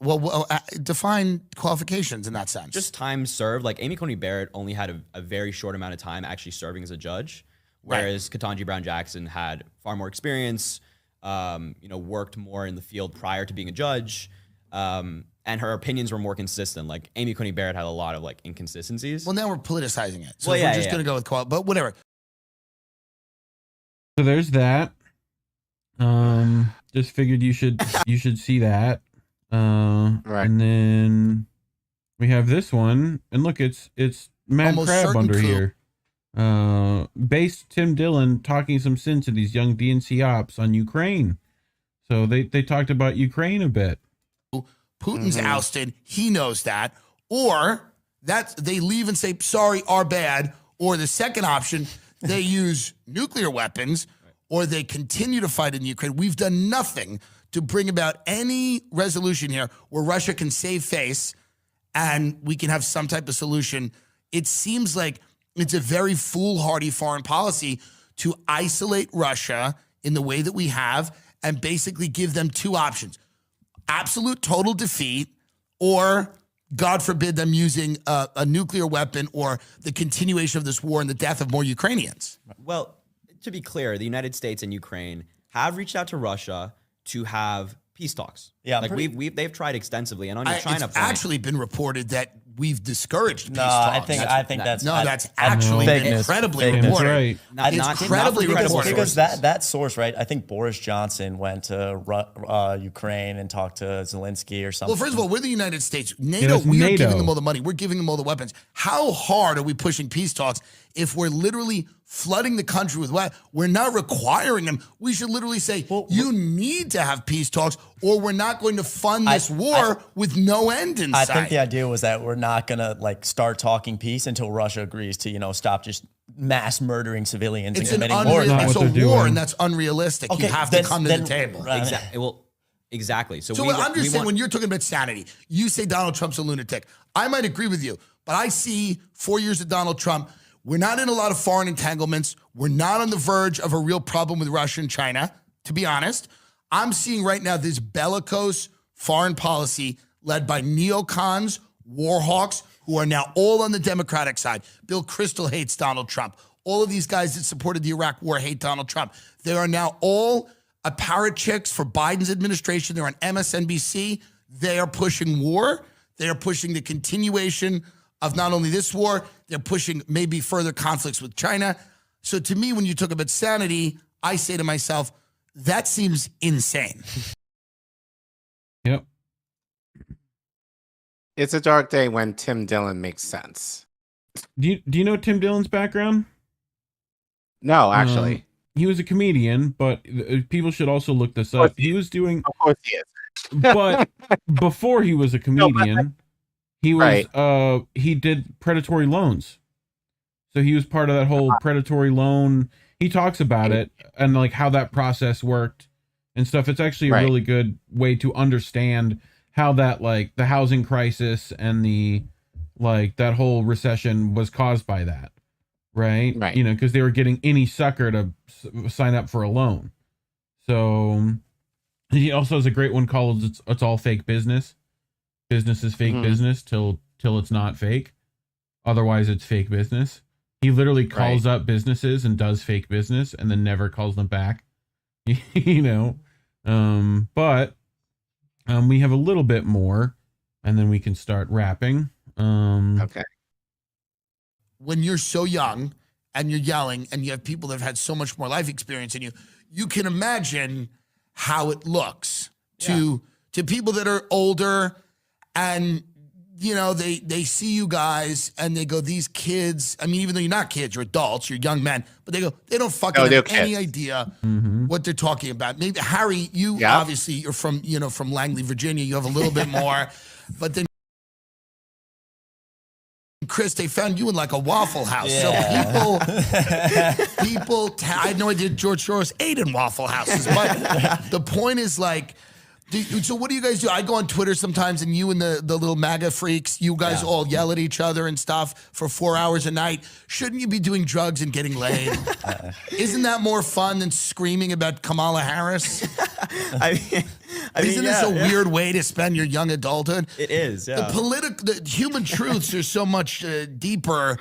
Well, define qualifications in that sense. Just time served. Like Amy Coney Barrett only had a very short amount of time actually serving as a judge, whereas Ketanji Brown Jackson had far more experience, worked more in the field prior to being a judge, and her opinions were more consistent. Like Amy Coney Barrett had a lot of like inconsistencies. Well, now we're politicizing it. So we're just going to go with but whatever. So there's that. Just figured you should see that. And then we have this one, and look, it's BigMadCrab under here. Based Tim Dillon talking some sense to these young DNC ops on Ukraine. So they talked about Ukraine a bit. Putin's ousted. He knows that. Or that they leave and say, sorry, our bad. Or the second option, they use nuclear weapons, or they continue to fight in Ukraine. We've done nothing to bring about any resolution here where Russia can save face and we can have some type of solution. It seems like it's a very foolhardy foreign policy to isolate Russia in the way that we have and basically give them two options: absolute total defeat, or God forbid them using a nuclear weapon, or the continuation of this war and the death of more Ukrainians. Well, to be clear, the United States and Ukraine have reached out to Russia to have peace talks. Yeah, like they've tried extensively, and on your China it's actually been reported that we've discouraged peace No, talks. I think that's that's actually been incredibly reported. That's right. It's incredibly reported. Because that source, right? I think Boris Johnson went to Ukraine and talked to Zelensky or something. Well, first of all, we're the United States. NATO, we are giving them all the money. We're giving them all the weapons. How hard are we pushing peace talks if we're literally flooding the country with weapons? We're not requiring them. We should literally say, you need to have peace talks, or we're not going to fund this war with no end in sight. I think the idea was that we're not going to start talking peace until Russia agrees to, stop just mass murdering civilians it's and committing war. It's a war, and that's unrealistic. Okay, you have to come to the table. Exactly. Well, exactly. So I'm just saying, when you're talking about sanity, you say Donald Trump's a lunatic. I might agree with you, but I see 4 years of Donald Trump. We're not in a lot of foreign entanglements. We're not on the verge of a real problem with Russia and China, to be honest. I'm seeing right now this bellicose foreign policy led by neocons, war hawks, who are now all on the Democratic side. Bill Kristol hates Donald Trump. All of these guys that supported the Iraq war hate Donald Trump. They are now all apparatchiks for Biden's administration. They're on MSNBC. They are pushing war. They are pushing the continuation of not only this war, they're pushing maybe further conflicts with China. So to me, when you talk about sanity, I say to myself, that seems insane. Yep. It's a dark day when Tim Dillon makes sense. Do you know Tim Dillon's background? No, actually. He was a comedian, but people should also look this up. He was doing. Of course he is. But before he was a comedian, he was he did predatory loans. So he was part of that whole predatory loan. He talks about it and like how that process worked and stuff. It's actually a really good way to understand how that like the housing crisis and the like that whole recession was caused by that. Right. You know, because they were getting any sucker to sign up for a loan. So he also has a great one called It's All Fake Business. Business is fake business till it's not fake. Otherwise, it's fake business. He literally calls up businesses and does fake business and then never calls them back. You know, but we have a little bit more and then we can start wrapping. Okay. When you're so young and you're yelling and you have people that have had so much more life experience than you, you can imagine how it looks to people that are older and, you know, they see you guys and they go, these kids, I mean, even though you're not kids, you're adults, you're young men, but they go, they don't fucking have any idea what they're talking about. Maybe Harry, you obviously you're from, you know, from Langley, Virginia, you have a little bit more, but then Chris, they found you in like a Waffle House. So people, I had no idea George Soros ate in Waffle Houses. But the point is like, so what do you guys do? I go on Twitter sometimes and you and the little MAGA freaks, you guys all yell at each other and stuff for 4 hours a night. Shouldn't you be doing drugs and getting laid? Isn't that more fun than screaming about Kamala Harris? Isn't this a weird way to spend your young adulthood? It is, yeah. The human truths are so much deeper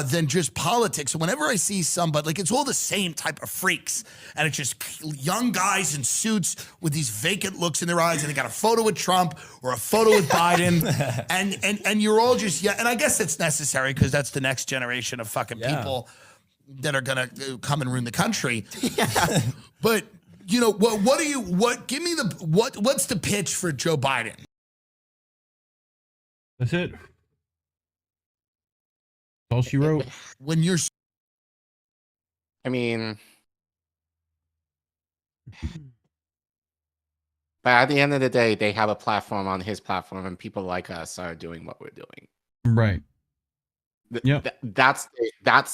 than just politics. Whenever I see somebody, like it's all the same type of freaks, and it's just young guys in suits with these vacant looks in their eyes, and they got a photo with Trump or a photo with Biden, and you're all just, and I guess it's necessary because that's the next generation of fucking people that are gonna come and ruin the country. But you know, give me what's the pitch for Joe Biden? That's it. All she wrote. When you're, I mean, but at the end of the day, they have a platform on his platform, and people like us are doing what we're doing. Right. That's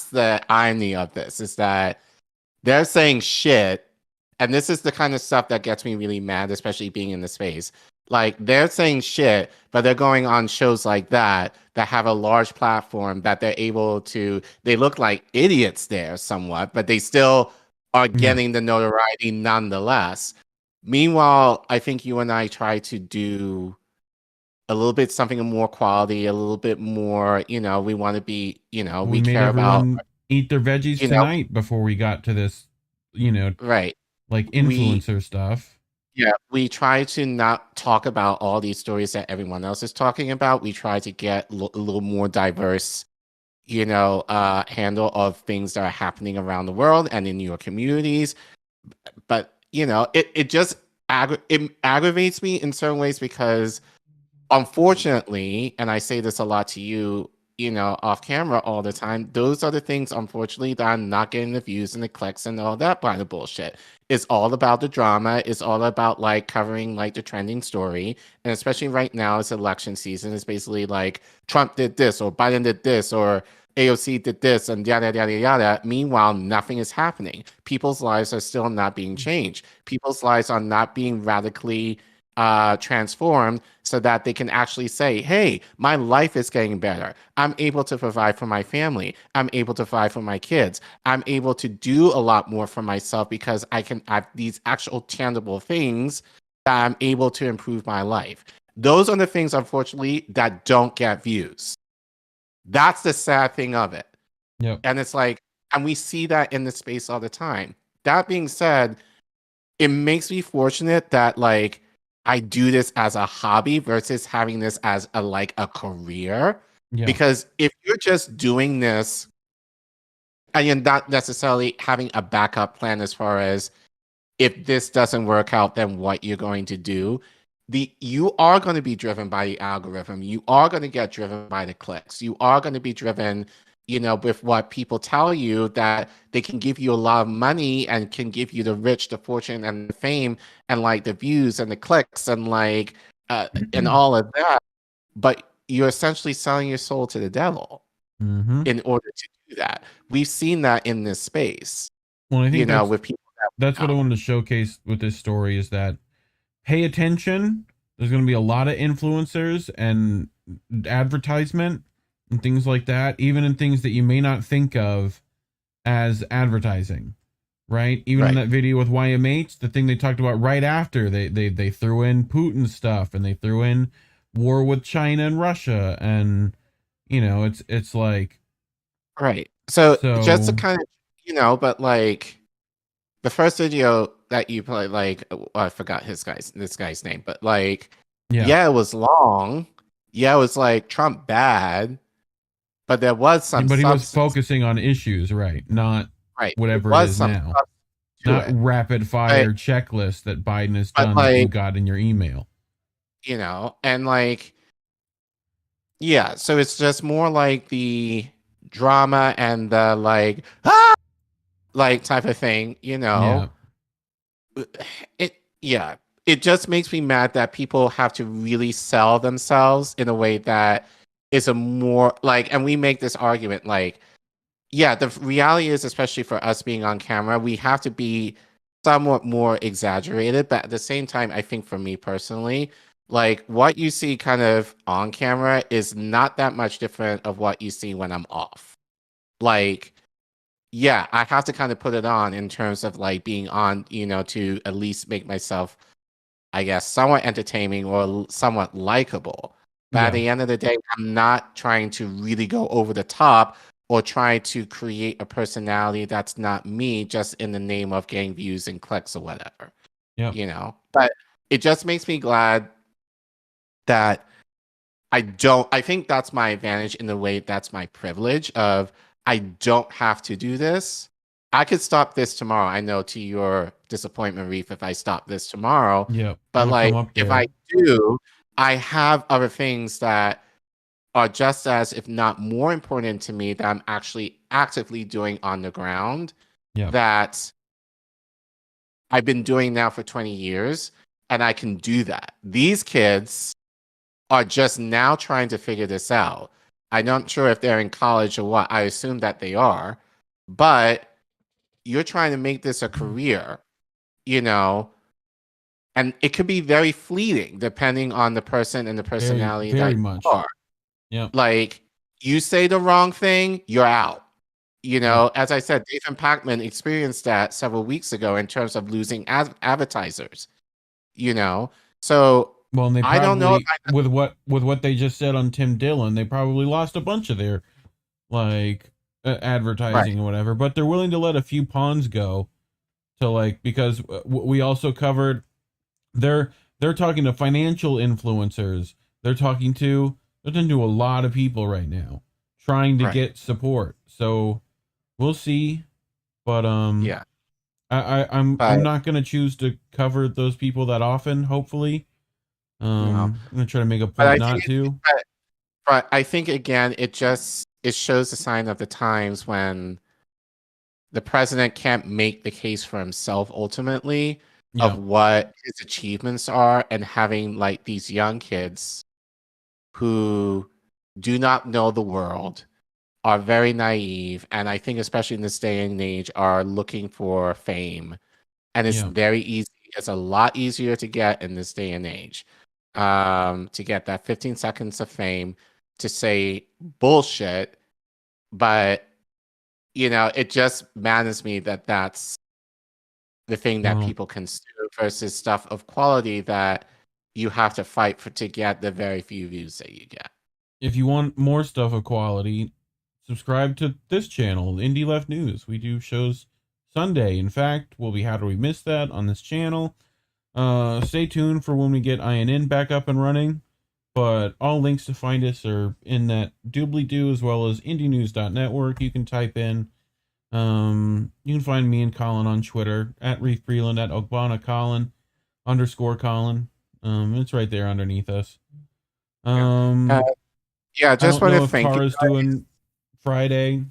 the irony of this, is that they're saying shit, and this is the kind of stuff that gets me really mad, especially being in the space. Like, they're saying shit, but they're going on shows like that have a large platform that they're able to, they look like idiots there somewhat, but they still are getting the notoriety nonetheless. Meanwhile, I think you and I try to do a little bit something of more quality, a little bit more, you know, we want to be, you know, we made care about. Eat their veggies tonight before we got to this, you know, like influencer stuff. Yeah, we try to not talk about all these stories that everyone else is talking about. We try to get a little more diverse, you know, handle of things that are happening around the world and in your communities. But, you know, it just aggravates me in certain ways because, unfortunately, and I say this a lot to you, you know, off camera all the time, those are the things, unfortunately, that I'm not getting the views and the clicks and all that kind of bullshit. It's all about the drama. It's all about like covering like the trending story. And especially right now, it's election season. It's basically like Trump did this or Biden did this or AOC did this and yada, yada, yada. Meanwhile, nothing is happening. People's lives are still not being changed. People's lives are not being radically transformed so that they can actually say, hey, my life is getting better. I'm able to provide for my family. I'm able to provide for my kids. I'm able to do a lot more for myself because I have these actual tangible things that I'm able to improve my life. Those are the things, unfortunately, that don't get views. That's the sad thing of it. Yep. And it's like, and we see that in the space all the time. That being said, it makes me fortunate that like I do this as a hobby versus having this as a career. Yeah. Because if you're just doing this and you're not necessarily having a backup plan as far as if this doesn't work out, then what you're going to do, you are going to be driven by the algorithm. You are going to get driven by the clicks. You are going to be driven, with what people tell you, that they can give you a lot of money and can give you the rich, the fortune, and the fame, and like the views and the clicks and like and all of that. But you're essentially selling your soul to the devil in order to do that. We've seen that in this space. Well, I think with people. That's what I wanted to showcase with this story, is that pay attention. There's going to be a lot of influencers and advertisement and things like that, even in things that you may not think of as advertising, right? Even in that video with YMH, the thing they talked about right after, they threw in Putin stuff, and they threw in war with China and Russia, and it's like, right. So just to kind of, but like the first video that you played, like, I forgot this guy's name, but like, yeah, it was long. Yeah, it was like Trump bad, but there was some. But he was focusing on issues, right? Not whatever it is now. Not rapid fire checklist that Biden has done that you got in your email. And like, yeah, so it's just more like the drama and the like, like type of thing, It just makes me mad that people have to really sell themselves in a way that is a more like, and we make this argument like, yeah, the reality is, especially for us being on camera, we have to be somewhat more exaggerated, but at the same time, I think for me personally, like what you see kind of on camera is not that much different of what you see when I'm off. Like, yeah, I have to kind of put it on in terms of like being on, to at least make myself, I guess, somewhat entertaining or somewhat likable. But at the end of the day, I'm not trying to really go over the top or try to create a personality that's not me just in the name of getting views and clicks or whatever. Yeah. But it just makes me glad that I think that's my advantage in the way that's my privilege of I don't have to do this. I could stop this tomorrow. I know, to your disappointment, Reef, if I stop this tomorrow. Yeah. But like, if I do, I have other things that are just as, if not more important to me, that I'm actually actively doing on the ground. Yeah. That I've been doing now for 20 years, and I can do that. These kids are just now trying to figure this out. I'm not sure if they're in college or what. I assume that they are, but you're trying to make this a career, and it could be very fleeting depending on the person and the personality very that much. you are. Yeah. Like, you say the wrong thing, you're out. As I said, Dathan Pacman experienced that several weeks ago in terms of losing advertisers. So well, and they probably, I don't know with what they just said on Tim Dillon, they probably lost a bunch of their like advertising or whatever. But they're willing to let a few pawns go to like, because we also covered they're talking to financial influencers. They're talking to a lot of people right now trying to get support. So we'll see. But yeah, I'm not gonna choose to cover those people that often. Hopefully, I'm gonna try to make a point not to. But I think again, it shows the sign of the times when the president can't make the case for himself ultimately of what his achievements are, and having like these young kids who do not know the world, are very naive, and I think especially in this day and age are looking for fame, and it's very easy. It's a lot easier to get in this day and age, to get that 15 seconds of fame, to say bullshit. But it just maddens me that that's the thing that people consume versus stuff of quality that you have to fight for to get the very few views that you get. If you want more stuff of quality, subscribe to this channel, Indie Left News. We do shows Sunday. In fact, we'll be How Do We Miss That on this channel. Stay tuned for when we get INN back up and running. But all links to find us are in that doobly-doo, as well as indienews.network. You can type in. You can find me and Collin on Twitter at Reef Breland, at Ogbonna Collin _Collin. It's right there underneath us. Yeah, just want to thank you. Kara's doing Friday.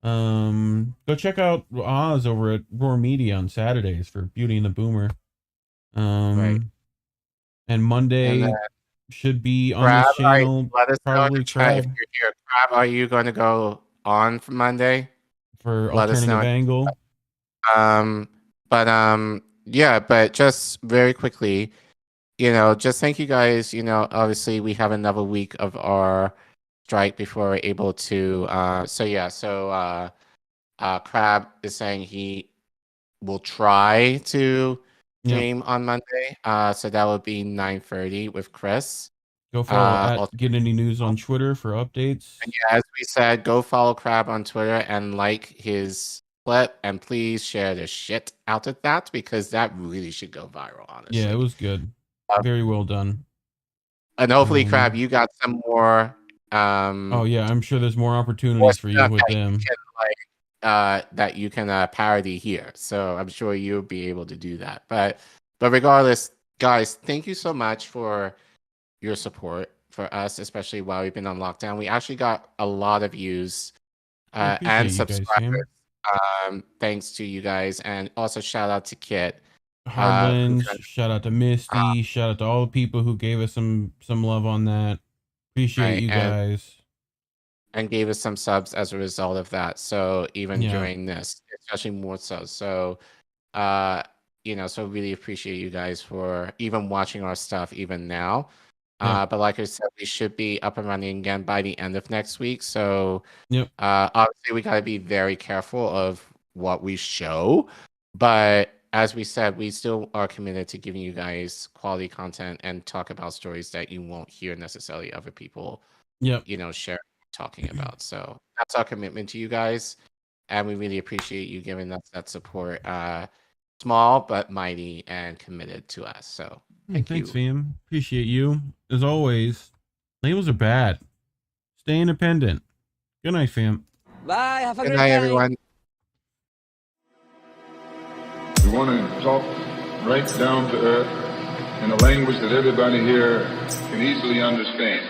Go check out Oz over at Roar Media on Saturdays for Beauty and the Boomer. Right. And Monday And, should be on Crab, this channel. let us know in Probably the chat if Crab you're here. Crab, are you going to go on for Monday? for Let us know. Alternative Angle. Yeah, but just very quickly, just thank you guys. Obviously we have another week of our strike before we're able to. Crab is saying he will try to stream on Monday. So that would be 9:30 with Chris. Go follow at Get Any News on Twitter for updates. And yeah, as we said, go follow Crab on Twitter and like his clip, and please share the shit out of that, because that really should go viral, honestly. Yeah, it was good. Very well done. And hopefully, Crab, you got some more. Oh yeah, I'm sure there's more opportunities for you with them. That you can parody here. So I'm sure you'll be able to do that. But regardless, guys, thank you so much for your support for us, especially while we've been on lockdown. We actually got a lot of views and subscribers. Thanks to you guys, and also shout out to Kit. Hardlands, shout out to Misty, shout out to all the people who gave us some love on that. Appreciate you guys. And gave us some subs as a result of that. So even during this, especially more so. So so really appreciate you guys for even watching our stuff even now. But like I said, we should be up and running again by the end of next week. So obviously we got to be very careful of what we show. But as we said, we still are committed to giving you guys quality content and talk about stories that you won't hear necessarily other people share talking about. So that's our commitment to you guys. And we really appreciate you giving us that support. Small but mighty and committed to us. So thanks, fam. Appreciate you. As always, labels are bad. Stay independent. Good night, fam. Bye. Have a Good great night, day. everyone. We want to talk right down to earth in a language that everybody here can easily understand.